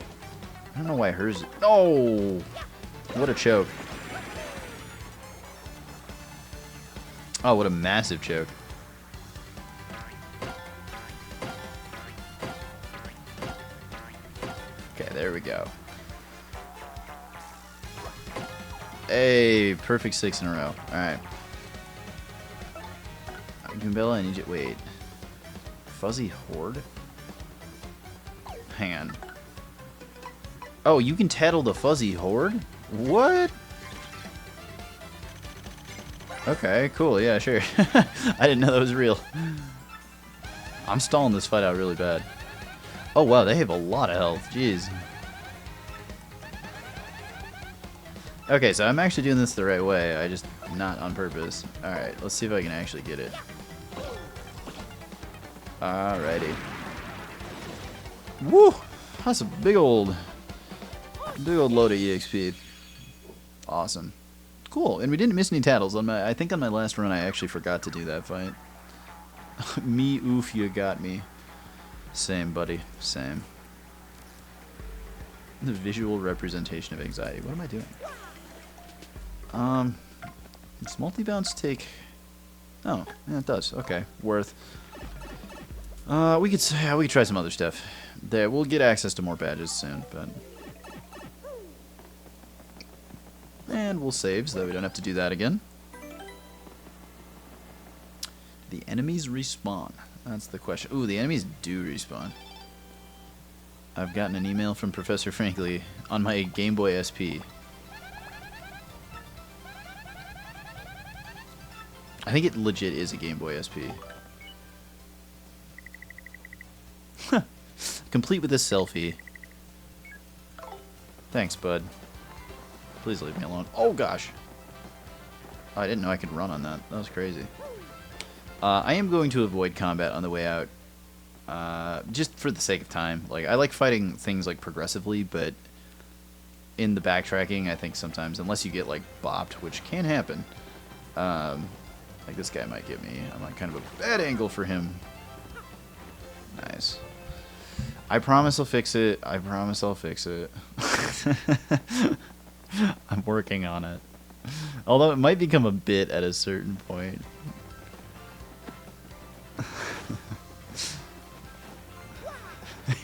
I don't know why hers... Oh! What a choke. Oh, what a massive choke. Okay, there we go. Hey, perfect 6 in a row. Alright. Goombella, I need you... Wait. Fuzzy Horde? Hang on. Oh, you can tattle the Fuzzy Horde? What? Okay, cool. Yeah, sure. I didn't know that was real. I'm stalling this fight out really bad. Oh, wow, they have a lot of health. Jeez. Okay, so I'm actually doing this the right way. I just... not on purpose. Alright, let's see if I can actually get it. Alrighty. Woo! That's a big old load of EXP. Awesome. Cool, and we didn't miss any tattles. I think on my last run I actually forgot to do that fight. Me oof, you got me. Same, buddy. Same. The visual representation of anxiety. What am I doing? Does multi-bounce take... Oh, yeah, it does. Okay, worth. We could try some other stuff. There, we'll get access to more badges soon, but... And we'll save so that we don't have to do that again. The enemies respawn. That's the question. Ooh, the enemies do respawn. I've gotten an email from Professor Frankly on my Game Boy SP. I think it legit is a Game Boy SP. Complete with this selfie. Thanks, bud. Please leave me alone. Oh, gosh. Oh, I didn't know I could run on that. That was crazy. I am going to avoid combat on the way out. Just for the sake of time. Like, I like fighting things, like, progressively, but in the backtracking, I think sometimes, unless you get, like, bopped, which can happen, like, this guy might get me. I'm on kind of a bad angle for him. Nice. I promise I'll fix it. I promise I'll fix it. I'm working on it. Although it might become a bit at a certain point.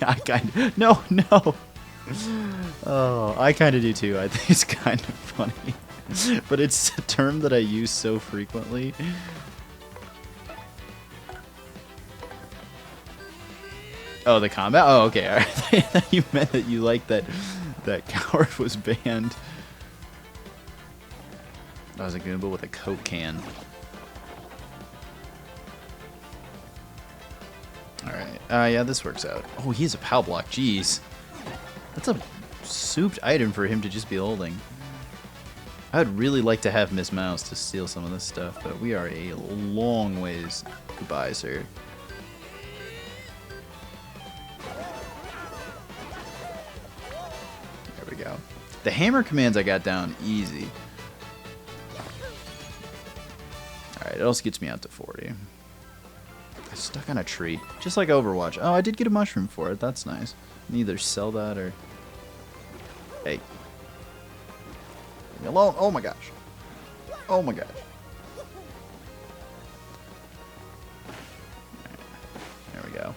I kind of... No, no! Oh, I kind of do too. I think it's kind of funny. But it's a term that I use so frequently. Oh, the combat? Oh, okay. All right. You meant that you liked that coward was banned. That was a Goomba with a Coke can. Alright. Yeah, this works out. Oh, he has a POW block. Jeez. That's a souped item for him to just be holding. I would really like to have Miss Mouse to steal some of this stuff, but we are a long ways. Goodbye, sir. There we go. The hammer commands I got down easy. Alright, it also gets me out to 40. I'm stuck on a tree. Just like Overwatch. Oh, I did get a mushroom for it. That's nice. I can either sell that or... Hey. Leave me alone. Oh my gosh. Oh my gosh. There we go.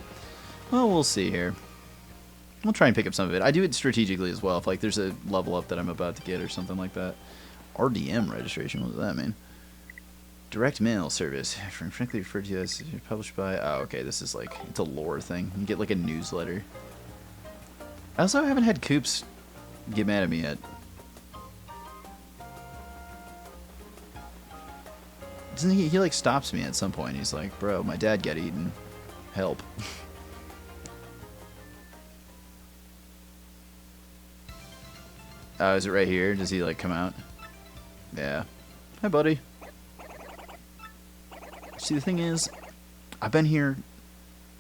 Well, we'll see here. We'll try and pick up some of it. I do it strategically as well. If like there's a level up that I'm about to get or something like that. RDM registration. What does that mean? Direct mail service, frankly referred to as published by... Oh, okay, this is like, it's a lore thing. You get like a newsletter. I also haven't had Coops get mad at me yet. Doesn't he like stops me at some point. He's like, bro, my dad got eaten. Help. Oh, is it right here? Does he like come out? Yeah. Hi, buddy. See, the thing is, I've been here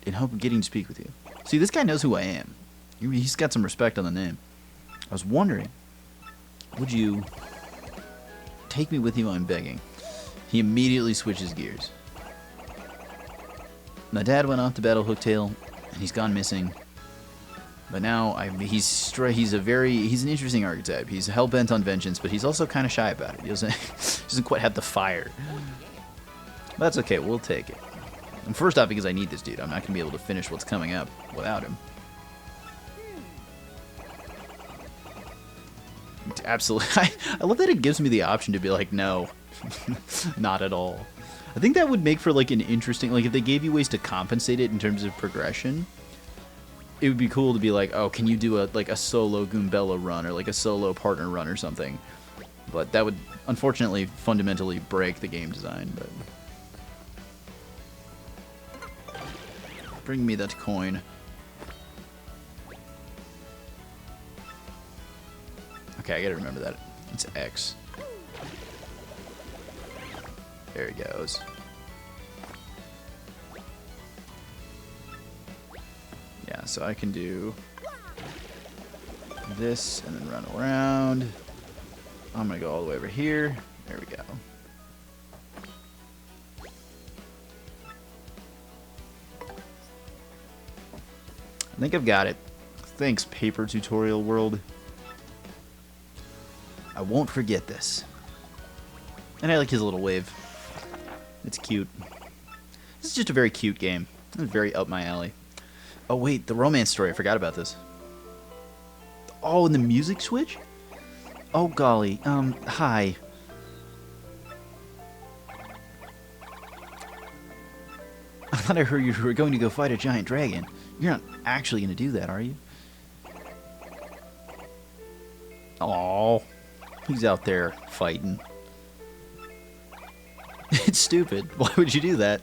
in hope of getting to speak with you. See, this guy knows who I am. He's got some respect on the name. I was wondering, would you take me with you? I'm begging. He immediately switches gears. My dad went off to battle Hooktail, and he's gone missing. But now he's an interesting archetype. He's hell bent on vengeance, but he's also kind of shy about it. He doesn't quite have the fire. But that's okay, we'll take it. And first off, because I need this dude. I'm not going to be able to finish what's coming up without him. Absolutely. I love that it gives me the option to be like, no, not at all. I think that would make for like an interesting, like if they gave you ways to compensate it in terms of progression, it would be cool to be like, oh, can you do a solo Goombella run or like a solo partner run or something? But that would unfortunately fundamentally break the game design. But bring me that coin. Okay, I gotta remember that. It's X. There he goes. Yeah, so I can do this and then run around. I'm gonna go all the way over here. There we go. I think I've got it. Thanks, Paper Tutorial World. I won't forget this. And I like his little wave. It's cute. This is just a very cute game. It's very up my alley. Oh wait, the romance story. I forgot about this. Oh, and the music switch? Oh golly. Hi. I thought I heard you were going to go fight a giant dragon. You're not actually going to do that, are you? Oh, he's out there fighting. It's stupid. Why would you do that?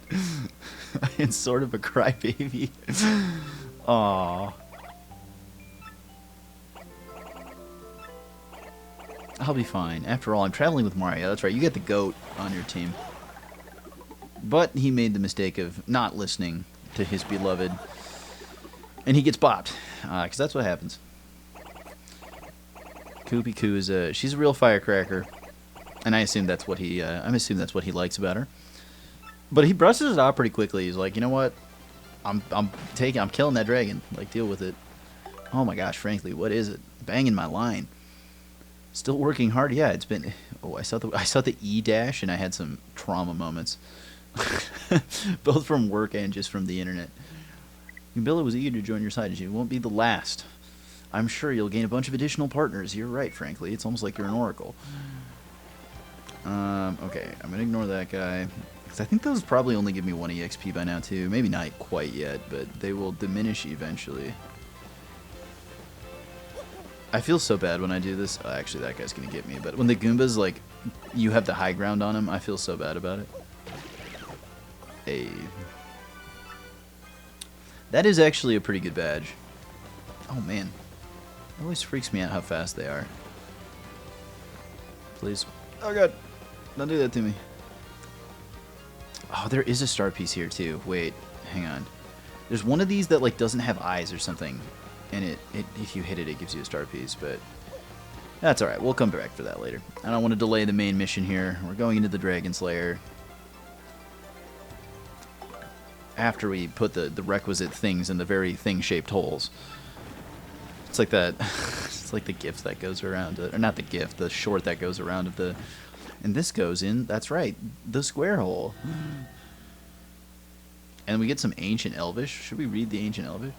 It's sort of a crybaby. Aww. I'll be fine. After all, I'm traveling with Mario. That's right. You get the goat on your team. But he made the mistake of not listening to his beloved. And he gets bopped. Because that's what happens. Koopy Koo is she's a real firecracker. And I assume that's what he likes about her. But he brushes it off pretty quickly. He's like, you know what? I'm killing that dragon. Like, deal with it. Oh my gosh, frankly, what is it? Banging my line. Still working hard. Yeah, it's been. Oh, I saw the E dash, and I had some trauma moments, both from work and just from the internet. Billa was eager to join your side. You won't be the last. I'm sure you'll gain a bunch of additional partners. You're right, frankly. It's almost like you're an oracle. Okay, I'm gonna ignore that guy. Because I think those probably only give me 1 EXP by now, too. Maybe not quite yet, but they will diminish eventually. I feel so bad when I do this. Actually, that guy's gonna get me. But when the Goombas, like, you have the high ground on him, I feel so bad about it. Hey. That is actually a pretty good badge. Oh, man. It always freaks me out how fast they are. Please. Oh, God. Don't do that to me. Oh, there is a star piece here, too. Wait. Hang on. There's one of these that, like, doesn't have eyes or something. And if you hit it, it gives you a star piece. But that's alright. We'll come back for that later. I don't want to delay the main mission here. We're going into the Dragon Slayer. After we put the requisite things in the very thing-shaped holes. It's like that. It's like the gift that goes around, or not the gift, the short that goes around of the. And this goes in. That's right, the square hole. And we get some ancient Elvish. Should we read the ancient Elvish?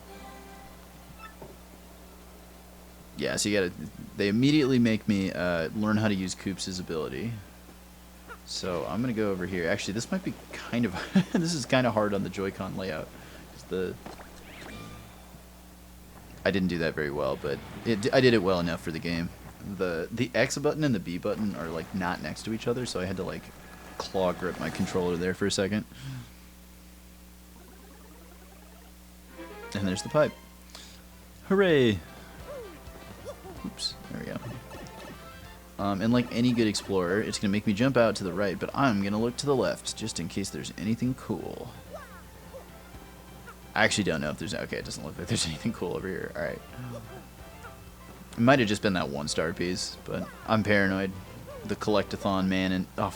Yeah. So you gotta. They immediately make me learn how to use Koops' ability. So I'm gonna go over here. Actually, this might be kind of this is kind of hard on the Joy-Con layout. I didn't do that very well, but I did it well enough for the game. The X button and the B button are like not next to each other, so I had to like claw grip my controller there for a second. And there's the pipe. Hooray! Oops, there we go. And like any good explorer, it's going to make me jump out to the right, but I'm going to look to the left, just in case there's anything cool. I actually don't know if there's... Okay, it doesn't look like there's anything cool over here. Alright. It might have just been that 1-star piece, but I'm paranoid. The collectathon man and... Oh,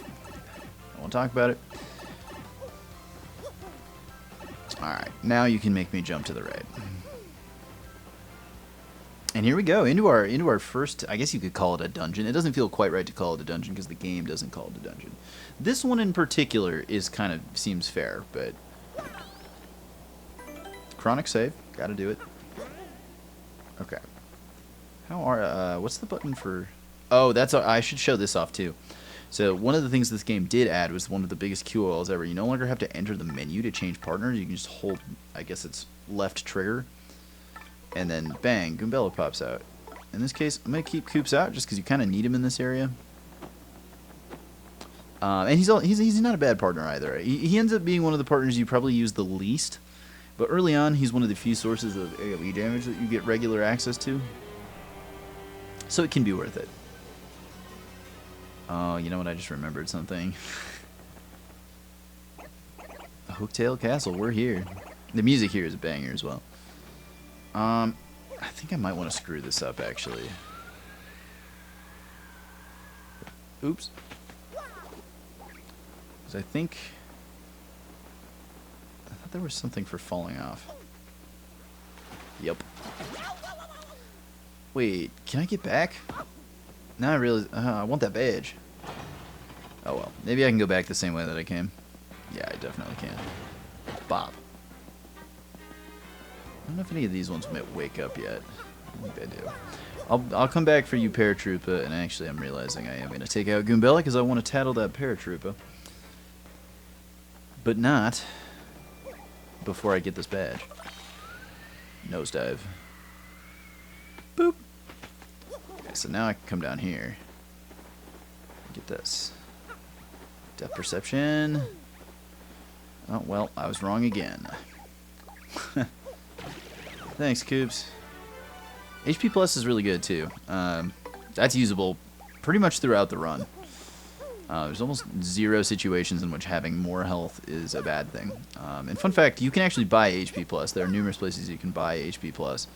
I won't talk about it. Alright, now you can make me jump to the right. And here we go, into our first, I guess you could call it a dungeon. It doesn't feel quite right to call it a dungeon because the game doesn't call it a dungeon. This one in particular is kind of seems fair, but chronic save, gotta do it. Okay. How are what's the button for? Oh, that's I should show this off too. So one of the things this game did add was one of the biggest QOLs ever. You no longer have to enter the menu to change partners. You can just hold, I guess it's left trigger. And then, bang, Goombella pops out. In this case, I'm going to keep Koops out just because you kind of need him in this area. And he's not a bad partner either. He ends up being one of the partners you probably use the least. But early on, he's one of the few sources of AoE damage that you get regular access to. So it can be worth it. Oh, you know what? I just remembered something. Hooktail Castle, we're here. The music here is a banger as well. I think I might want to screw this up, actually. Oops. Because I thought there was something for falling off. Yep. Wait, can I get back? Now I realize, I want that badge. Oh well, maybe I can go back the same way that I came. Yeah, I definitely can. Bob. I don't know if any of these ones might wake up yet. I think they do. I'll come back for you, Paratroopa, and actually I'm realizing I am going to take out Goombella because I want to tattle that Paratroopa. But not before I get this badge. Nosedive. Boop. Okay, so now I can come down here. Get this. Depth perception. Oh, well, I was wrong again. Thanks, Koops. HP Plus is really good, too. That's usable pretty much throughout the run. There's almost zero situations in which having more health is a bad thing. And fun fact, you can actually buy HP Plus. There are numerous places you can buy HP Plus.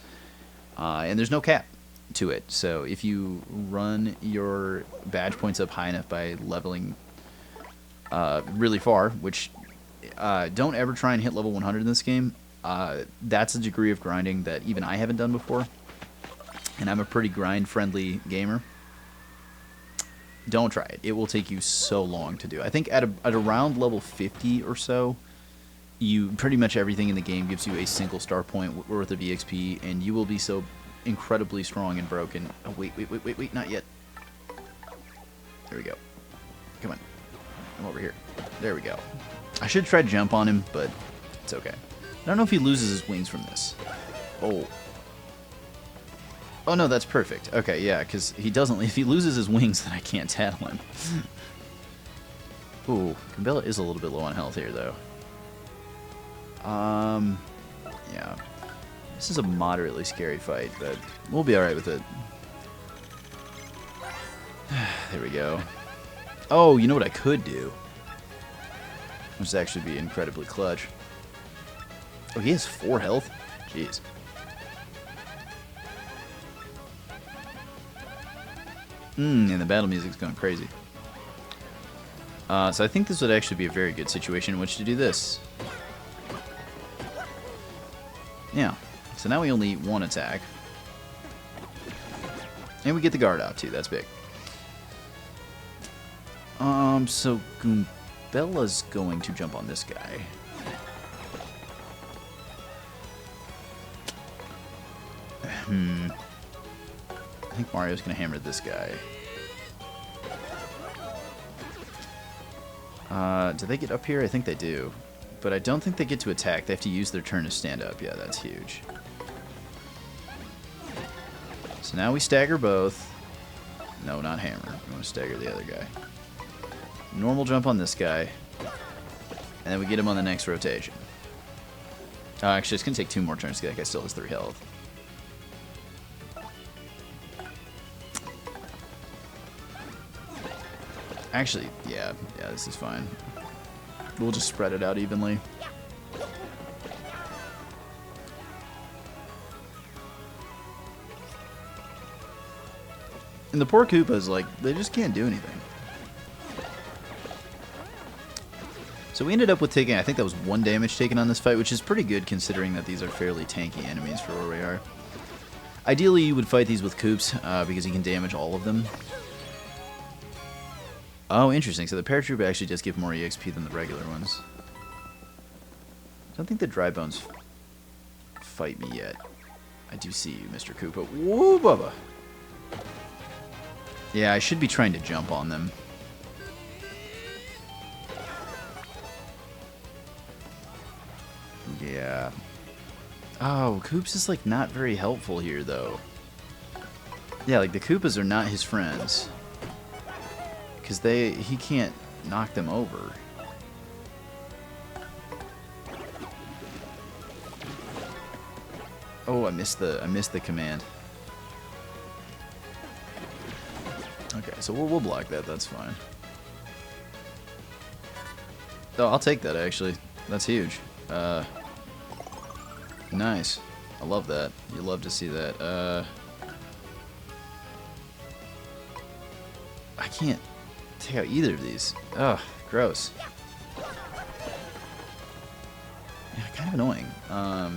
And there's no cap to it. So if you run your badge points up high enough by leveling really far, which don't ever try and hit level 100 in this game. That's a degree of grinding that even I haven't done before. And I'm a pretty grind-friendly gamer. Don't try it. It will take you so long to do. I think at around level 50 or so, you pretty much everything in the game gives you a single star point worth of EXP, and you will be so incredibly strong and broken. Oh, wait, not yet. There we go. Come on. Come over here. There we go. I should try to jump on him, but it's okay. I don't know if he loses his wings from this. Oh. Oh, no, that's perfect. Okay, yeah, because he doesn't... If he loses his wings, then I can't tattle him. Ooh, Goombella is a little bit low on health here, though. Yeah. This is a moderately scary fight, but we'll be alright with it. There we go. Oh, you know what I could do? Which would actually be incredibly clutch. Oh, he has 4 health? Jeez. And the battle music's going crazy. So I think this would actually be a very good situation in which to do this. Yeah. So now we only 1 attack. And we get the guard out too, that's big. So Goombella's going to jump on this guy. I think Mario's going to hammer this guy. Do they get up here? I think they do. But I don't think they get to attack. They have to use their turn to stand up. Yeah, that's huge. So now we stagger both. No, not hammer. We want to stagger the other guy. Normal jump on this guy. And then we get him on the next rotation. Oh, actually, it's going to take 2 more turns. That guy still has 3 health. Actually, yeah, this is fine. We'll just spread it out evenly. And the poor Koopas, like, they just can't do anything. So we ended up with taking, I think that was 1 damage taken on this fight, which is pretty good considering that these are fairly tanky enemies for where we are. Ideally, you would fight these with Koops, because you can damage all of them. Oh, interesting. So the Paratroop actually does give more EXP than the regular ones. I don't think the Dry Bones fight me yet. I do see you, Mr. Koopa. Woo, Bubba! Yeah, I should be trying to jump on them. Yeah. Oh, Koops is, like, not very helpful here, though. Yeah, like, the Koopas are not his friends. Because he can't knock them over. Oh, I missed the command. Okay, so we'll block that. That's fine. Oh, I'll take that actually. That's huge. Nice. I love that. You love to see that. I can't take out either of these. Ugh, gross. Yeah, kind of annoying. I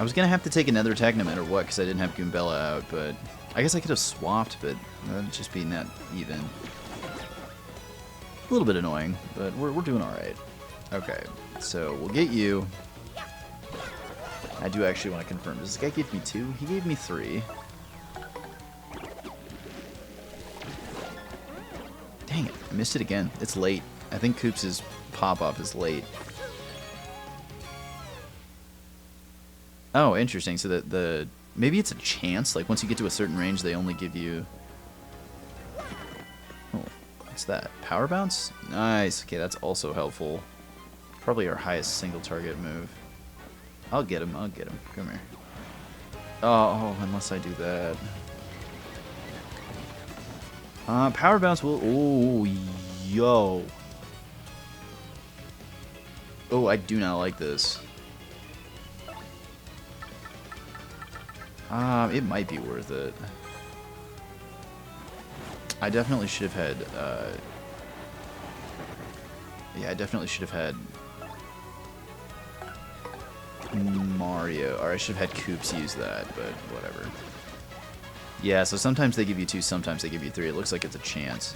was gonna have to take another attack no matter what because I didn't have Goombella out, but I guess I could have swapped, but that'd just be not even. A little bit annoying, but we're doing all right. Okay, so we'll get you. I do actually want to confirm. Does this guy give me 2? He gave me 3. Dang it, I missed it again. It's late. I think Koops' pop-up is late. Oh, interesting. So the maybe it's a chance. Like once you get to a certain range, they only give you. Oh, what's that? Power bounce? Nice. Okay, that's also helpful. Probably our highest single target move. I'll get him. I'll get him. Come here. Oh, unless I do that. Power bounce will. Oh, yo. Oh, I do not like this. It might be worth it. I definitely should have had, yeah, I definitely should have had Mario, or I should have had Koops use that, but whatever. Yeah, so sometimes they give you 2, sometimes they give you 3. It looks like it's a chance.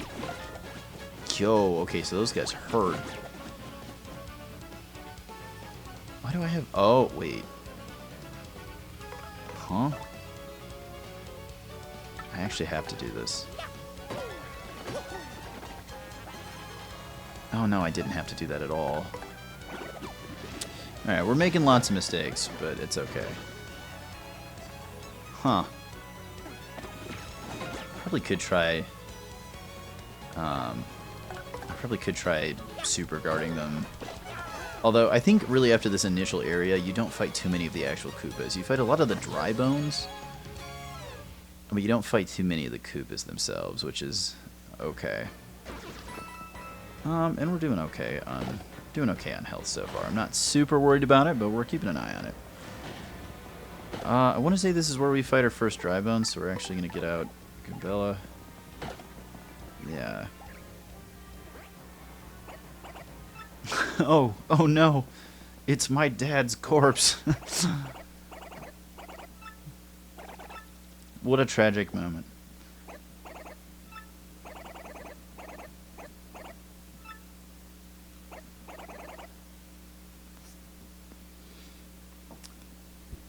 Yo, okay, so those guys hurt. Why do I have... Oh, wait. Huh? I actually have to do this. Oh, no, I didn't have to do that at all. Alright, we're making lots of mistakes, but it's okay. Huh. Probably could try... I probably could try super guarding them. Although, I think really after this initial area, you don't fight too many of the actual Koopas. You fight a lot of the dry bones, but you don't fight too many of the Koopas themselves, which is okay. And we're doing okay on health so far. I'm not super worried about it, but we're keeping an eye on it. I want to say this is where we fight our first dry bones, so we're actually going to get out Goombella. Yeah. Oh no. It's my dad's corpse. What a tragic moment.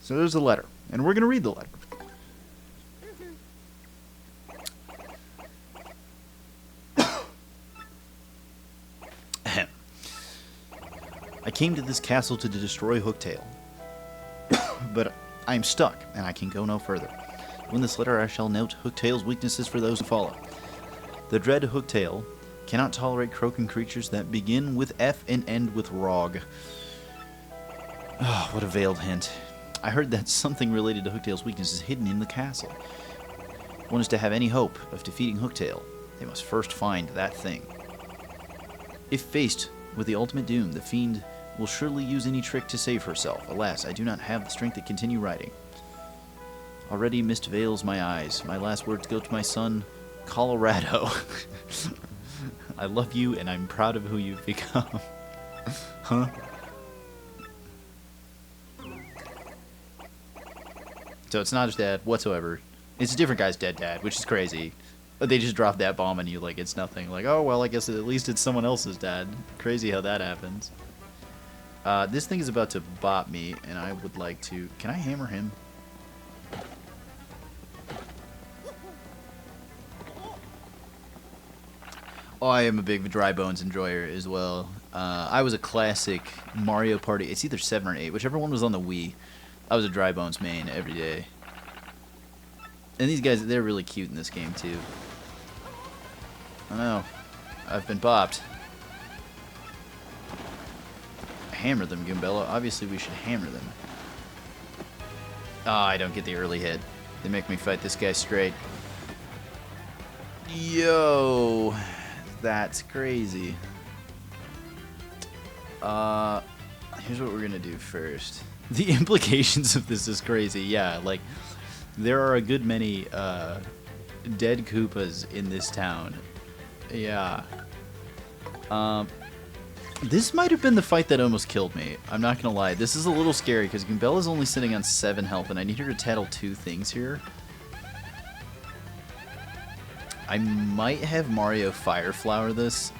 So there's the letter, and we're going to read the letter. I came to this castle to destroy Hooktail, but I am stuck, and I can go no further. In this letter I shall note Hooktail's weaknesses for those who follow. The dread Hooktail cannot tolerate croaking creatures that begin with F and end with Rog. Oh, what a veiled hint. I heard that something related to Hooktail's weakness is hidden in the castle. If one is to have any hope of defeating Hooktail, they must first find that thing. If faced with the ultimate doom, the fiend will surely use any trick to save herself. Alas, I do not have the strength to continue writing. Already mist veils my eyes. My last words go to my son, Colorado. I love you, and I'm proud of who you've become. Huh? So it's not his dad whatsoever. It's a different guy's dead dad, which is crazy. But they just dropped that bomb on you like it's nothing. Like, oh, well, I guess at least it's someone else's dad. Crazy how that happens. This thing is about to bop me, and I would like to... Can I hammer him? Oh, I am a big dry bones enjoyer as well. I was a classic Mario Party. It's either 7 or 8, whichever one was on the Wii. I was a dry bones main every day. And these guys, they're really cute in this game, too. I know. I've been bopped. Hammer them, Goombella. Obviously, we should hammer them. Ah, I don't get the early hit. They make me fight this guy straight. Yo, that's crazy. Here's what we're gonna do first. The implications of this is crazy. Yeah, like, there are a good many dead Koopas in this town. Yeah. This might have been the fight that almost killed me. I'm not gonna lie. This is a little scary because Goombella's only sitting on 7 health, and I need her to tattle 2 things here. I might have Mario Fireflower this.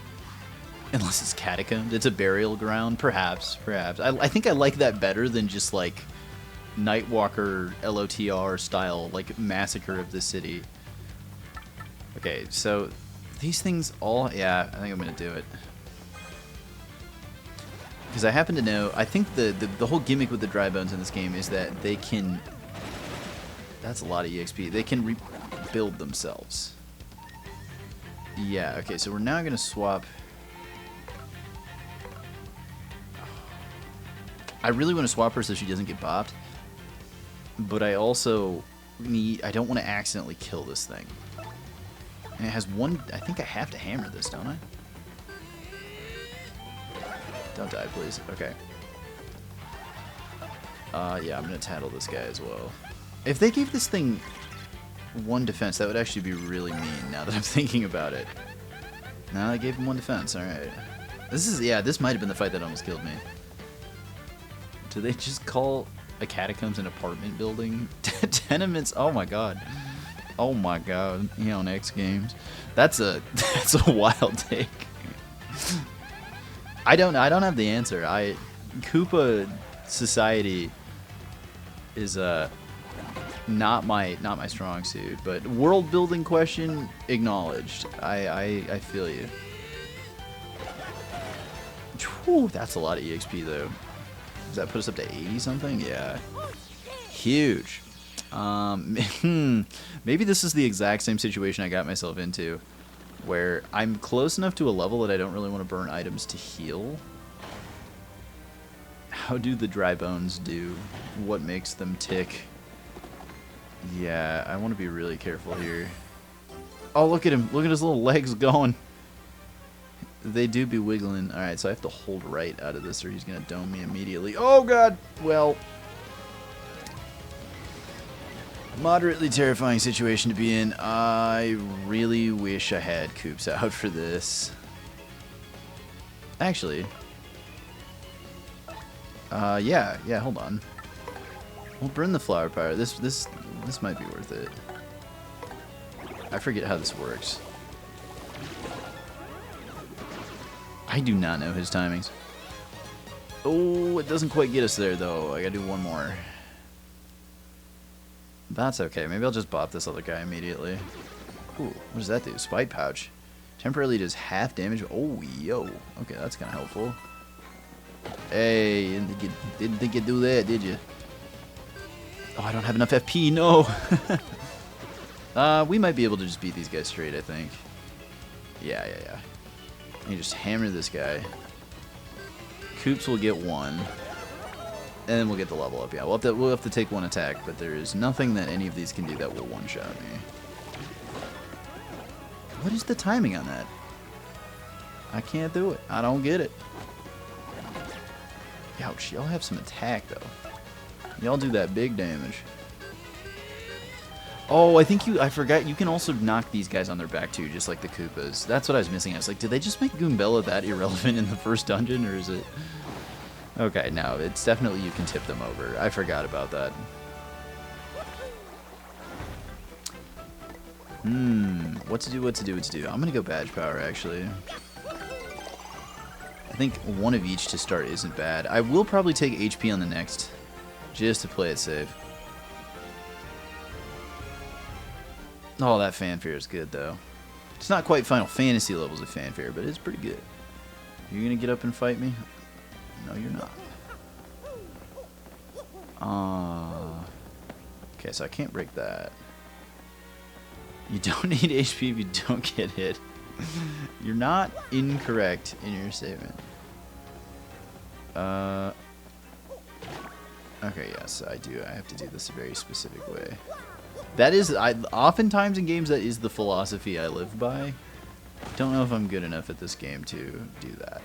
Unless it's Catacombs. It's a burial ground. Perhaps. I think I like that better than just, like, Nightwalker LOTR style, like, massacre of the city. Okay, so these things all... Yeah, I think I'm going to do it. Because I happen to know... I think the whole gimmick with the dry bones in this game is that they can... That's a lot of EXP. They can rebuild themselves. Yeah, okay, so we're now going to swap... I really want to swap her so she doesn't get bopped. But I also need... I don't want to accidentally kill this thing. And it has one... I think I have to hammer this, don't I? Don't die, please. Okay. Yeah, I'm going to tattle this guy as well. If they gave this thing 1 defense, that would actually be really mean now that I'm thinking about it. No, I gave him 1 defense. Alright. This is... Yeah, this might have been the fight that almost killed me. Do they just call a catacombs an apartment building? Tenements? Oh my god. Oh my god, on X Games. That's a that's a wild take. I don't have the answer. Koopa society is not my strong suit, but world building question acknowledged. I feel you. Whew, that's a lot of EXP though. Does that put us up to 80 something? Yeah. Huge. Maybe this is the exact same situation I got myself into, where I'm close enough to a level that I don't really want to burn items to heal. How do the dry bones do? What makes them tick? Yeah, I want to be really careful here. Oh, look at him. Look at his little legs going. They do be wiggling. Alright, so I have to hold right out of this or he's going to dome me immediately. Oh, God. Well, moderately terrifying situation to be in. I really wish I had Coops out for this. Actually, yeah, hold on. We'll burn the flower power. This might be worth it. I forget how this works. I do not know his timings. Oh, it doesn't quite get us there though. I gotta do one more. That's okay. Maybe I'll just bop this other guy immediately. Ooh, what does that do? Spite pouch. Temporarily does half damage. Oh, yo. Okay, that's kind of helpful. Hey, didn't think you'd do that, did you? Oh, I don't have enough FP. No. We might be able to just beat these guys straight, I think. Yeah. You just hammer this guy. Coops will get one. And then we'll get the level up. Yeah, we'll have to take one attack, but there is nothing that any of these can do that will one-shot me. What is the timing on that? I can't do it. I don't get it. Ouch, y'all have some attack, though. Y'all do that big damage. Oh, I forgot you can also knock these guys on their back, too, just like the Koopas. That's what I was missing. I was like, did they just make Goombella that irrelevant in the first dungeon, or is it... Okay, no, it's definitely you can tip them over. I forgot about that. What to do. I'm gonna go badge power, actually. I think one of each to start isn't bad. I will probably take HP on the next, just to play it safe. Oh, that fanfare is good, though. It's not quite Final Fantasy levels of fanfare, but it's pretty good. You're gonna get up and fight me? No, you're not. Okay, so I can't break that. You don't need HP if you don't get hit. You're not incorrect in your statement. Okay, yes, I do. I have to do this a very specific way. That is, oftentimes in games, that is the philosophy I live by. Don't know if I'm good enough at this game to do that.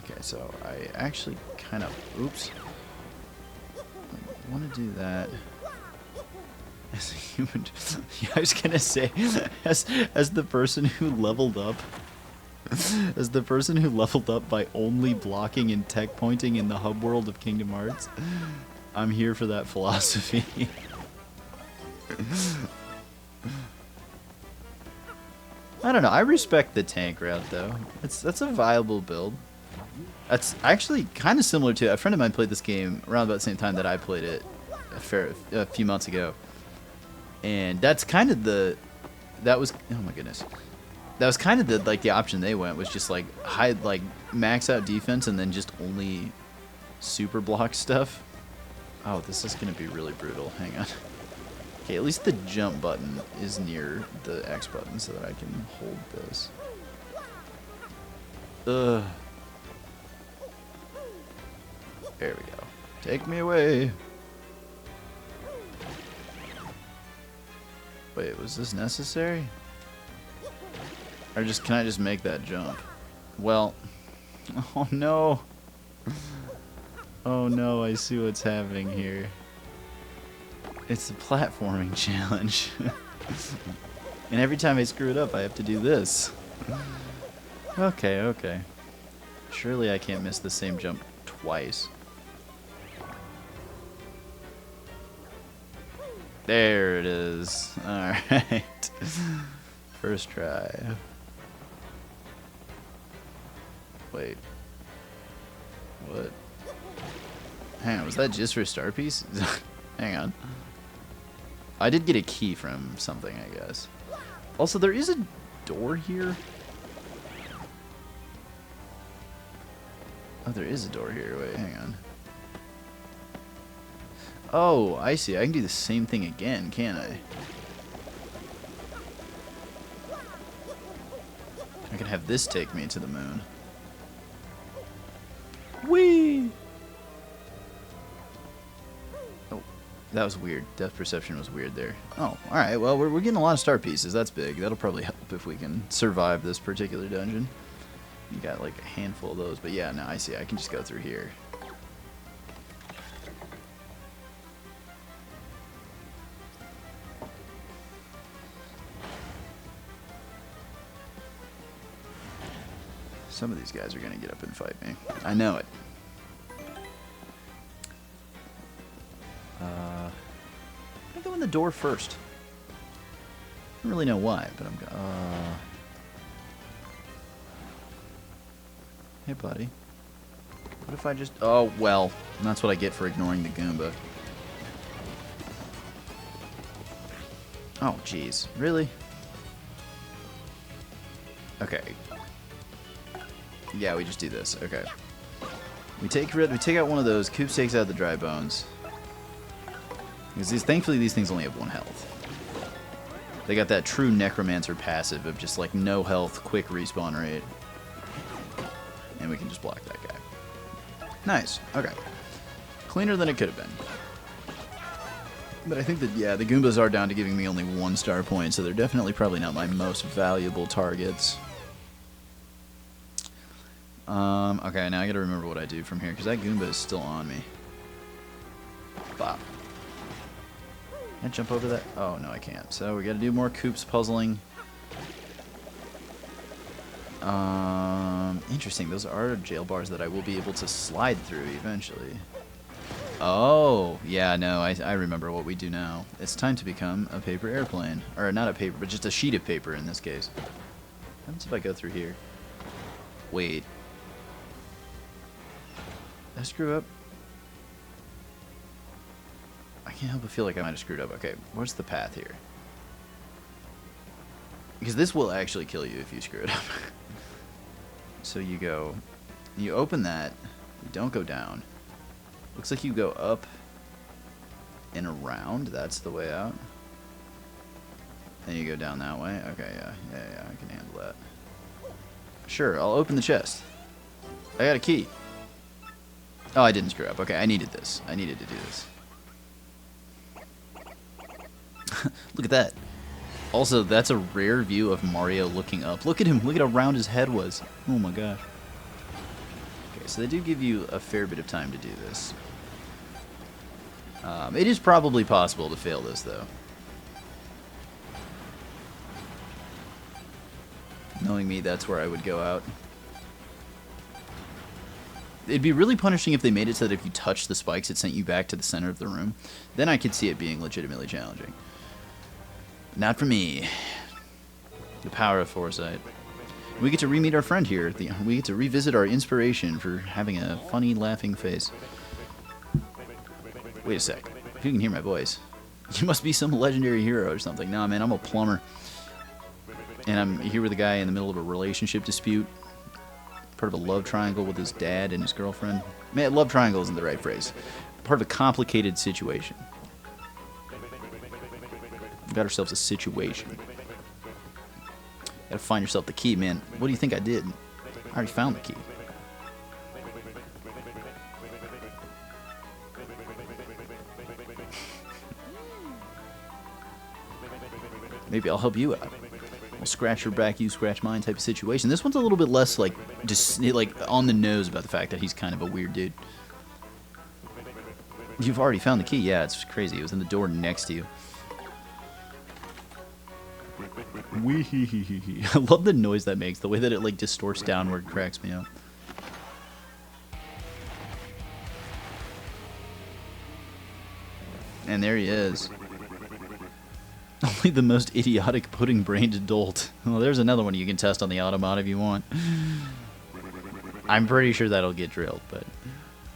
Okay, so I actually kind of, oops. I want to do that. As a human, yeah, I was gonna say, as the person who leveled up, by only blocking and tech pointing in the hub world of Kingdom Hearts, I'm here for that philosophy. I don't know. I respect the tank route though. That's a viable build. That's actually kind of similar to a friend of mine played this game around about the same time that I played it a few months ago. And that's kind of oh my goodness. That was kind of the option they went, was just max out defense and then just only super block stuff. Oh, this is going to be really brutal. Hang on. Okay, at least the jump button is near the X button so that I can hold this. Ugh. There we go. Take me away. Wait, was this necessary? Or can I just make that jump? Well, oh no. Oh no, I see what's happening here. It's a platforming challenge. And every time I screw it up, I have to do this. Okay. Surely I can't miss the same jump twice. There it is. Alright. First try. Wait. What? Hang on, was that just for a star piece? Hang on. I did get a key from something, I guess. Also, there is a door here. Oh, there is a door here. Wait, hang on. Oh, I see. I can do the same thing again, can't I? I can have this take me to the moon. Whee! Oh, that was weird. Depth perception was weird there. Oh, alright. Well, we're getting a lot of star pieces. That's big. That'll probably help if we can survive this particular dungeon. You got like a handful of those. But yeah, no, I see. I can just go through here. Some of these guys are going to get up and fight me. I know it. I'm going to go in the door first. I don't really know why, but I'm going Hey, buddy. What if I just... Oh, well. That's what I get for ignoring the Goomba. Oh, jeez. Really? Okay. Yeah, we just do this. Okay. We take out one of those. Coop takes out the dry bones. Because thankfully these things only have 1 health. They got that true necromancer passive of just like no health, quick respawn rate. And we can just block that guy. Nice. Okay. Cleaner than it could have been. But I think that, yeah, the Goombas are down to giving me only 1 star point, so they're definitely probably not my most valuable targets. Okay, now I gotta remember what I do from here, because that Goomba is still on me. Bop. Can I jump over that? Oh, no, I can't. So we gotta do more Coop's puzzling. Interesting. Those are jail bars that I will be able to slide through eventually. Oh, yeah, no, I remember what we do now. It's time to become a paper airplane. Or not a paper, but just a sheet of paper in this case. What happens if I go through here? Wait. Did I screw up? I can't help but feel like I might have screwed up. Okay, what's the path here? Because this will actually kill you if you screw it up. So you go... You open that. You don't go down. Looks like you go up and around. That's the way out. And you go down that way. Okay, yeah, I can handle that. Sure, I'll open the chest. I got a key. Oh, I didn't screw up. Okay, I needed this. I needed to do this. Look at that. Also, that's a rare view of Mario looking up. Look at him. Look at how round his head was. Oh my gosh. Okay, so they do give you a fair bit of time to do this. It is probably possible to fail this, though. Knowing me, that's where I would go out. It'd be really punishing if they made it so that if you touched the spikes, it sent you back to the center of the room. Then I could see it being legitimately challenging. Not for me. The power of foresight. We get to re-meet our friend here. We get to revisit our inspiration for having a funny, laughing face. Wait a sec. If you can hear my voice, you must be some legendary hero or something. Nah, man, I'm a plumber. And I'm here with a guy in the middle of a relationship dispute. Part of a love triangle with his dad and his girlfriend. Man, love triangle isn't the right phrase. Part of a complicated situation. We got ourselves a situation. Gotta find yourself the key, man. What do you think I did? I already found the key. Maybe I'll help you out. I'll scratch your back, you scratch mine type of situation. This one's a little bit less like just like on the nose about the fact that he's kind of a weird dude. You've already found the key. Yeah, it's crazy. It was in the door next to you. Wee. I love the noise that makes. The way that it like distorts downward cracks me up. And there he is. Only the most idiotic pudding-brained adult. Well, there's another one you can test on the Autobot if you want. I'm pretty sure that'll get drilled, but...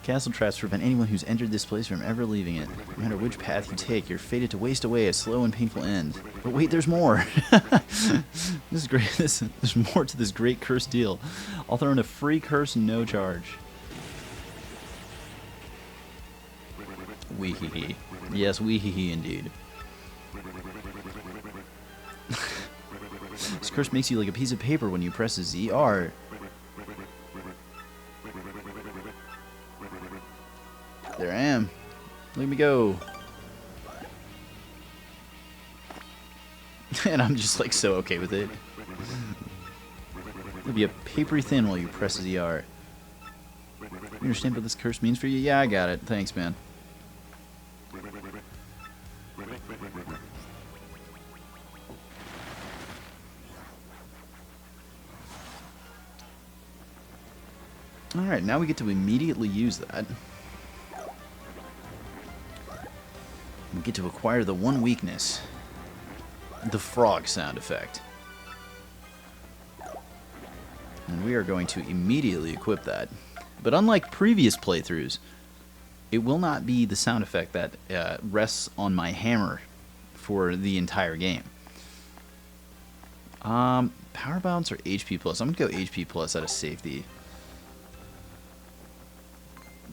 Castle traps prevent anyone who's entered this place from ever leaving it. No matter which path you take, you're fated to waste away a slow and painful end. But wait, there's more! This is great. There's more to this great curse deal. I'll throw in a free curse, no charge. Wee-hee-hee. Yes, wee-hee-hee indeed. This curse makes you like a piece of paper when you press ZR. There I am. Look at me go. And I'm just like so okay with it. It'll be a papery thin while you press ZR. You understand what this curse means for you? Yeah, I got it. Thanks, man. Alright, now we get to immediately use that. We get to acquire the one weakness. The frog sound effect. And we are going to immediately equip that. But unlike previous playthroughs, it will not be the sound effect that rests on my hammer for the entire game. Power bounce or HP plus? I'm going to go HP plus out of safety.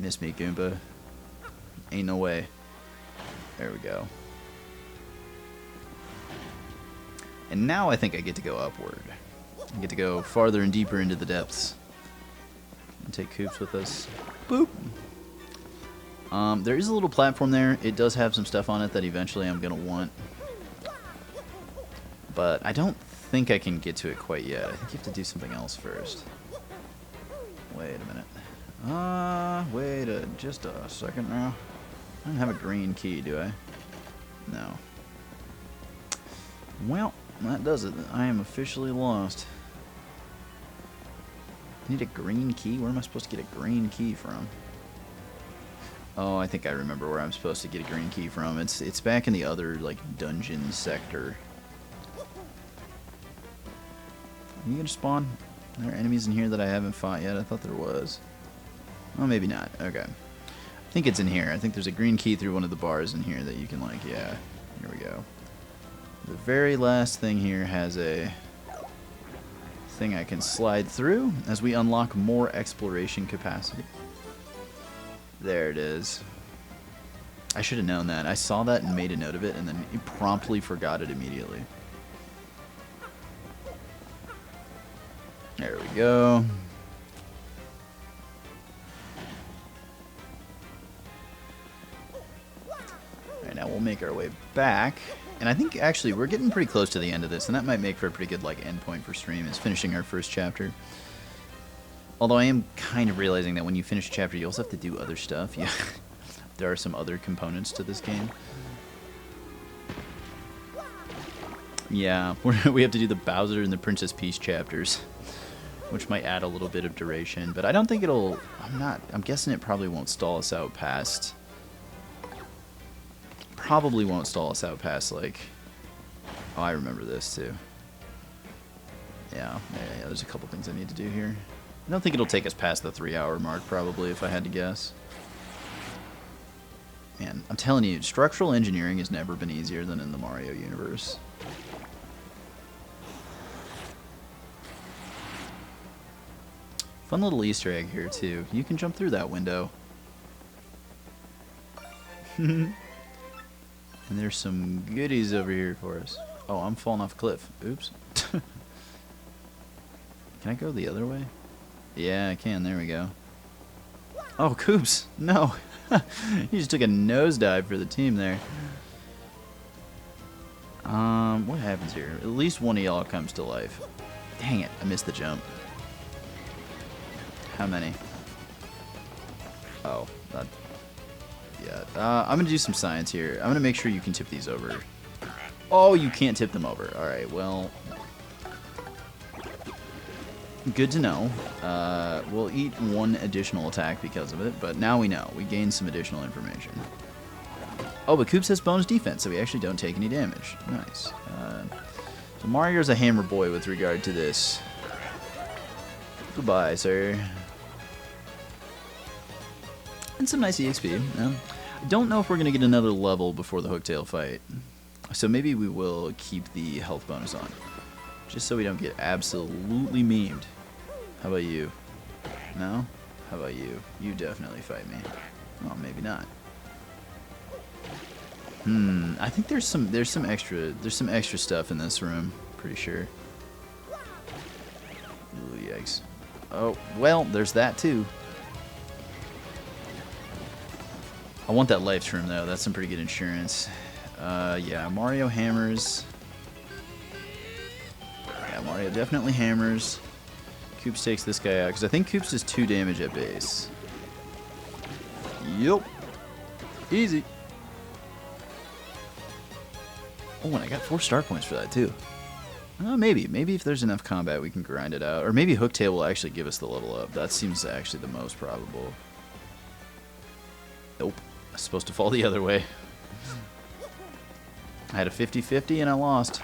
Miss me, Goomba. Ain't no way. There we go. And now I think I get to go upward. I get to go farther and deeper into the depths. And take Koops with us. Boop! There is a little platform there. It does have some stuff on it that eventually I'm going to want. But I don't think I can get to it quite yet. I think you have to do something else first. Wait a minute. Wait just a second now. I don't have a green key, do I? No. Well, that does it. I am officially lost. I need a green key? Where am I supposed to get a green key from? Oh, I think I remember where I'm supposed to get a green key from. It's back in the other, like, dungeon sector. Are you gonna spawn? Are there enemies in here that I haven't fought yet? I thought there was. Oh, maybe not. Okay. I think it's in here. I think there's a green key through one of the bars in here that you can, like, yeah. Here we go. The very last thing here has a thing I can slide through as we unlock more exploration capacity. There it is. I should have known that. I saw that and made a note of it and then promptly forgot it immediately. There we go. Alright, now we'll make our way back. And I think, actually, we're getting pretty close to the end of this, and that might make for a pretty good, like, end point for stream, is finishing our first chapter. Although I am kind of realizing that when you finish a chapter, you also have to do other stuff. Yeah, there are some other components to this game. Yeah, we have to do the Bowser and the Princess Peach chapters, which might add a little bit of duration, but I don't think it'll... I'm guessing it probably won't stall us out past... Probably won't stall us out past, like... Oh, I remember this, too. Yeah, there's a couple things I need to do here. I don't think it'll take us past the 3-hour mark, probably, if I had to guess. Man, I'm telling you, structural engineering has never been easier than in the Mario universe. Fun little Easter egg here, too. You can jump through that window. And there's some goodies over here for us. Oh, I'm falling off a cliff. Oops. Can I go the other way? Yeah, I can. There we go. Oh, Koops. No. He just took a nosedive for the team there. What happens here? At least one of y'all comes to life. Dang it. I missed the jump. How many? Oh, that... Yeah, I'm going to do some science here. I'm going to make sure you can tip these over. Oh, you can't tip them over. Alright, well... Good to know. We'll eat one additional attack because of it, but now we know. We gained some additional information. Oh, but Koops has bonus defense, so we actually don't take any damage. Nice. So Mario's a hammer boy with regard to this. Goodbye, sir. And some nice EXP. I don't know if we're going to get another level before the Hooktail fight. So maybe we will keep the health bonus on. Just so we don't get absolutely memed. How about you? No? How about you? You definitely fight me. Oh, maybe not. I think there's some extra stuff in this room. Pretty sure. Ooh, yikes. Oh, well, there's that too. I want that life shroom though. That's some pretty good insurance. Yeah, Mario hammers. Yeah, Mario definitely hammers. Koops takes this guy out because I think Koops does 2 damage at base. Yup. Easy. Oh, and I got 4 star points for that too. Maybe if there's enough combat we can grind it out. Or maybe Hooktail will actually give us the level up. That seems actually the most probable. Nope. I was supposed to fall the other way. I had a 50-50 and I lost.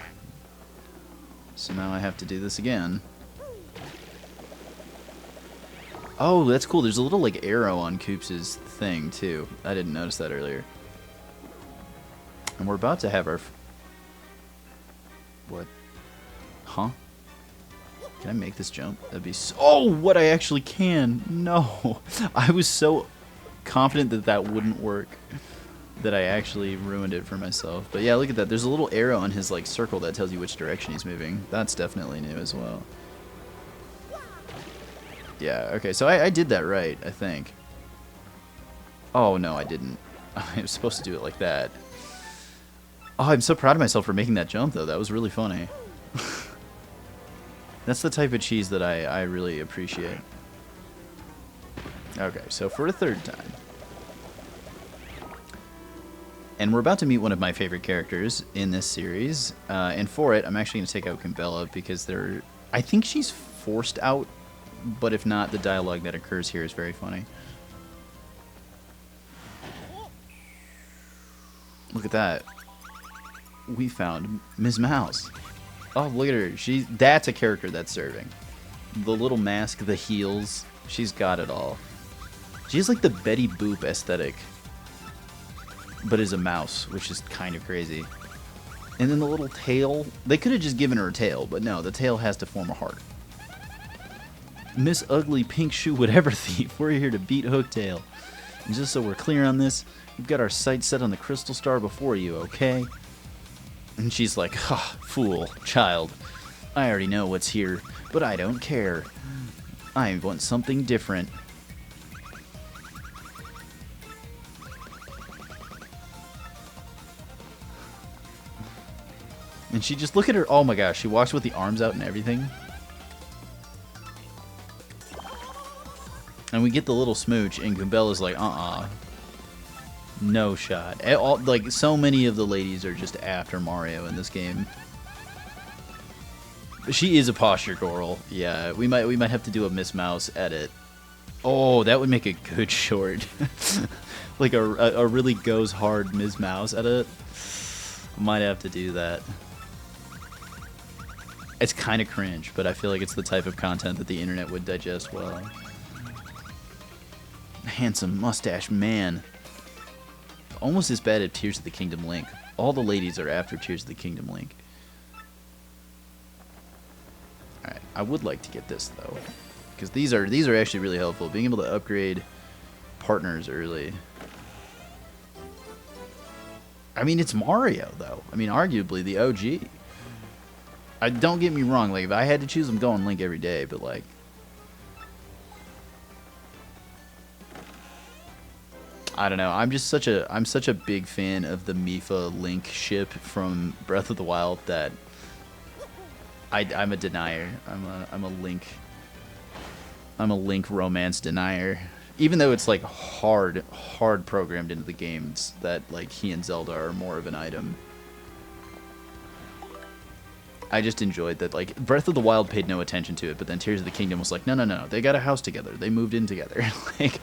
So now I have to do this again. Oh, that's cool. There's a little like arrow on Koops' thing too. I didn't notice that earlier. And we're about to have our... What? Huh? Can I make this jump? That'd be so... Oh, what I actually can! No! I was so confident that that wouldn't work that I actually ruined it for myself. But yeah, look at that. There's a little arrow on his like circle that tells you which direction he's moving. That's definitely new as well. Yeah, okay, so I did that right, I think. Oh, no, I didn't. I was supposed to do it like that. Oh, I'm so proud of myself for making that jump, though. That was really funny. That's the type of cheese that I really appreciate. Okay, so for a 3rd time. And we're about to meet one of my favorite characters in this series. And for it, I'm actually going to take out Kimbella because I think she's forced out. But if not, the dialogue that occurs here is very funny. Look at that. We found Ms. Mouse. Oh, look at her. That's a character that's serving. The little mask, the heels. She's got it all. She has like the Betty Boop aesthetic. But is a mouse, which is kind of crazy. And then the little tail. They could have just given her a tail, but no, the tail has to form a heart. Miss Ugly Pink Shoe Whatever Thief, we're here to beat Hooktail. And just so we're clear on this, we've got our sights set on the Crystal Star before you, okay? And she's like, ha, fool, child. I already know what's here, but I don't care. I want something different. And she just, look at her, oh my gosh, she walks with the arms out and everything. And we get the little smooch, and Kimbella's like, no shot. Like, so many of the ladies are just after Mario in this game. She is a posture girl. Yeah, we might have to do a Miss Mouse edit. Oh, that would make a good short. Like a really goes hard Miss Mouse edit. Might have to do that. It's kind of cringe, but I feel like it's the type of content that the internet would digest well. Handsome mustache man. Almost as bad as Tears of the Kingdom Link. All the ladies are after Tears of the Kingdom Link. Alright, I would like to get this though. Because these are actually really helpful. Being able to upgrade partners early. I mean, it's Mario though. I mean, arguably the OG. Don't get me wrong, like if I had to choose, I'm going Link every day, but like I don't know. I'm such a big fan of the Mipha Link ship from Breath of the Wild that I'm a denier. I'm a Link romance denier. Even though it's like hard programmed into the games that like he and Zelda are more of an item. I just enjoyed that, like, Breath of the Wild paid no attention to it, but then Tears of the Kingdom was like, no, they got a house together. They moved in together. Like,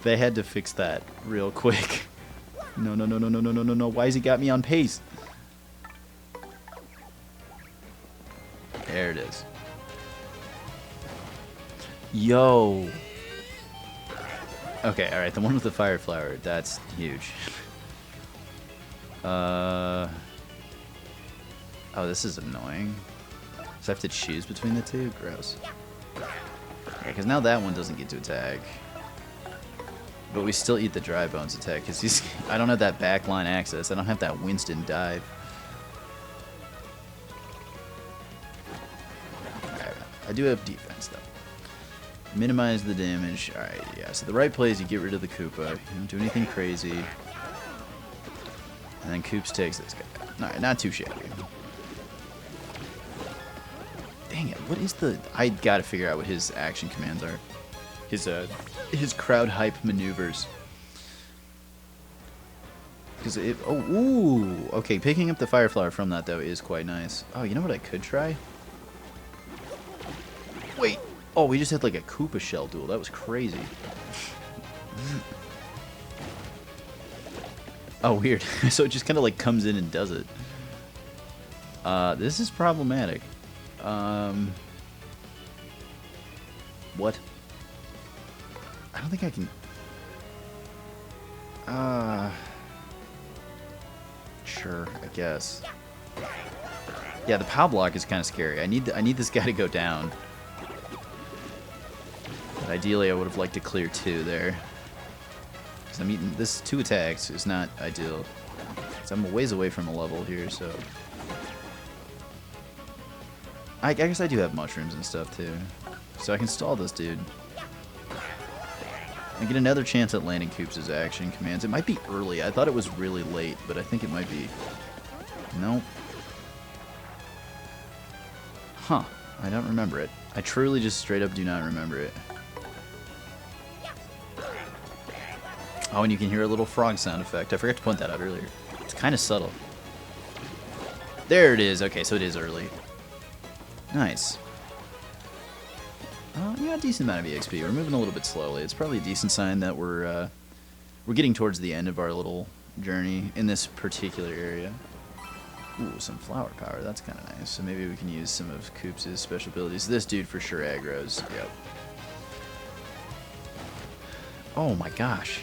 they had to fix that real quick. No, no, no, no, no, no, no, no, no. Why has he got me on pace? There it is. Yo. Okay, alright. The one with the fire flower. That's huge. Oh, this is annoying. So I have to choose between the two? Gross. Yeah, because now that one doesn't get to attack. But we still eat the dry bones attack because he's. I don't have that backline access. I don't have that Winston dive. Alright, I do have defense though. Minimize the damage. Alright, yeah. So the right play is you get rid of the Koopa. You don't do anything crazy. And then Koops takes this guy. Alright, not too shabby. Dang it, what is the... I gotta figure out what his action commands are. His crowd hype maneuvers. Because it... Oh, ooh! Okay, picking up the fire flower from that, though, is quite nice. Oh, you know what I could try? Wait! Oh, we just had, like, a Koopa shell duel. That was crazy. Oh, weird. So it just kind of, like, comes in and does it. This is problematic. What? I don't think I can... Sure, I guess. Yeah, the POW block is kind of scary. I need this guy to go down. But ideally, I would have liked to clear 2 there. Because I'm eating... This 2 attacks is not ideal. So I'm a ways away from a level here, so... I guess I do have mushrooms and stuff, too. So I can stall this dude. I get another chance at landing Koops' action commands. It might be early. I thought it was really late, but I think it might be... Nope. Huh. I don't remember it. I truly just straight up do not remember it. Oh, and you can hear a little frog sound effect. I forgot to point that out earlier. It's kind of subtle. There it is. Okay, so it is early. Nice. Yeah, a decent amount of EXP. We're moving a little bit slowly. It's probably a decent sign that we're getting towards the end of our little journey in this particular area. Ooh, some flower power. That's kind of nice. So maybe we can use some of Koops' special abilities. This dude for sure aggroes. Yep. Oh my gosh.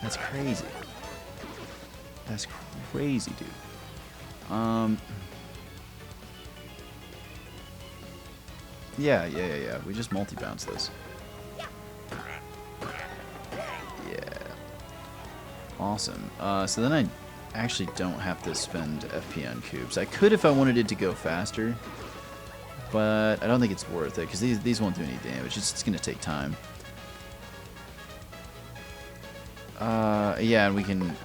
That's crazy. That's crazy, dude. Yeah. We just multi-bounce this. Yeah. Awesome. So then I actually don't have to spend FP on Koops. I could if I wanted it to go faster, but I don't think it's worth it because these won't do any damage. It's going to take time. Yeah, and we can...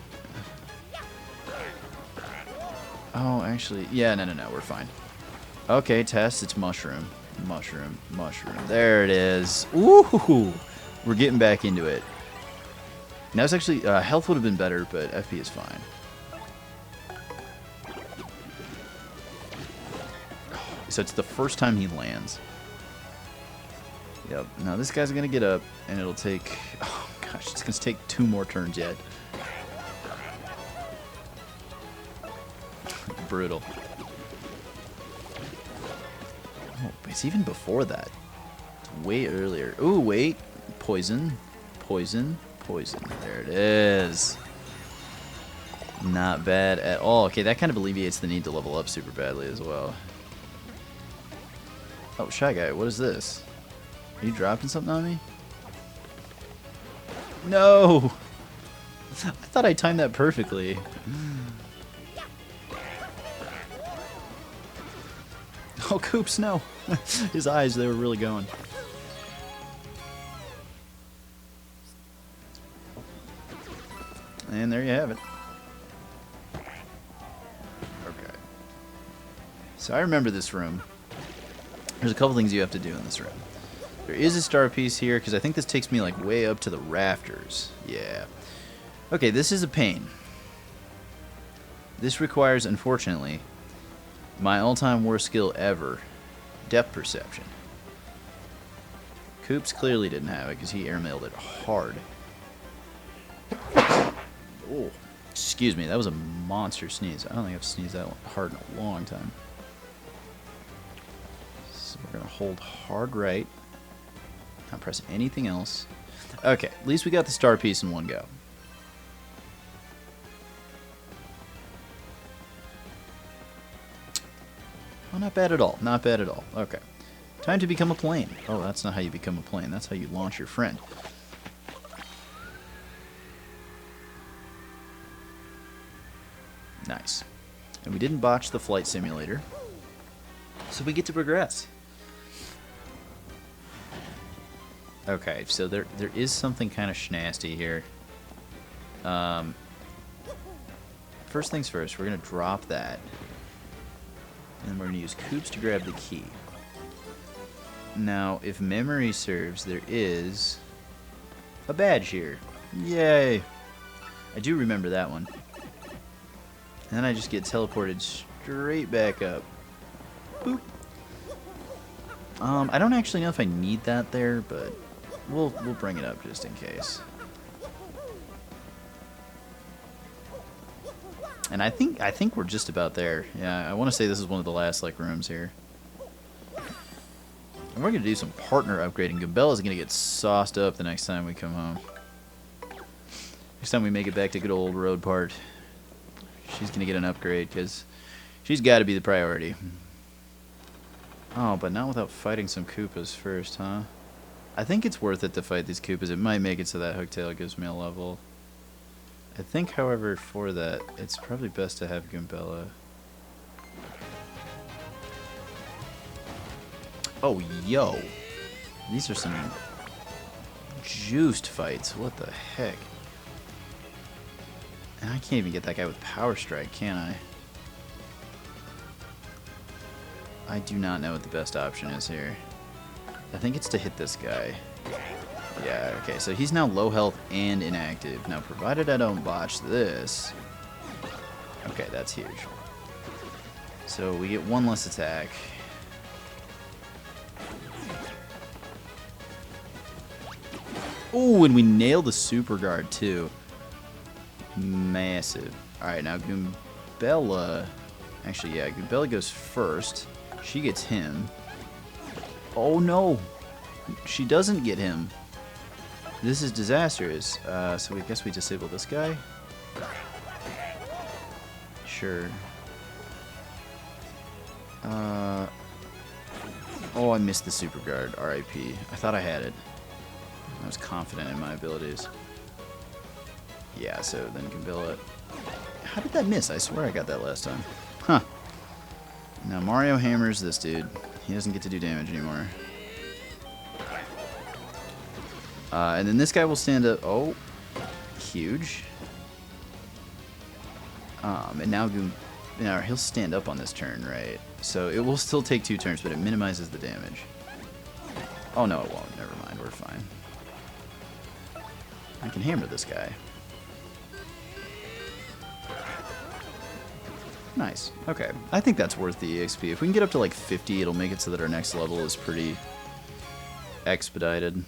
Oh, actually... Yeah, no, we're fine. Okay, test. It's mushroom. Mushroom. There it is. Ooh! We're getting back into it. Now it's actually... health would have been better, but FP is fine. So it's the first time he lands. Yep. Now this guy's going to get up, and it'll take... Oh, gosh, it's going to take 2 more turns yet. Brutal. Oh, it's even before that. It's way earlier. Ooh, wait. Poison. There it is. Not bad at all. Okay, that kind of alleviates the need to level up super badly as well. Oh, Shy Guy, what is this? Are you dropping something on me? No! I thought I timed that perfectly. Oh, Koops, no. His eyes, they were really going. And there you have it. Okay. So I remember this room. There's a couple things you have to do in this room. There is a star piece here, because I think this takes me like way up to the rafters. Yeah. Okay, this is a pain. This requires, unfortunately, my all-time worst skill ever, depth perception. Koops clearly didn't have it because he airmailed it hard. Oh, Excuse me, that was a monster sneeze. I don't think I've sneezed that hard in a long time. So we're going to hold hard right. Not press anything else. Okay, at least we got the star piece in one go. Oh, not bad at all. Not bad at all. Okay. Time to become a plane. Oh, that's not how you become a plane. That's how you launch your friend. Nice. And we didn't botch the flight simulator. So we get to progress. Okay, so there is something kind of schnasty here. First things first, we're going to drop that. And then we're going to use Coops to grab the key. Now, if memory serves, there is a badge here. Yay! I do remember that one. And then I just get teleported straight back up. Boop. I don't actually know if I need that there, but we'll bring it up just in case. And I think we're just about there. Yeah, I want to say this is one of the last like rooms here. And we're gonna do some partner upgrading. Gabella's gonna get sauced up the next time we come home. Next time we make it back to good old Rogueport, she's gonna get an upgrade because she's got to be the priority. Oh, but not without fighting some Koopas first, huh? I think it's worth it to fight these Koopas. It might make it so that Hooktail gives me a level. I think, however, for that, it's probably best to have Gabella. Oh, yo. These are some juiced fights. What the heck? And I can't even get that guy with Power Strike, can I? I do not know what the best option is here. I think it's to hit this guy. Yeah, okay, so he's now low health and inactive. Now, provided I don't botch this... Okay, that's huge. So we get one less attack. Oh, and we nail the super guard, too. Massive. Alright, now Gabella... Actually, yeah, Gabella goes first. She gets him. Oh, no. She doesn't get him. This is disastrous. So we guess we disable this guy? Sure. Oh, I missed the super guard. R.I.P. I thought I had it. I was confident in my abilities. Yeah, so then Gabella... How did that miss? I swear I got that last time. Huh. Now Mario hammers this dude. He doesn't get to do damage anymore. And then this guy will stand up. Oh, huge. And now he'll stand up on this turn, right? So it will still take 2 turns, but it minimizes the damage. Oh no, it won't. Never mind. We're fine. I can hammer this guy. Nice. Okay. I think that's worth the EXP. If we can get up to like 50, it'll make it so that our next level is pretty expedited.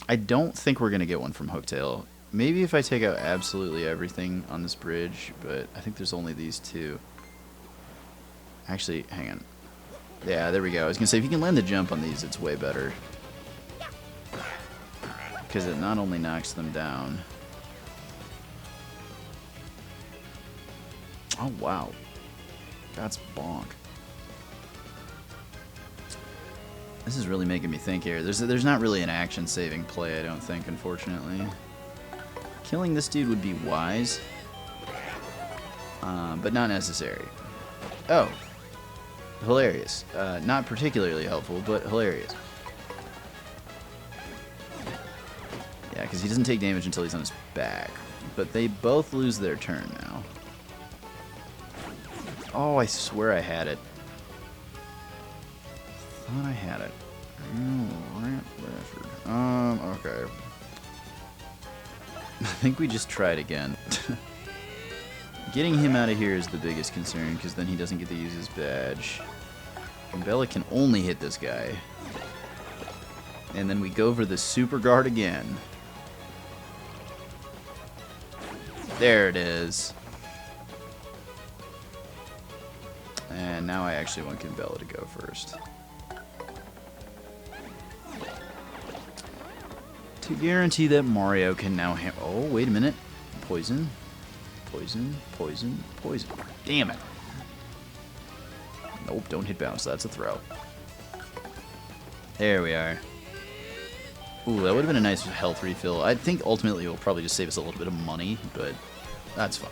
I don't think we're going to get one from Hooktail. Maybe if I take out absolutely everything on this bridge, but I think there's only these 2. Actually, hang on. Yeah, there we go. I was going to say, if you can land the jump on these, it's way better. Because it not only knocks them down... Oh, wow. That's bonk. This is really making me think here. There's not really an action-saving play, I don't think, unfortunately. Killing this dude would be wise, but not necessary. Oh. Hilarious. Not particularly helpful, but hilarious. Yeah, because he doesn't take damage until he's on his back. But they both lose their turn now. Oh, I swear I had it. Thought I had it. Okay. I think we just tried again. Getting him out of here is the biggest concern, because then he doesn't get to use his badge. And Bella can only hit this guy. And then we go for the super guard again. There it is. And now I actually want Goombella to go first. To guarantee that Mario can now oh, wait a minute. Poison. Poison. Poison. Poison. Damn it. Nope, don't hit bounce. That's a throw. There we are. Ooh, that would have been a nice health refill. I think ultimately it will probably just save us a little bit of money, but that's fine.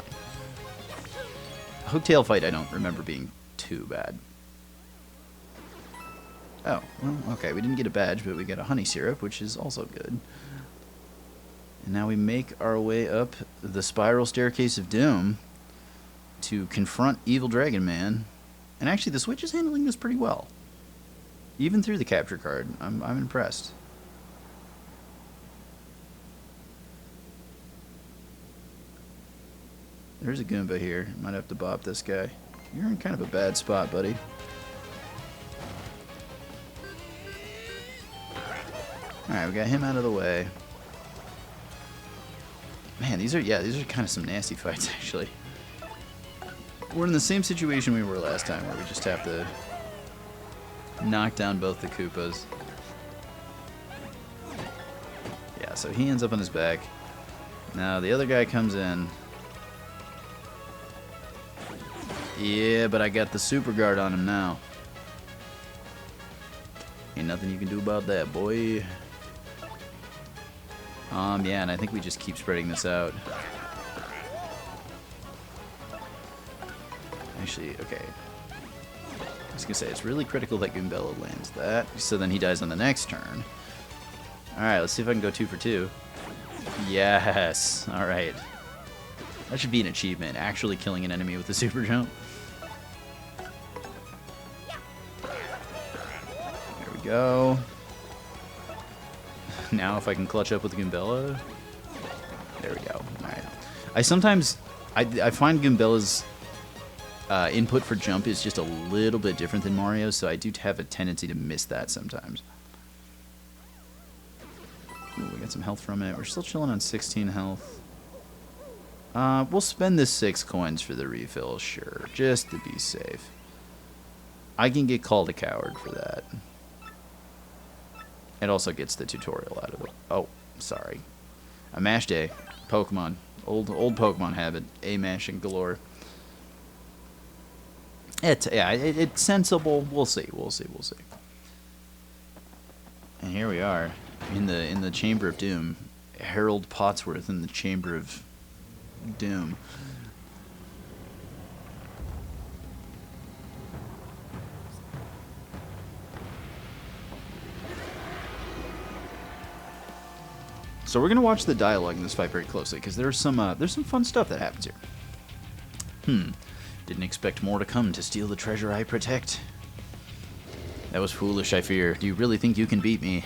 Hooktail fight I don't remember being too bad. Oh, well, okay, we didn't get a badge, but we got a honey syrup, which is also good. And now we make our way up the spiral staircase of doom to confront Evil Dragon Man. And actually, the Switch is handling this pretty well. Even through the capture card, I'm impressed. There's a Goomba here. Might have to bop this guy. You're in kind of a bad spot, buddy. Alright, we got him out of the way. Man, these are kind of some nasty fights, actually. We're in the same situation we were last time, where we just have to knock down both the Koopas. Yeah, so he ends up on his back. Now the other guy comes in. Yeah, but I got the super guard on him now. Ain't nothing you can do about that, boy. Yeah, and I think we just keep spreading this out. Actually, okay. I was gonna say, it's really critical that Goombella lands that, so then he dies on the next turn. Alright, let's see if I can go 2 for 2. Yes! Alright. That should be an achievement, actually killing an enemy with a super jump. There we go. Now if I can clutch up with Goombella. There we go. Alright. I find Goombella's input for jump is just a little bit different than Mario's, so I do have a tendency to miss that sometimes. Ooh, we got some health from it. We're still chilling on 16 health. We'll spend the 6 coins for the refill, sure, just to be safe. I can get called a coward for that. It also gets the tutorial out of it. Oh, sorry. A mash day. Pokemon. Old Pokemon habit. A mashing galore. It's sensible. We'll see. And here we are in the Chamber of Doom. Harold Pottsworth in the Chamber of Doom. So we're gonna watch the dialogue in this fight very closely, because there's some fun stuff that happens here. Didn't expect more to come to steal the treasure I protect. That was foolish, I fear. Do you really think you can beat me?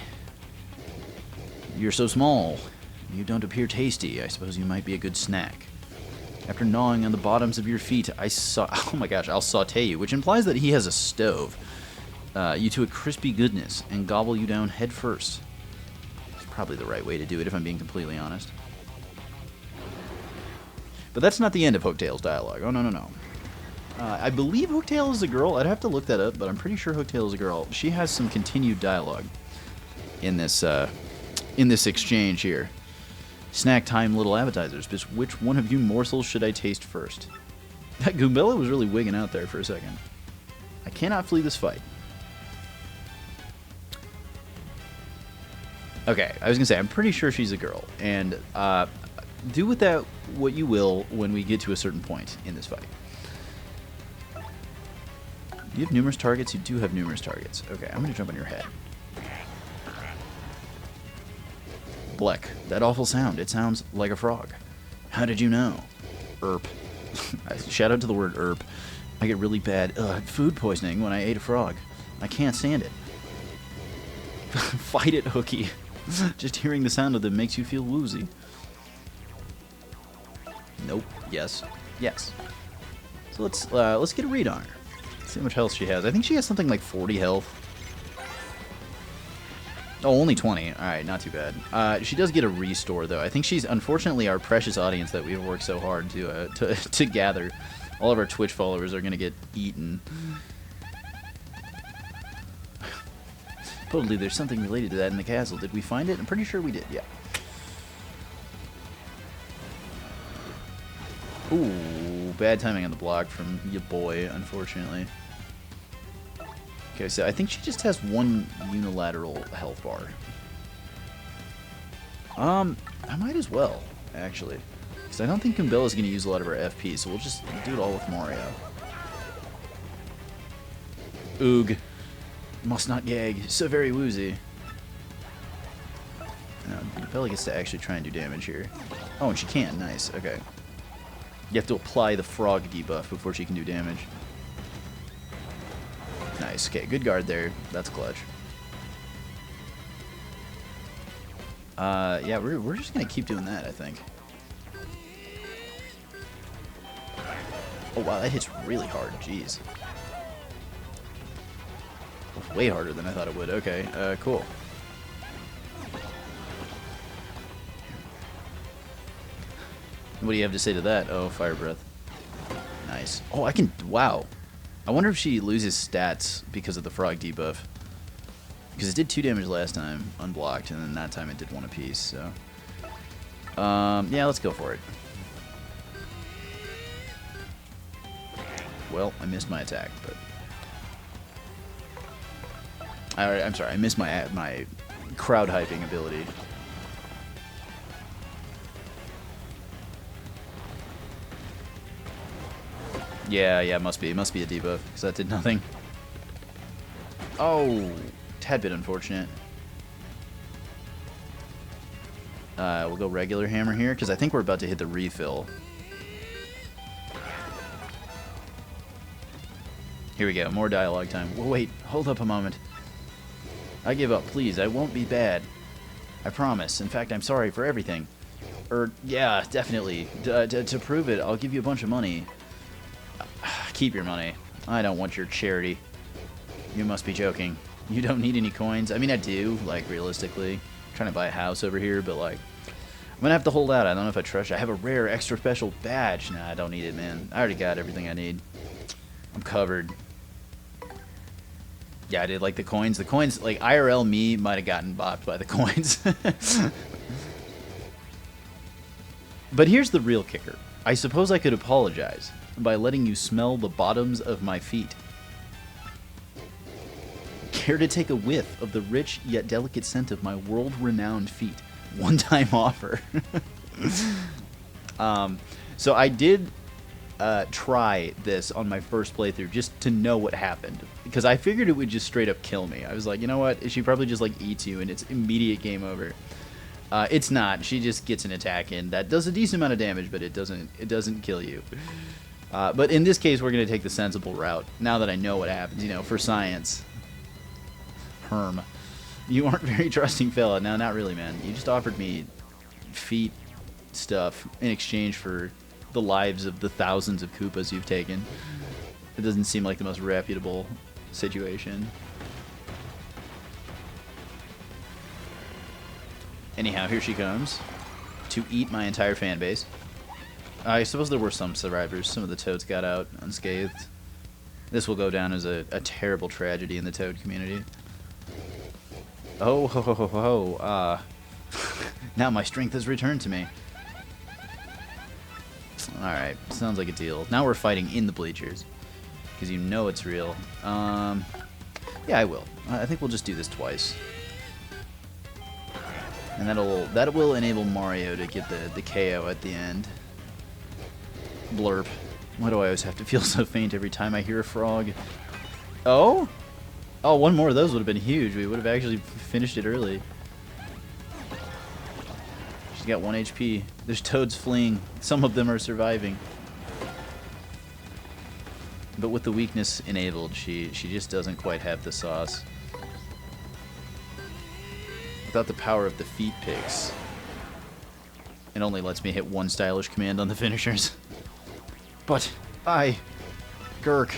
You're so small. You don't appear tasty. I suppose you might be a good snack. After gnawing on the bottoms of your feet, oh my gosh, I'll saute you, which implies that he has a stove. You to a crispy goodness and gobble you down head first. Probably the right way to do it, if I'm being completely honest. But that's not the end of Hooktail's dialogue. Oh, no. I believe Hooktail is a girl. I'd have to look that up, but I'm pretty sure Hooktail is a girl. She has some continued dialogue in this exchange here. Snack time, little appetizers. But which one of you morsels should I taste first? That Goombella was really wigging out there for a second. I cannot flee this fight. Okay, I was going to say, I'm pretty sure she's a girl, and do with that what you will when we get to a certain point in this fight. Do you have numerous targets? You do have numerous targets. Okay, I'm going to jump on your head. Bleck. That awful sound. It sounds like a frog. How did you know? Erp. Shout out to the word erp. I get really bad food poisoning when I ate a frog. I can't stand it. Fight it, Hookie. Just hearing the sound of them makes you feel woozy. Nope. Yes. Yes. So let's get a read on her. See how much health she has. I think she has something like 40 health. Oh, only 20. Alright, not too bad. She does get a restore, though. I think she's, unfortunately, our precious audience that we've worked so hard to gather. All of our Twitch followers are going to get eaten. Totally, there's something related to that in the castle. Did we find it? I'm pretty sure we did, yeah. Ooh, bad timing on the block from your boy, unfortunately. Okay, so I think she just has one unilateral health bar. I might as well, actually. Because I don't think Kumbella's going to use a lot of her FP, so we'll just do it all with Mario. Oog. Must not gag. So very woozy. Bella gets to actually try and do damage here. Oh, and she can. Nice. Okay. You have to apply the frog debuff before she can do damage. Nice. Okay, good guard there. That's clutch. Yeah, we're just going to keep doing that, I think. Oh, wow, that hits really hard. Jeez. Way harder than I thought it would. Okay, cool. What do you have to say to that? Oh, fire breath. Nice. Oh, I can... Wow. I wonder if she loses stats because of the frog debuff. Because it did 2 damage last time, unblocked, and then that time it did 1 apiece, so... yeah, let's go for it. Well, I missed my attack, but... I'm sorry, I missed my crowd hyping ability. Yeah, must be a debuff, because that did nothing. Oh, tad bit unfortunate. We'll go regular hammer here, because I think we're about to hit the refill. Here we go, more dialogue time. Well, wait, hold up a moment. I give up, please. I won't be bad. I promise. In fact, I'm sorry for everything. Yeah, definitely. To prove it, I'll give you a bunch of money. Keep your money. I don't want your charity. You must be joking. You don't need any coins. I mean, I do, like, realistically. I'm trying to buy a house over here, but, like, I'm gonna have to hold out. I don't know if I trust you. I have a rare, extra special badge. Nah, I don't need it, man. I already got everything I need. I'm covered. Yeah, I did like the coins. The coins, like, IRL me might have gotten bopped by the coins. But here's the real kicker. I suppose I could apologize by letting you smell the bottoms of my feet. Care to take a whiff of the rich yet delicate scent of my world-renowned feet? One-time offer. So I did try this on my first playthrough just to know what happened, because I figured it would just straight up kill me. I was like, you know what? She probably just like eats you and it's immediate game over. It's not. She just gets an attack in that does a decent amount of damage, but it doesn't kill you. But in this case, we're gonna take the sensible route. Now that I know what happens, you know, for science. Herm, you aren't very trusting fella. No, not really, man. You just offered me feet stuff in exchange for the lives of the thousands of Koopas you've taken. It doesn't seem like the most reputable situation. Anyhow, here she comes to eat my entire fan base. I suppose there were some survivors. Some of the Toads got out unscathed. This will go down as a terrible tragedy in the Toad community. Oh, ho, ho, ho, ho, ho. Now my strength has returned to me. Alright, sounds like a deal. Now we're fighting in the bleachers, because you know it's real. Yeah, I will. I think we'll just do this twice. And that will enable Mario to get the KO at the end. Blurp. Why do I always have to feel so faint every time I hear a frog? Oh? Oh, one more of those would have been huge. We would have actually finished it early. She's got 1 HP. There's Toads fleeing. Some of them are surviving. But with the weakness enabled, she just doesn't quite have the sauce. Without the power of the feet Pics, it only lets me hit 1 stylish command on the finishers. But Gurk,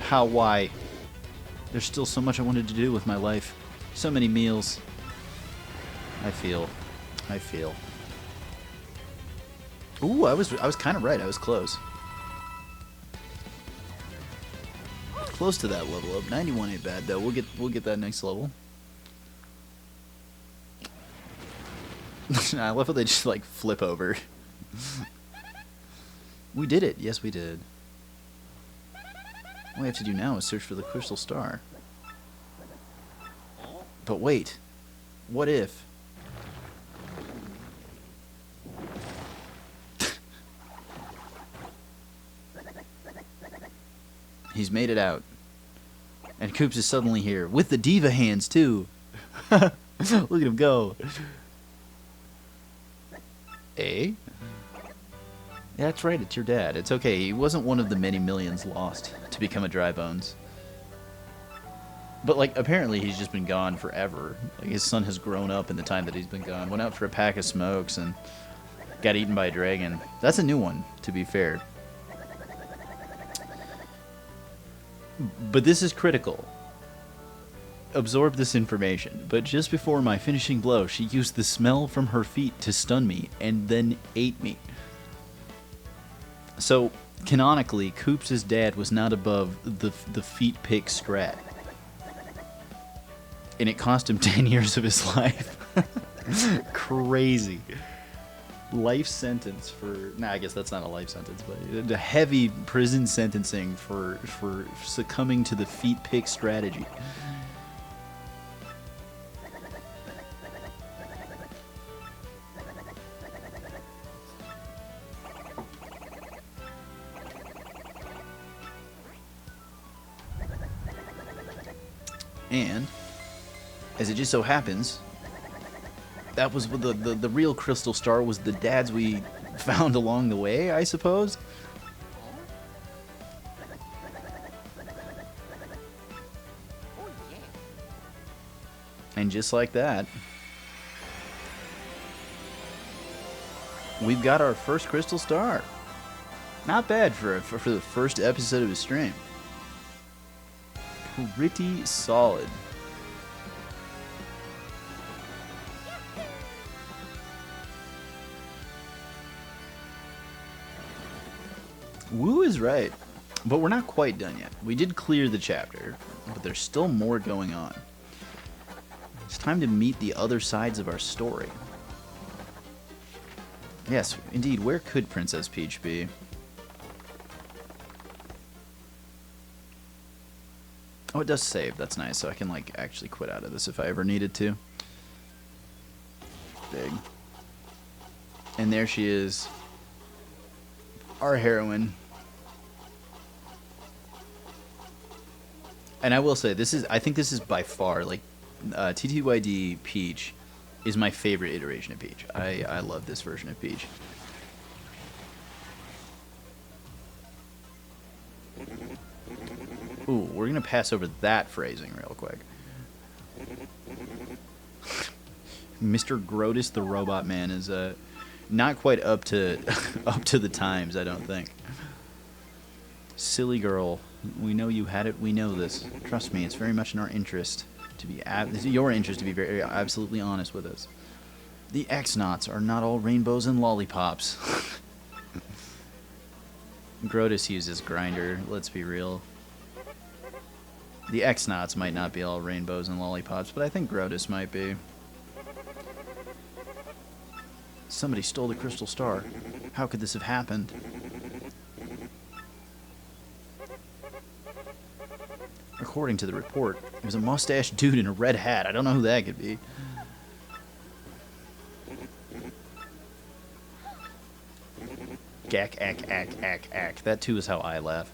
why? There's still so much I wanted to do with my life. So many meals. I feel. Ooh, I was kind of right. I was close. Close to that level up. 91 ain't bad though. We'll get that next level. I love how they just like flip over. We did it. Yes, we did. All we have to do now is search for the crystal star. But wait. What if? He's made it out. And Koops is suddenly here. With the diva hands, too. Look at him go. Eh? Yeah, that's right. It's your dad. It's okay. He wasn't one of the many millions lost to become a dry bones. But, like, apparently he's just been gone forever. Like, his son has grown up in the time that he's been gone. Went out for a pack of smokes and got eaten by a dragon. That's a new one, to be fair. But this is critical. Absorb this information. But just before my finishing blow, she used the smell from her feet to stun me and then ate me. So, canonically, Koops' dad was not above the feet pick strat. And it cost him 10 years of his life. Crazy. Life sentence for... Nah, I guess that's not a life sentence, but a heavy prison sentencing for succumbing to the feet pick strategy. And, as it just so happens, that was the real crystal star was the dads we found along the way, I suppose.
Oh yeah.
And just like that, we've got our first crystal star. Not bad for the first episode of a stream. Pretty solid. Woo is right, but we're not quite done yet. We did clear the chapter, but there's still more going on. It's time to meet the other sides of our story. Yes, indeed, where could Princess Peach be? Oh, it does save. That's nice, so I can, like, actually quit out of this if I ever needed to. Big. And there she is. Our heroine. And I will say, I think this is by far, like, TTYD Peach is my favorite iteration of Peach. I love this version of Peach. Ooh, we're gonna pass over that phrasing real quick. Mr. Grotus the Robot Man is not quite up to the times, I don't think. Silly girl, we know you had it. We know this. Trust me, it's very much in our interest to be your interest to be very absolutely honest with us. The X-Knots are not all rainbows and lollipops. Grotus uses grinder. Let's be real. The X-Knots might not be all rainbows and lollipops, but I think Grotus might be. Somebody stole the crystal star. How could this have happened? According to the report, it was a mustached dude in a red hat. I don't know who that could be. Gack, ack, ack, ack, ack. That too is how I laugh.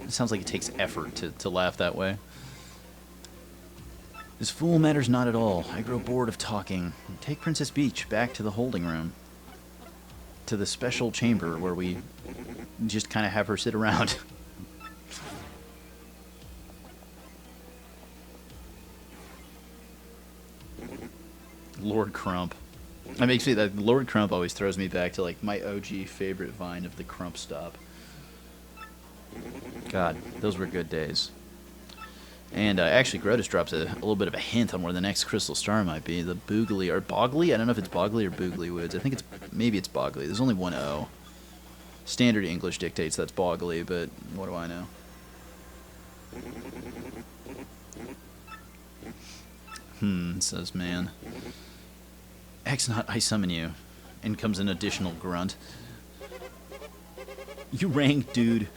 It sounds like it takes effort to laugh that way. This fool matters not at all. I grow bored of talking. Take Princess Peach back to the holding room. To the special chamber where we just kind of have her sit around. Lord Crump. That makes me, that Lord Crump always throws me back to like my OG favorite vine of the Crump Stop. God, those were good days. And actually, Grotus drops a little bit of a hint on where the next crystal star might be. The Boogly, or Bogley? I don't know if it's Bogley or Boogly Woods. I think maybe it's Bogley. There's only one O. Standard English dictates that's Bogley, but what do I know? Says man. X-Not, I summon you. And comes an additional grunt. You rang, dude.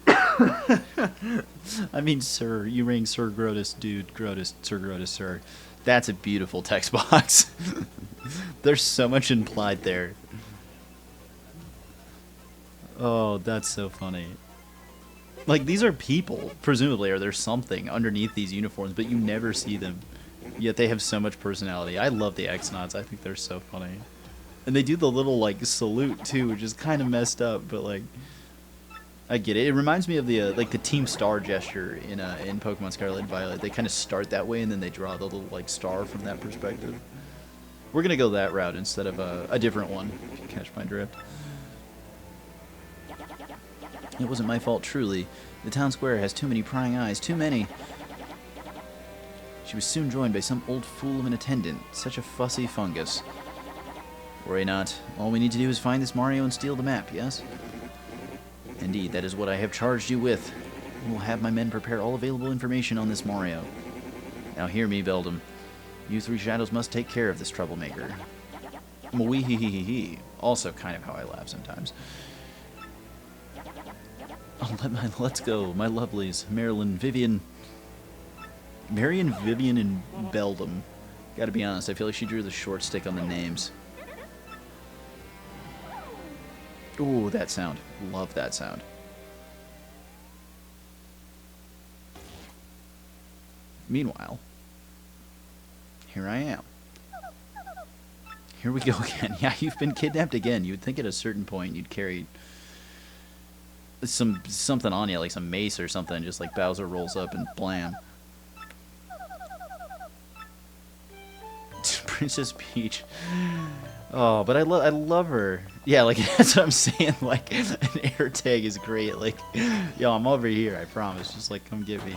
I mean, sir. You rang Sir Grotus, dude. Grotus, Sir Grotus, sir. That's a beautiful text box. There's so much implied there. Oh, that's so funny. Like, these are people, presumably, or there's something underneath these uniforms, but you never see them. Yet they have so much personality. I love the X-Nauts. I think they're so funny. And they do the little, like, salute, too, which is kind of messed up, but, like, I get it. It reminds me of the, like, the Team Star gesture in Pokemon Scarlet and Violet. They kind of start that way, and then they draw the little, like, star from that perspective. We're going to go that route instead of a different one, if you catch my drift. It wasn't my fault, truly. The town square has too many prying eyes, too many. She was soon joined by some old fool of an attendant, such a fussy fungus. Worry not. All we need to do is find this Mario and steal the map, yes? Indeed, that is what I have charged you with. I will have my men prepare all available information on this Mario. Now hear me, Beldum. You three shadows must take care of this troublemaker. Wee-hee-hee-hee-hee. Also kind of how I laugh sometimes. Oh, let's go, my lovelies. Marion, Vivian, and Beldum. Gotta be honest, I feel like she drew the short stick on the names. Ooh, that sound. Love that sound. Meanwhile, here I am. Here we go again. Yeah, you've been kidnapped again. You would think at a certain point you'd carry something on you, like some mace or something, just like Bowser rolls up and blam. Princess Peach. Oh, but I love her. Yeah, like, that's what I'm saying. Like, an air tag is great. Like, yo, I'm over here, I promise. Just, like, come get me.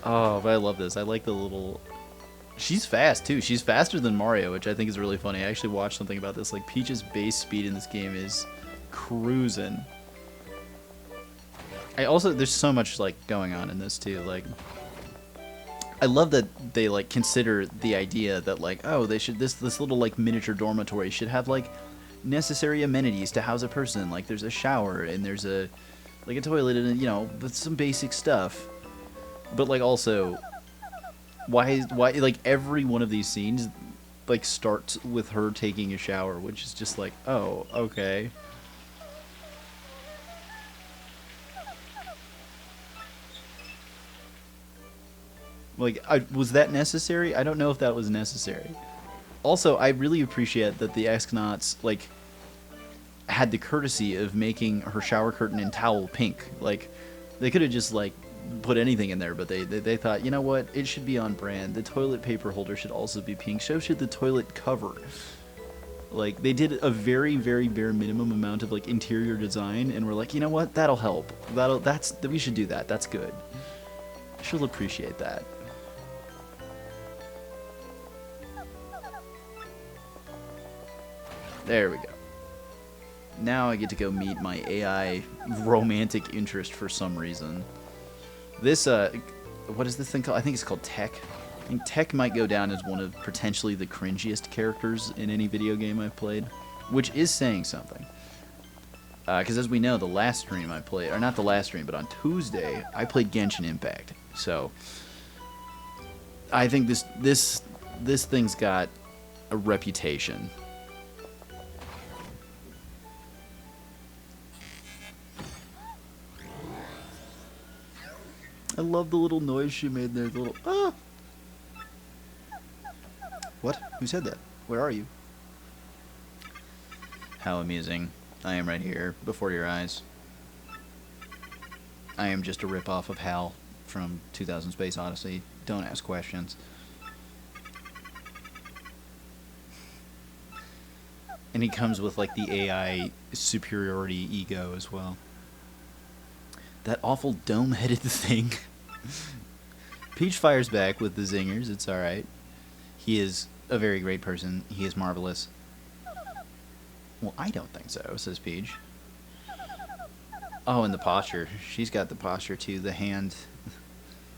Oh, but I love this. I like the little... She's fast, too. She's faster than Mario, which I think is really funny. I actually watched something about this. Like, Peach's base speed in this game is cruising. There's so much, like, going on in this, too. Like... I love that they, like, consider the idea that, like, oh, they should, this little, like, miniature dormitory should have, like, necessary amenities to house a person. Like, there's a shower, and there's a toilet, and, you know, some basic stuff. But, like, also, why, like, every one of these scenes, like, starts with her taking a shower, which is just like, oh, okay. Like, was that necessary? I don't know if that was necessary. Also, I really appreciate that the X-Nauts, like, had the courtesy of making her shower curtain and towel pink. Like, they could have just, like, put anything in there, but they thought, you know what, it should be on brand. The toilet paper holder should also be pink. So should the toilet cover. Like, they did a very, very bare minimum amount of, like, interior design, and we're like, you know what, that'll help. We should do that. That's good. She'll appreciate that. There we go. Now I get to go meet my AI romantic interest for some reason. This, what is this thing called? I think it's called Tech. I think Tech might go down as one of potentially the cringiest characters in any video game I've played, which is saying something. Because as we know, the last stream I played, or not the last stream, but on Tuesday, I played Genshin Impact. So, I think this thing's got a reputation. I love the little noise she made there. The little, ah! What? Who said that? Where are you? How amusing. I am right here, before your eyes. I am just a ripoff of Hal from 2000 Space Odyssey. Don't ask questions. And he comes with, like, the AI superiority ego as well. That awful dome-headed thing. Peach fires back with the zingers. It's all right. He is a very great person. He is marvelous. Well, I don't think so, says Peach. Oh, and the posture. She's got the posture, too. The hand.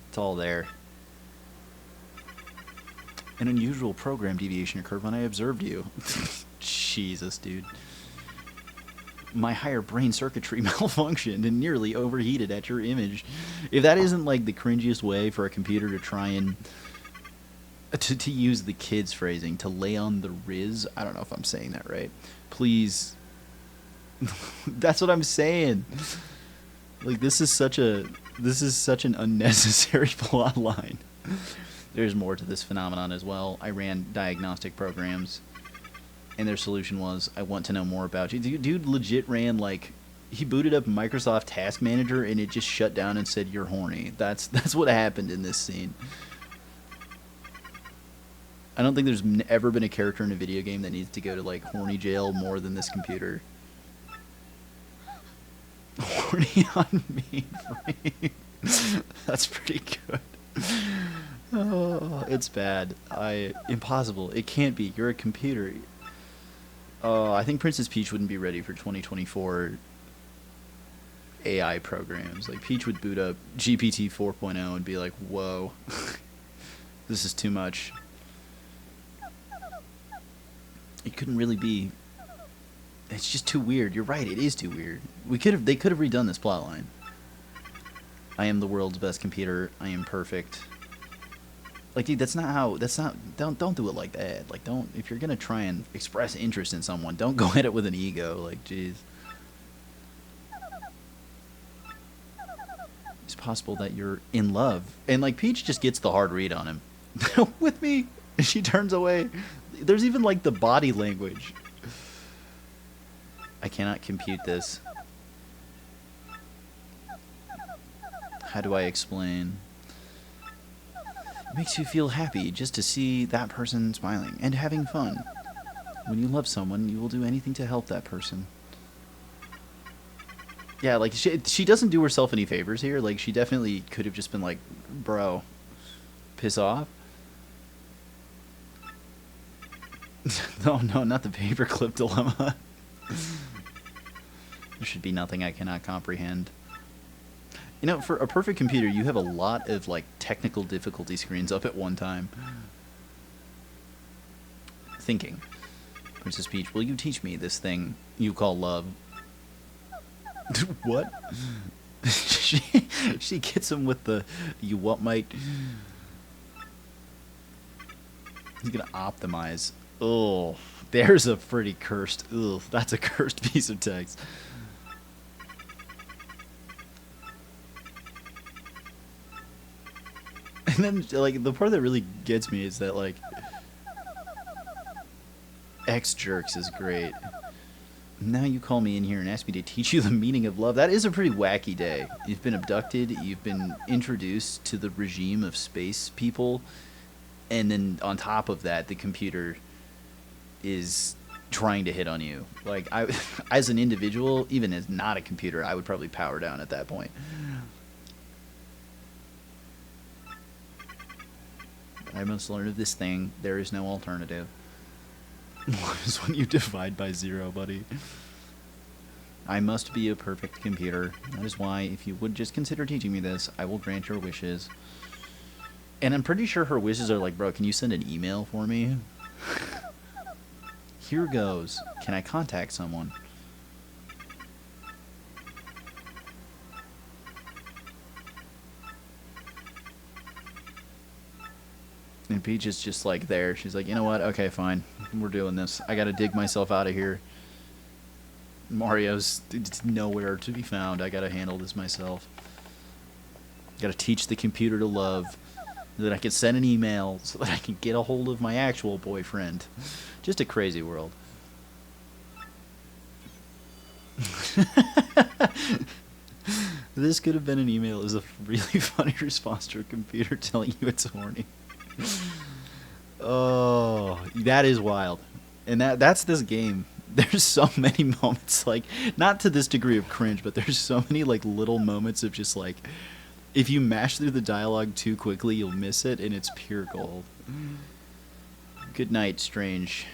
It's all there. An unusual program deviation occurred when I observed you. Jesus, dude. My higher brain circuitry malfunctioned and nearly overheated at your image. If that isn't like the cringiest way for a computer to try and to use the kids phrasing, to lay on the Riz, I don't know if I'm saying that right. Please. That's what I'm saying. Like, this is such an unnecessary plot line. There's more to this phenomenon as well. I ran diagnostic programs, and their solution was, I want to know more about you. Dude legit ran, like, he booted up Microsoft Task Manager, and it just shut down and said, you're horny. That's what happened in this scene. I don't think there's ever been a character in a video game that needs to go to, like, horny jail more than this computer. Horny on me. That's pretty good. Oh, it's bad. Impossible. It can't be. You're a computer. I think Princess Peach wouldn't be ready for 2024 AI programs. Like, Peach would boot up GPT 4.0 and be like, whoa, this is too much. It couldn't really be. It's just too weird. You're right. It is too weird. They could have redone this plotline. I am the world's best computer. I am perfect. Like, dude, don't do it like that. Like, if you're gonna try and express interest in someone, don't go at it with an ego. Like, jeez. It's possible that you're in love. And, like, Peach just gets the hard read on him. With me? And she turns away. There's even, like, the body language. I cannot compute this. How do I explain? It makes you feel happy just to see that person smiling and having fun. When you love someone, you will do anything to help that person. Yeah, like, she doesn't do herself any favors here. Like, she definitely could have just been like, bro, piss off. No, not the paperclip dilemma. There should be nothing I cannot comprehend. You know, for a perfect computer, you have a lot of, like, technical difficulty screens up at one time. Thinking. Princess Peach, will you teach me this thing you call love? What? she gets him with the, you what, Mike? He's gonna optimize. Oh, there's a pretty cursed, ugh, that's a cursed piece of text. And then, like, the part that really gets me is that, like, X-Jerks is great. Now you call me in here and ask me to teach you the meaning of love. That is a pretty wacky day. You've been abducted, you've been introduced to the regime of space people, and then on top of that, the computer is trying to hit on you. Like, as an individual, even as not a computer, I would probably power down at that point. I must learn of this thing. There is no alternative. Love is when you divide by 0, buddy. I must be a perfect computer. That is why, if you would just consider teaching me this, I will grant your wishes. And I'm pretty sure her wishes are like, bro, can you send an email for me? Here goes. Can I contact someone? And Peach is just like there. She's like, you know what? Okay, fine. We're doing this. I gotta dig myself out of here. Mario's nowhere to be found. I gotta handle this myself. Gotta teach the computer to love. So that I can send an email. So that I can get a hold of my actual boyfriend. Just a crazy world. This could have been an email. It was a really funny response to a computer telling you it's horny. Oh, that is wild. And that's this game. There's so many moments, like, not to this degree of cringe, but there's so many, like, little moments of just, like, If you mash through the dialogue too quickly, you'll miss it, and it's pure gold. Good night, strange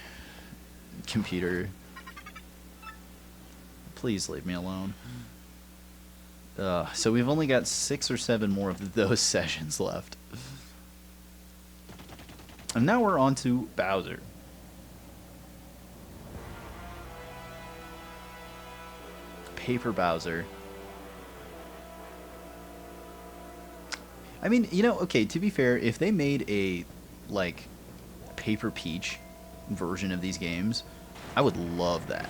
computer. Please leave me alone. So we've only got 6 or 7 more of those sessions left. And now we're on to Bowser. Paper Bowser. I mean, you know, okay, to be fair, if they made a, like, Paper Peach version of these games, I would love that.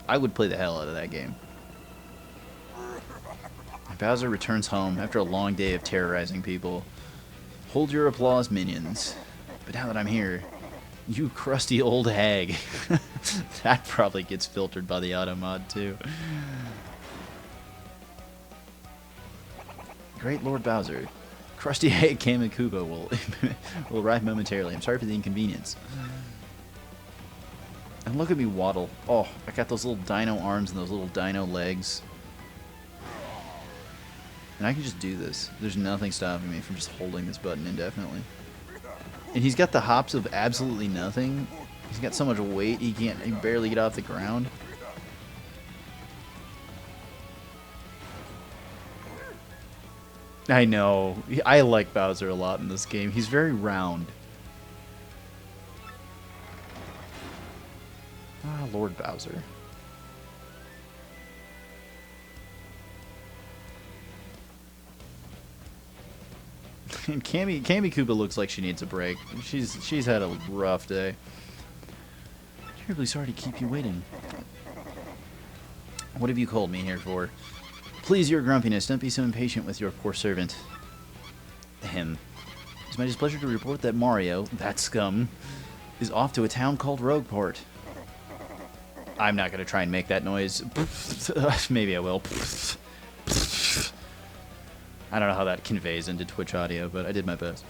I would play the hell out of that game. Bowser returns home after a long day of terrorizing people. Hold your applause, minions. But now that I'm here, you crusty old hag. That probably gets filtered by the auto mod, too. Great Lord Bowser. Krusty Hag Koopa will arrive momentarily. I'm sorry for the inconvenience. And look at me waddle. Oh, I got those little dino arms and those little dino legs. And I can just do this. There's nothing stopping me from just holding this button indefinitely. And he's got the hops of absolutely nothing. He's got so much weight he can barely get off the ground. I know. I like Bowser a lot in this game. He's very round. Ah, Lord Bowser. And Cammy Koopa looks like she needs a break. She's had a rough day. Terribly sorry to keep you waiting. What have you called me here for? Please, your grumpiness. Don't be so impatient with your poor servant. Him. It's my displeasure to report that Mario, that scum, is off to a town called Rogueport. I'm not going to try and make that noise. Maybe I will. I don't know how that conveys into Twitch audio, but I did my best.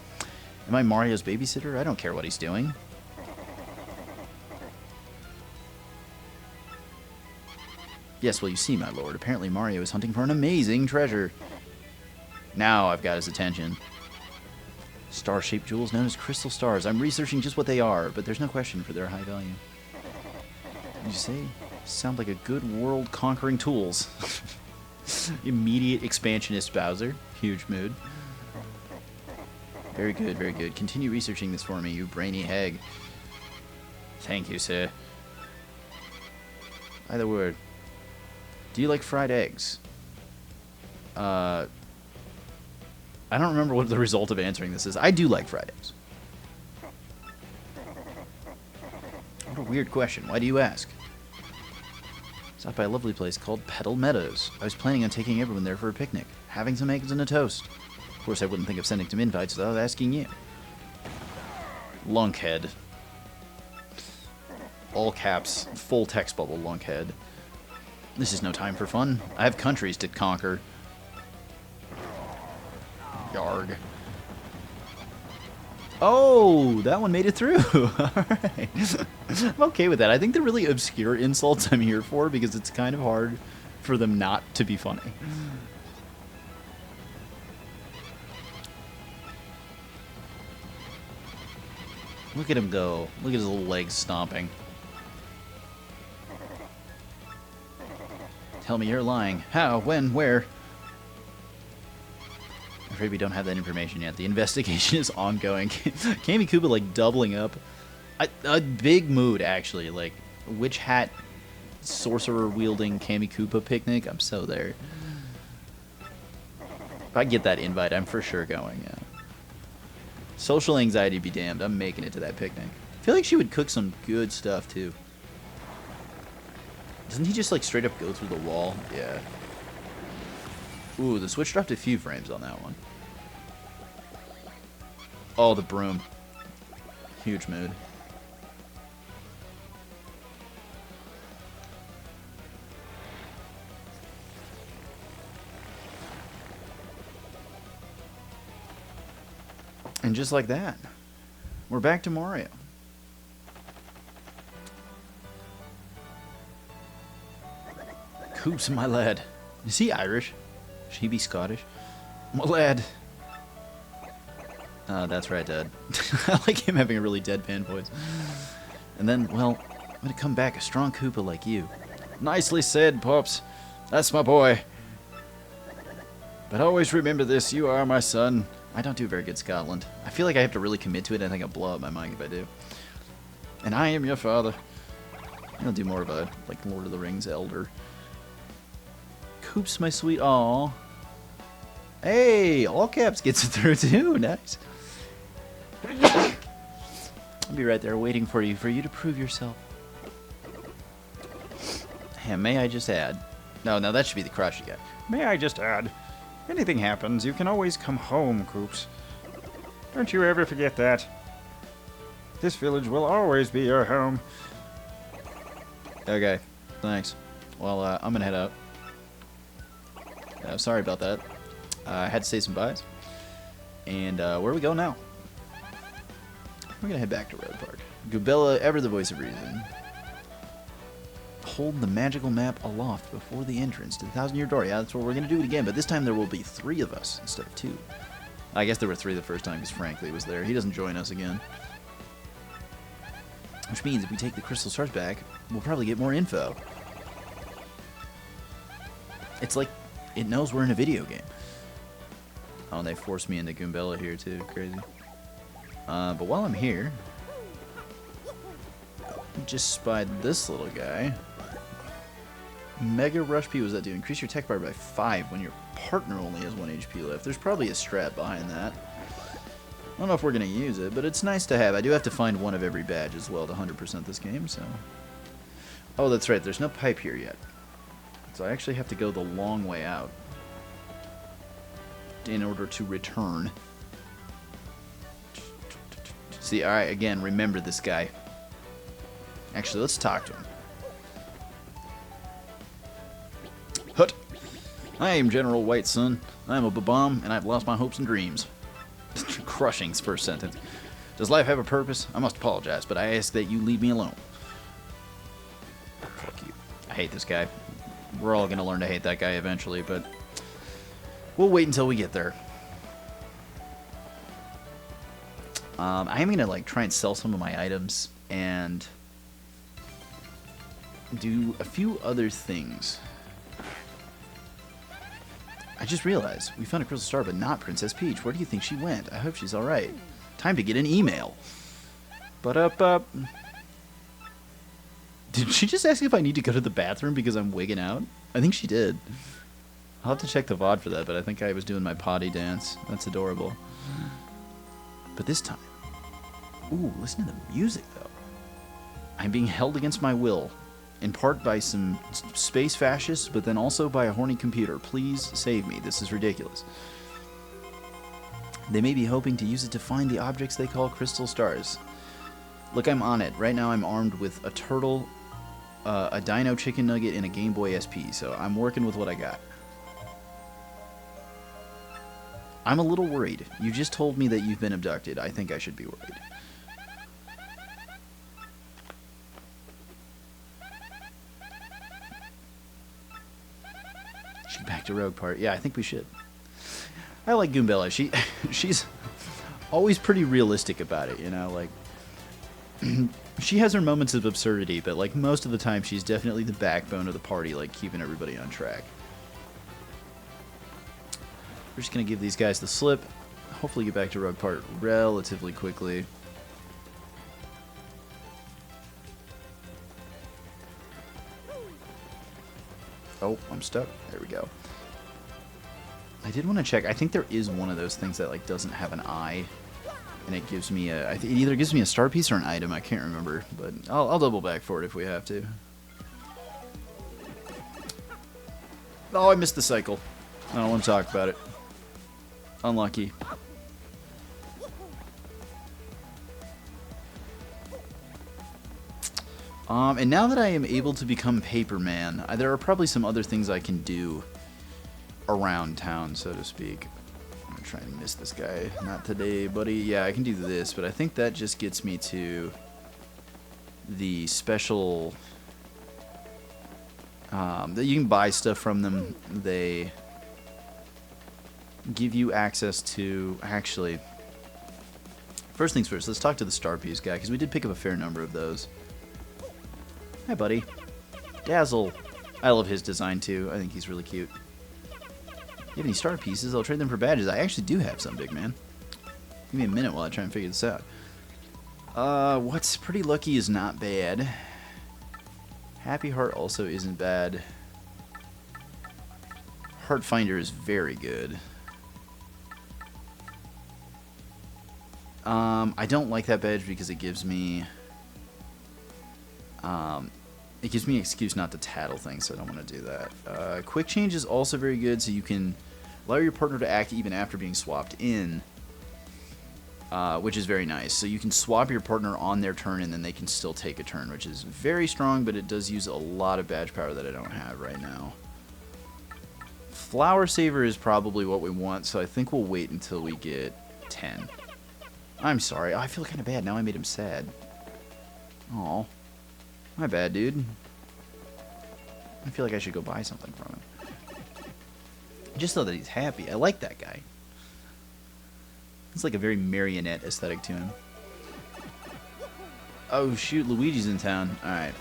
Am I Mario's babysitter? I don't care what he's doing. Yes, well, you see, my lord. Apparently Mario is hunting for an amazing treasure. Now I've got his attention. Star-shaped jewels known as crystal stars. I'm researching just what they are, but there's no question for their high value. Did you say? Sound like a good world-conquering tools. Immediate expansionist Bowser. Huge mood. Very good, very good. Continue researching this for me, you brainy hag. Thank you, sir. Either word. Do you like fried eggs? I don't remember what the result of answering this is. I do like fried eggs. What a weird question. Why do you ask? Stopped by a lovely place called Petal Meadows. I was planning on taking everyone there for a picnic, having some eggs and a toast. Of course, I wouldn't think of sending some invites without asking you. Lunkhead. All caps, full text bubble, lunkhead. This is no time for fun. I have countries to conquer. Yarg. Oh, that one made it through. Alright. I'm okay with that. I think the really obscure insults I'm here for because it's kind of hard for them not to be funny. Look at him go. Look at his little legs stomping. Tell me you're lying. How? When? Where? I'm afraid we don't have that information yet. The investigation is ongoing. Cammy Koopa, like, doubling up. A big mood, actually. Like, witch hat, sorcerer-wielding Cammy Koopa picnic. I'm so there. If I get that invite, I'm for sure going, yeah. Social anxiety be damned. I'm making it to that picnic. I feel like she would cook some good stuff, too. Doesn't he just, like, straight up go through the wall? Yeah. Ooh, the Switch dropped a few frames on that one. Oh, the broom. Huge mood. And just like that, we're back to Mario. Coops, my lad. Is he Irish? Should he be Scottish? My lad. That's right, Dad. I like him having a really deadpan voice. And then, well, I'm gonna come back a strong Koopa like you. Nicely said, Pops. That's my boy. But always remember this, you are my son. I don't do very good Scotland. I feel like I have to really commit to it, and I think I'll blow up my mind if I do. And I am your father. I'll do more of a, like, Lord of the Rings elder. Coops, my sweet... Aw. Hey, all caps gets it through, too. Nice. I'll be right there waiting for you to prove yourself. And may I just add... No, that should be the crotchety guy.
May I just add, anything happens, you can always come home, Coops. Don't you ever forget that. This village will always be your home.
Okay, thanks. Well, I'm gonna head out. Sorry about that. I had to say some byes. And where do we go now? We're gonna head back to Rogueport. Gubella, ever the voice of reason. Hold the magical map aloft before the entrance to the 1,000-year door. Yeah, that's what we're gonna do it again, but this time there will be 3 of us instead of 2. I guess there were 3 the first time because Frankly was there. He doesn't join us again. Which means if we take the crystal stars back, we'll probably get more info. It's like it knows we're in a video game. Oh, and they forced me into Goombella here too. Crazy. But while I'm here, I just spied this little guy. Mega Rush P, was that do? Increase your tech bar by 5 when your partner only has 1 HP left. There's probably a strat behind that. I don't know if we're going to use it, but it's nice to have. I do have to find one of every badge as well to 100% this game, so... Oh, that's right. There's no pipe here yet. So I actually have to go the long way out in order to return. See, alright, again, remember this guy. Actually, let's talk to him. Hut! I am General White, son. I am a babam, and I've lost my hopes and dreams. Crushing's first sentence. Does life have a purpose? I must apologize, but I ask that you leave me alone. Fuck you. I hate this guy. We're all gonna learn to hate that guy eventually, but we'll wait until we get there. I am gonna like try and sell some of my items and do a few other things. I just realized we found a crystal star, but not Princess Peach. Where do you think she went? I hope she's all right. Time to get an email. But up. Did she just ask if I need to go to the bathroom because I'm wigging out? I think she did. I'll have to check the VOD for that, but I think I was doing my potty dance. That's adorable. But this time, ooh, listen to the music though. I'm being held against my will. In part by some space fascists, but then also by a horny computer. Please save me. This is ridiculous. They may be hoping to use it to find the objects they call crystal stars. Look, I'm on it. Right now I'm armed with a turtle, a dino chicken nugget, and a Game Boy SP, so I'm working with what I got. I'm a little worried. You just told me that you've been abducted. I think I should be worried. Back to Rogueport. Yeah, I think we should. I like Goombella. She's always pretty realistic about it, you know, like she has her moments of absurdity, but like most of the time she's definitely the backbone of the party, like keeping everybody on track. We're just gonna give these guys the slip. Hopefully get back to Rogueport relatively quickly. Oh, I'm stuck. There we go. I did want to check. I think there is one of those things that like doesn't have an eye, and it gives me a. It either gives me a star piece or an item. I can't remember, but I'll double back for it if we have to. Oh, I missed the cycle. I don't want to talk about it. Unlucky. And now that I am able to become Paperman, there are probably some other things I can do around town, so to speak. I'm gonna try and miss this guy. Not today, buddy. Yeah, I can do this, but I think that just gets me to the special... that you can buy stuff from them. They give you access to... Actually, first things first, let's talk to the Star Piece guy, because we did pick up a fair number of those. Hi, buddy. Dazzle. I love his design, too. I think he's really cute. You have any Star Pieces? I'll trade them for badges. I actually do have some, big man. Give me a minute while I try and figure this out. What's Pretty Lucky is not bad. Happy Heart also isn't bad. Heart Finder is very good. I don't like that badge because it gives me... it gives me an excuse not to tattle things, so I don't want to do that. Quick Change is also very good, so you can allow your partner to act even after being swapped in, which is very nice. So you can swap your partner on their turn, and then they can still take a turn, which is very strong, but it does use a lot of badge power that I don't have right now. Flower Saver is probably what we want, so I think we'll wait until we get 10. I'm sorry. Oh, I feel kind of bad. Now I made him sad. Aw. My bad, dude. I feel like I should go buy something from him. Just so that he's happy. I like that guy. It's like a very marionette aesthetic to him. Oh, shoot. Luigi's in town. Alright.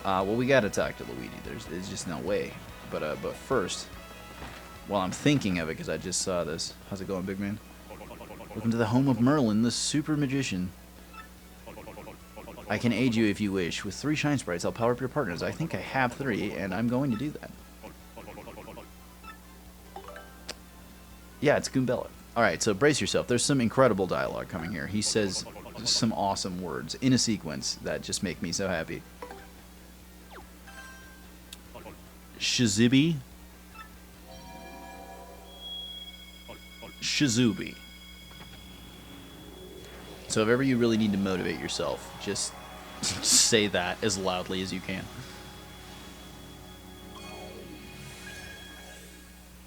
Well, we gotta talk to Luigi. There's just no way. But first, while I'm thinking of it, because I just saw this. How's it going, big man? Welcome to the home of Merlin, the super magician. I can aid you if you wish. With 3 Shine Sprites, I'll power up your partners. I think I have 3, and I'm going to do that. Yeah, it's Goombella. Alright, so brace yourself. There's some incredible dialogue coming here. He says some awesome words in a sequence that just make me so happy. Shazibi. Shazubi. So if ever you really need to motivate yourself, just say that as loudly as you can.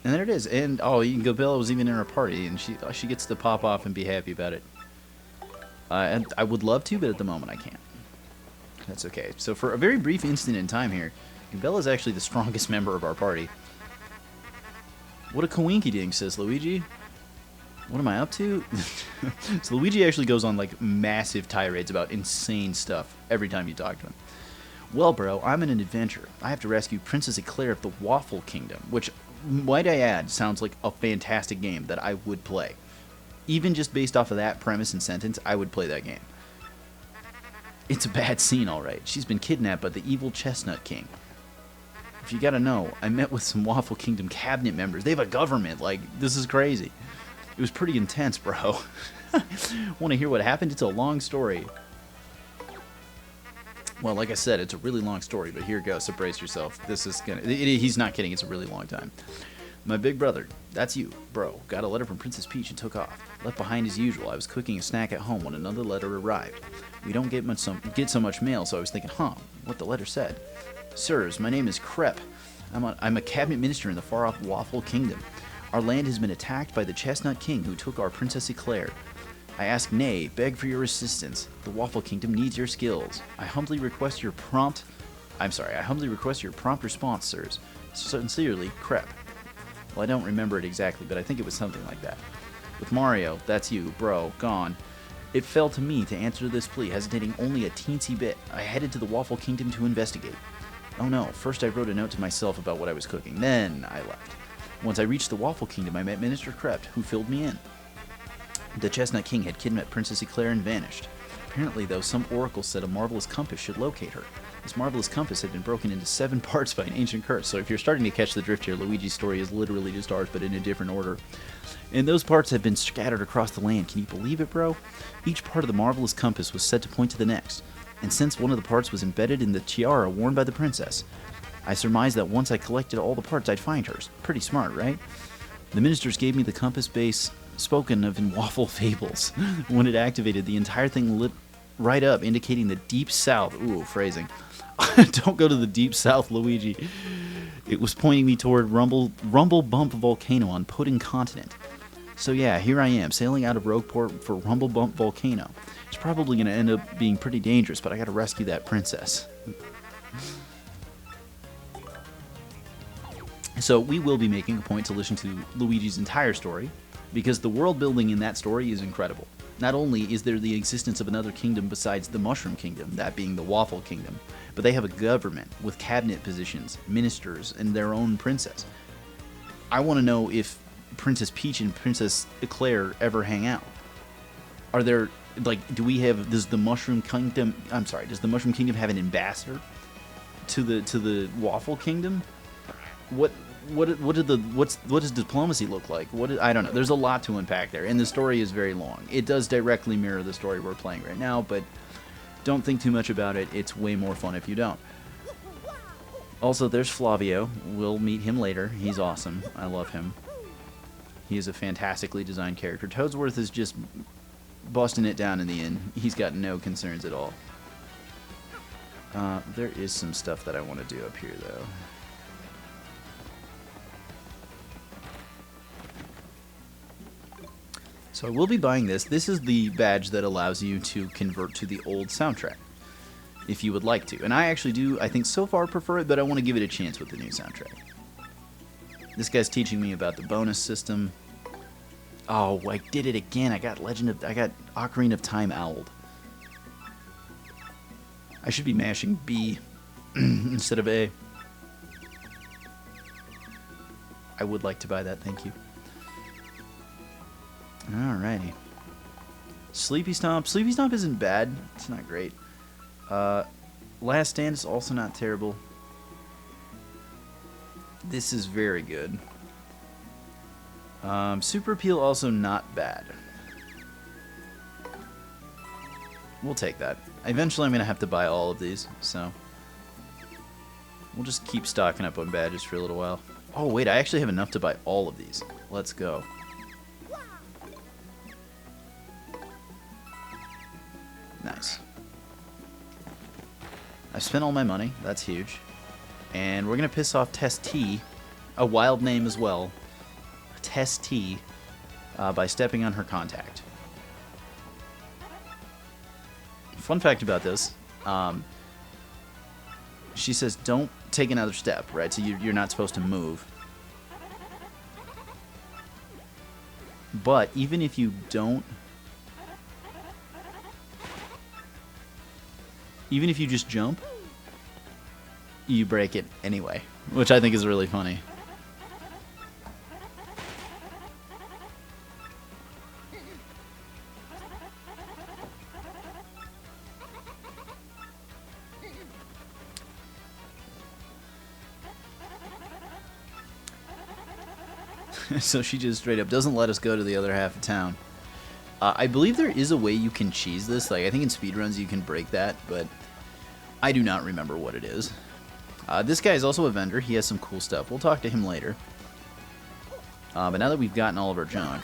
And there it is. And oh, Gobella was even in our party, and she gets to pop off and be happy about it. And I would love to, but at the moment I can't. That's okay. So for a very brief instant in time here, Gobella is actually the strongest member of our party. What a coinky-dink, says Luigi. What am I up to? So Luigi actually goes on like massive tirades about insane stuff every time you talk to him. Well, bro, I'm in an adventure. I have to rescue Princess Eclair of the Waffle Kingdom, which, might I add, sounds like a fantastic game that I would play. Even just based off of that premise and sentence, I would play that game. It's a bad scene, alright. She's been kidnapped by the evil Chestnut King. If you gotta know, I met with some Waffle Kingdom cabinet members. They have a government. Like, this is crazy. It was pretty intense, bro. Want to hear what happened? It's a long story. Well, like I said, it's a really long story, but here it goes. So brace yourself. This is gonna... he's not kidding. It's a really long time. My big brother, that's you, bro. Got a letter from Princess Peach and took off. Left behind as usual. I was cooking a snack at home when another letter arrived. We don't get so much mail, so I was thinking, what the letter said. Sirs, my name is Crepe. I'm a cabinet minister in the far-off Waffle Kingdom. Our land has been attacked by the Chestnut King who took our Princess Eclair. I ask nay, beg for your assistance. The Waffle Kingdom needs your skills. I humbly request your prompt response, sirs. Sincerely, Crepe. Well, I don't remember it exactly, but I think it was something like that. With Mario, that's you, bro, gone. It fell to me to answer this plea, hesitating only a teensy bit. I headed to the Waffle Kingdom to investigate. Oh no, first I wrote a note to myself about what I was cooking, then I left. Once I reached the Waffle Kingdom, I met Minister Crepe, who filled me in. The Chestnut King had kidnapped Princess Eclair and vanished. Apparently, though, some oracle said a marvelous compass should locate her. This marvelous compass had been broken into 7 parts by an ancient curse, so if you're starting to catch the drift here, Luigi's story is literally just ours, but in a different order. And those parts have been scattered across the land. Can you believe it, bro? Each part of the marvelous compass was said to point to the next, and since one of the parts was embedded in the tiara worn by the princess, I surmised that once I collected all the parts, I'd find hers. Pretty smart, right? The ministers gave me the compass base spoken of in Waffle Fables. When it activated, the entire thing lit right up, indicating the deep south. Ooh, phrasing. Don't go to the deep south, Luigi. It was pointing me toward Rumble Bump Volcano on Pudding Continent. So yeah, here I am, sailing out of Rogueport for Rumble Bump Volcano. It's probably going to end up being pretty dangerous, but I got to rescue that princess. So we will be making a point to listen to Luigi's entire story, because the world building in that story is incredible. Not only is there the existence of another kingdom besides the Mushroom Kingdom, that being the Waffle Kingdom, but they have a government with cabinet positions, ministers, and their own princess. I want to know if Princess Peach and Princess Eclair ever hang out. Are there, like, does the Mushroom Kingdom have an ambassador to the Waffle Kingdom? What does diplomacy look like? I don't know. There's a lot to unpack there, and the story is very long. It does directly mirror the story we're playing right now, but don't think too much about it. It's way more fun if you don't. Also, there's Flavio. We'll meet him later. He's awesome. I love him. He is a fantastically designed character. Toadsworth is just busting it down in the end. He's got no concerns at all. There is some stuff that I want to do up here, though. So I will be buying this. This is the badge that allows you to convert to the old soundtrack, if you would like to. And I actually do, I think, so far prefer it, but I want to give it a chance with the new soundtrack. This guy's teaching me about the bonus system. Oh, I did it again. I got Ocarina of Time owled. I should be mashing B instead of A. I would like to buy that, thank you. Alrighty. Sleepy Stomp. Sleepy Stomp isn't bad. It's not great. Last Stand is also not terrible. This is very good. Super Appeal also not bad. We'll take that. Eventually I'm going to have to buy all of these, so we'll just keep stocking up on badges for a little while. Oh wait, I actually have enough to buy all of these. Let's go. Nice. I've spent all my money. That's huge. And we're going to piss off Test T, a wild name as well, Test T, by stepping on her contact. Fun fact about this, she says don't take another step, right? So you're not supposed to move. But even if you don't, even if you just jump, you break it anyway, which I think is really funny. So she just straight up doesn't let us go to the other half of town. I believe there is a way you can cheese this. Like, I think in speedruns you can break that, but I do not remember what it is. This guy is also a vendor. He has some cool stuff. We'll talk to him later. But now that we've gotten all of our junk,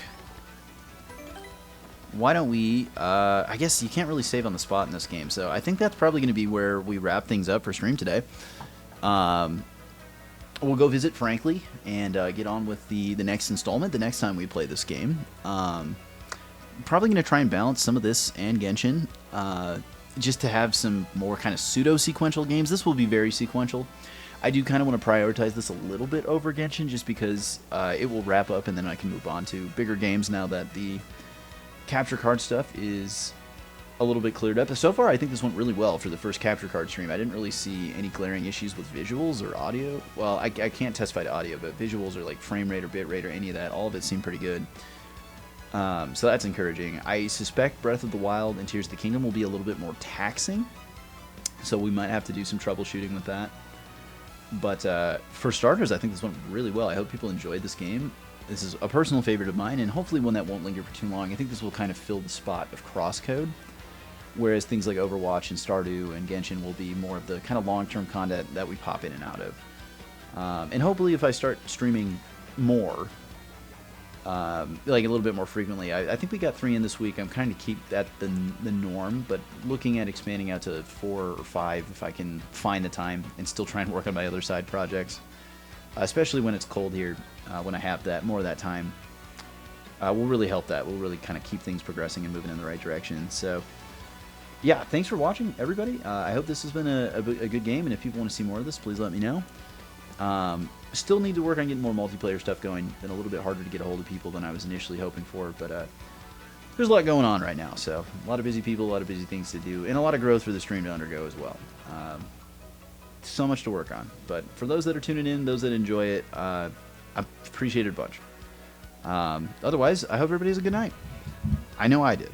why don't we... I guess you can't really save on the spot in this game, so I think that's probably going to be where we wrap things up for stream today. We'll go visit Frankly and get on with the next installment the next time we play this game. Probably going to try and balance some of this and Genshin, just to have some more kind of pseudo-sequential games. This will be very sequential. I do kind of want to prioritize this a little bit over Genshin, just because it will wrap up and then I can move on to bigger games now that the capture card stuff is a little bit cleared up. So far, I think this went really well for the first capture card stream. I didn't really see any glaring issues with visuals or audio. Well, I can't testify to audio, but visuals or like frame rate or bit rate or any of that, all of it seemed pretty good. So that's encouraging. I suspect Breath of the Wild and Tears of the Kingdom will be a little bit more taxing, so we might have to do some troubleshooting with that. But for starters, I think this went really well. I hope people enjoyed this game. This is a personal favorite of mine, and hopefully one that won't linger for too long. I think this will kind of fill the spot of crosscode, whereas things like Overwatch and Stardew and Genshin will be more of the kind of long-term content that we pop in and out of. And hopefully if I start streaming more, like a little bit more frequently, I think we got 3 in this week. I'm trying to keep that the norm, but looking at expanding out to 4 or 5 if I can find the time, and still try and work on my other side projects, especially when it's cold here. When I have that more of that time, will really help that. Will really kind of keep things progressing and moving in the right direction. So yeah, thanks for watching, everybody. I hope this has been a good game, and if people want to see more of this, please let me know. Still need to work on getting more multiplayer stuff going. Been a little bit harder to get a hold of people than I was initially hoping for, but there's a lot going on right now. So a lot of busy people, a lot of busy things to do, and a lot of growth for the stream to undergo as well. So much to work on. But for those that are tuning in, those that enjoy it, I appreciate it a bunch. Otherwise, I hope everybody has a good night. I know I did.